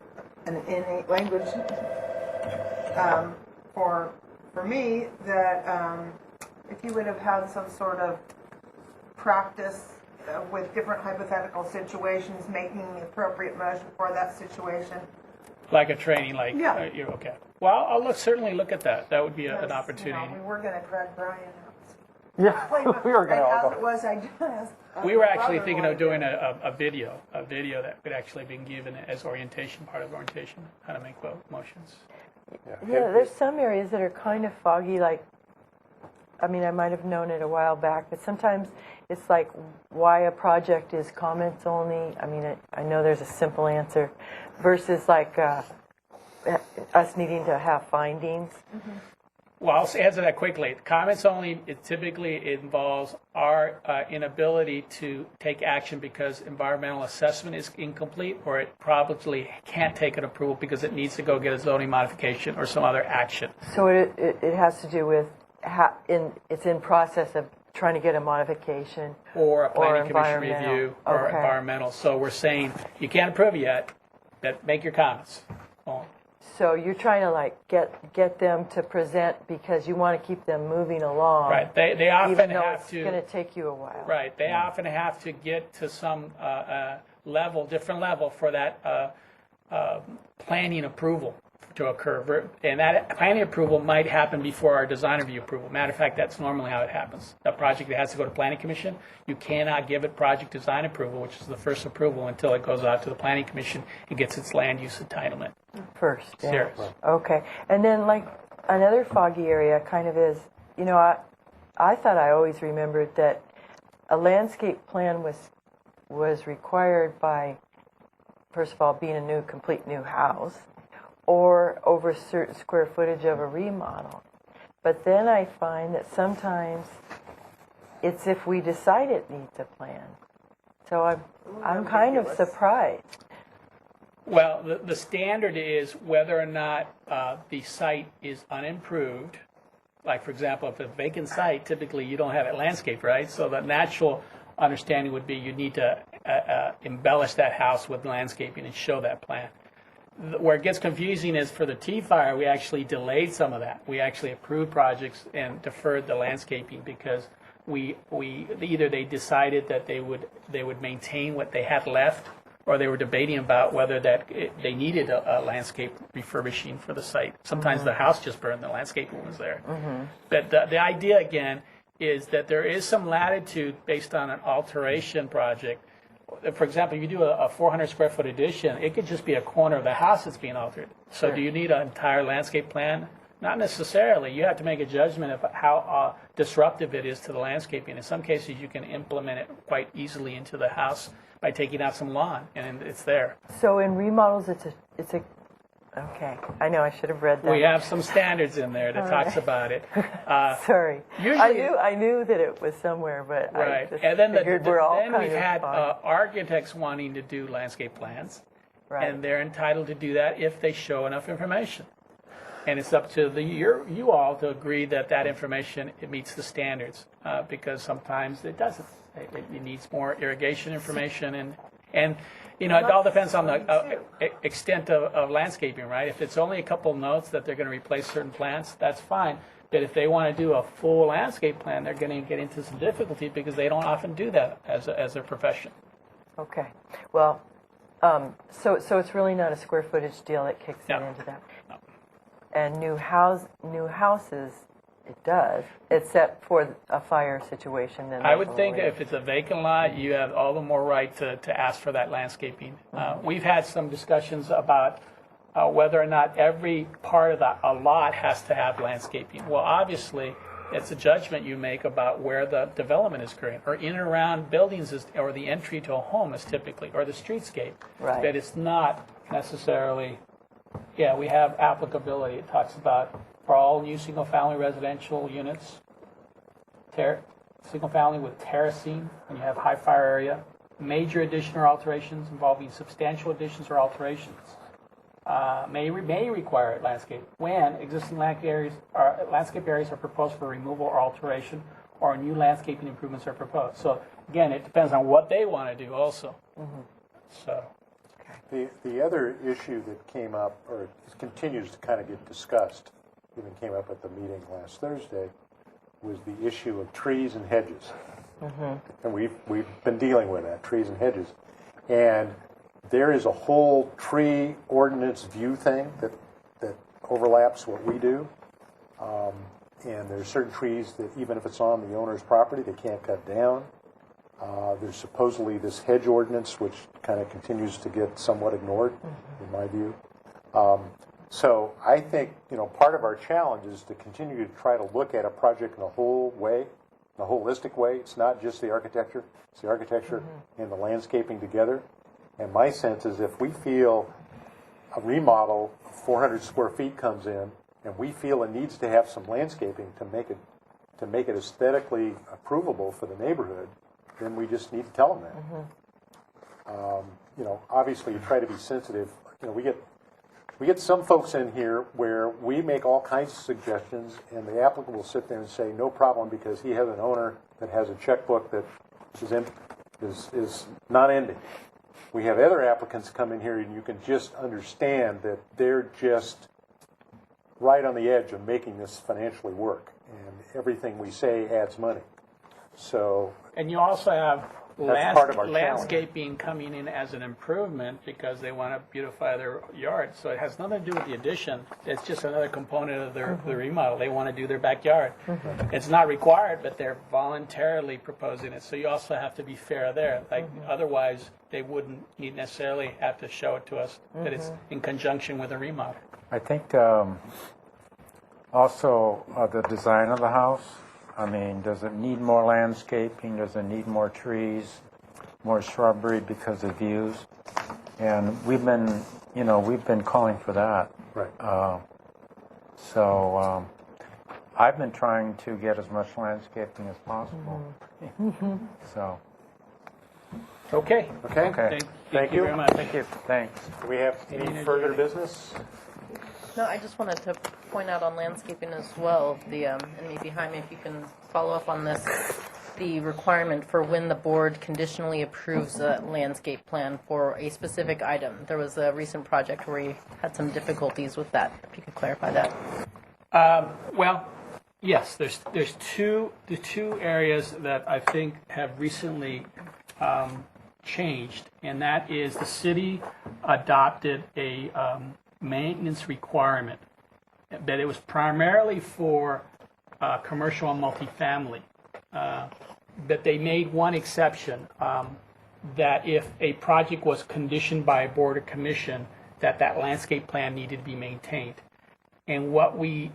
an innate language for me, that if you would have had some sort of practice with different hypothetical situations, making the appropriate motion for that situation. Like a training, Yeah. You're okay. Well, I'll certainly look at that. That would be an Because, opportunity. we were going to drag Brian out. Yeah, we were going to all As go. it was, I just. We were actually thinking of doing a video that could actually be given as orientation, part of orientation, how to make motions. Yeah, there's some areas that are kind of foggy, I might have known it a while back, but sometimes it's like why a project is comments only. I know there's a simple answer versus us needing to have findings? Well, I'll answer that quickly. Comments only, it typically involves our inability to take action because environmental assessment is incomplete, or it probably can't take an approval because it needs to go get a zoning modification or some other action. So it has to do with, it's in process of trying to get a modification. Or a planning commission environmental. review, or Okay. environmental. So we're saying, you can't approve yet, but make your comments. Oh, So you're trying to like get them to present because you want to keep them moving along. Right, they often Even though have it's to. going to take you a while. Right, they often have to get to some level, different level for that planning approval to occur. And that planning approval might happen before our design review approval. Matter of fact, that's normally how it happens. A project that has to go to planning commission, you cannot give it project design approval, which is the first approval, until it goes out to the planning commission and gets its land use entitlement. First. Yeah. Serious. Okay. And then like another foggy area kind of is, you know, I thought I always remembered that a landscape plan was required by, first of all, being a complete new house, or over a certain square footage of a remodel. But then I find that sometimes it's if we decide it needs a plan. So I'm kind of surprised. Well, the standard is whether or not the site is unimproved. Like, for example, if it's a vacant site, typically you don't have it landscaped, right? So the natural understanding would be you need to embellish that house with landscaping and show that plan. Where it gets confusing is for the T-Fire, we actually delayed some of that. We actually approved projects and deferred the landscaping because we either they decided that they would maintain what they had left, or they were debating about whether they needed a landscape refurbishing for the site. Sometimes the house just burned, the landscaping was there. But the idea, again, is that there is some latitude based on an alteration project. For example, if you do a 400 square foot addition, it could just be a corner of the house that's being altered. So do you need an entire landscape plan? Not necessarily. You have to make a judgment of how disruptive it is to the landscaping. In some cases, you can implement it quite easily into the house by taking out some lawn, and it's there. So in remodels, it's a okay. I know I should have read that. We have some standards in there that talks about it. Sorry, Usually, I knew that it was somewhere, but right. I just And then figured we're all then kind we've of had fine. architects wanting to do landscape plans, Right. and they're entitled to do that if they show enough information. And it's up to you all to agree that information it meets the standards, because sometimes it doesn't. It needs more irrigation information, and you know, it all depends on the extent of landscaping, right? If it's only a couple notes that they're going to replace certain plants, that's fine. But if they want to do a full landscape plan, they're going to get into some difficulty because they don't often do that as their profession. Okay. Well, so it's really not a square footage deal that kicks No. it into that. No. And new houses, it does, except for a fire situation. Then I would think if it's a vacant lot, you have all the more right to ask for that landscaping. We've had some discussions about whether or not every part of a lot has to have landscaping. Well, obviously, it's a judgment you make about where the development is occurring, or in and around buildings, or the entry to a home is typically, or the streetscape. Right. But it's not necessarily, yeah, we have applicability. It talks about for all new single-family residential units, single-family with terracing, and you have high fire area, major addition or alterations involving substantial additions or alterations may require landscape when existing landscape areas are proposed for removal or alteration, or new landscaping improvements are proposed. So again, it depends on what they want to do also. So. The other issue that came up, or continues to kind of get discussed, even came up at the meeting last Thursday, was the issue of trees and hedges. And we've been dealing with that, trees and hedges. And there is a whole tree ordinance view thing that overlaps what we do. And there's certain trees that even if it's on the owner's property, they can't cut down. There's supposedly this hedge ordinance, which kind of continues to get somewhat ignored, in my view. So I think, part of our challenge is to continue to try to look at a project in a whole way, in a holistic way. It's not just the architecture. It's the architecture and the landscaping together. And my sense is if we feel a remodel, 400 square feet comes in, and we feel it needs to have some landscaping to make it aesthetically approvable for the neighborhood, then we just need to tell them that. You know, obviously you try to be sensitive. You know, we get some folks in here where we make all kinds of suggestions, and the applicant will sit there and say, no problem, because he has an owner that has a checkbook that is not ending. We have other applicants come in here, and you can just understand that they're just right on the edge of making this financially work, and everything we say adds money. So, And you also have That's part of our challenge. landscaping coming in as an improvement because they want to beautify their yard. So it has nothing to do with the addition. It's just another component of their remodel. They want to do their backyard. It's not required, but they're voluntarily proposing it. So you also have to be fair there. Like otherwise, they wouldn't need necessarily have to show it to us that it's in conjunction with a remodel. I think also the design of the house. I mean, does it need more landscaping? Does it need more trees, more shrubbery because of views? And we've been calling for that. right. So I've been trying to get as much landscaping as possible. So, Okay. Okay. Thank you very much. thank you. Thanks. Do we have any further business? No, I just wanted to point out on landscaping as well, and maybe Jaime, if you can follow up on this, the requirement for when the board conditionally approves a landscape plan for a specific item. There was a recent project where we had some difficulties with that. If you could clarify that. Well, yes, there's the two areas that I think have recently changed, and that is the city adopted a maintenance requirement, that it was primarily for commercial and multifamily. But they made one exception, that if a project was conditioned by a board or commission, that landscape plan needed to be maintained. And what we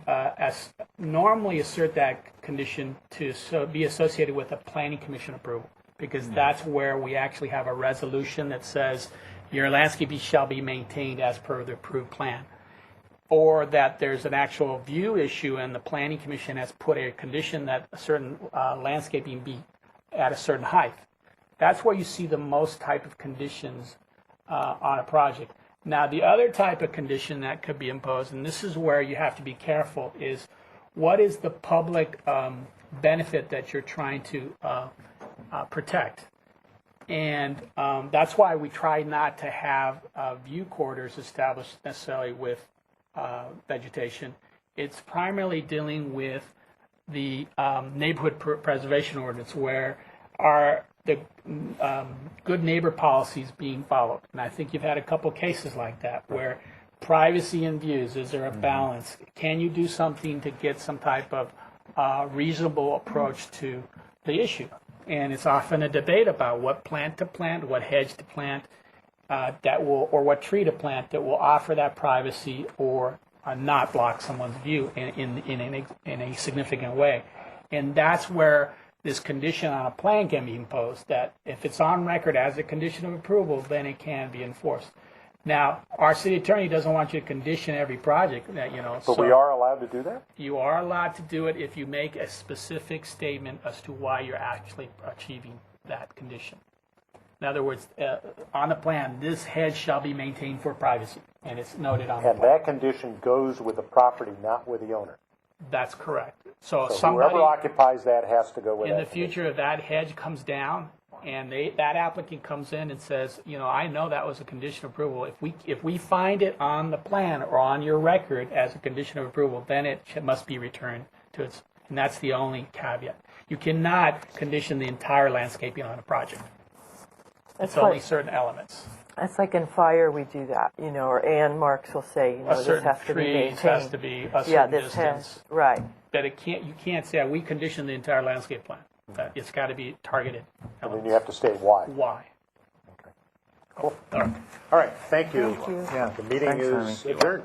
normally assert that condition to be associated with a planning commission approval, because that's where we actually have a resolution that says your landscaping shall be maintained as per the approved plan. Or that there's an actual view issue and the planning commission has put a condition that a certain landscaping be at a certain height. That's where you see the most type of conditions on a project. Now, the other type of condition that could be imposed, and this is where you have to be careful, is what is the public benefit that you're trying to protect? And that's why we try not to have view corridors established necessarily with vegetation. It's primarily dealing with the neighborhood preservation ordinance, where are the good neighbor policies being followed. And I think you've had a couple cases like that, where privacy and views, is there a balance? Can you do something to get some type of reasonable approach to the issue? And it's often a debate about what plant to plant, what hedge to plant, or what tree to plant that will offer that privacy or not block someone's view in a significant way. And that's where this condition on a plan can be imposed, that if it's on record as a condition of approval, then it can be enforced. Now, our city attorney doesn't want you to condition every project that, But so we are allowed to do that? you are allowed to do it if you make a specific statement as to why you're actually achieving that condition. In other words, on the plan, this hedge shall be maintained for privacy, and it's noted on the And plan. that condition goes with the property, not with the owner. That's correct. So So somebody whoever occupies that has to go with in that. the future, if that hedge comes down and that applicant comes in and says, I know that was a condition of approval. If we find it on the plan or on your record as a condition of approval, then it must be returned to its. And that's the only caveat. You cannot condition the entire landscaping on a project. It's It's only like, certain elements. it's like in fire we do that, or Ann Marks will say, A this certain has to be trees maintained. has to be a certain Yeah, this distance. has, right. But you can't say we condition the entire landscape plan. It's got to be targeted And then elements. you have to state why. Why? Cool. All right. All right, thank you. Thank you. Yeah. The meeting Thanks, is Ernie. adjourned.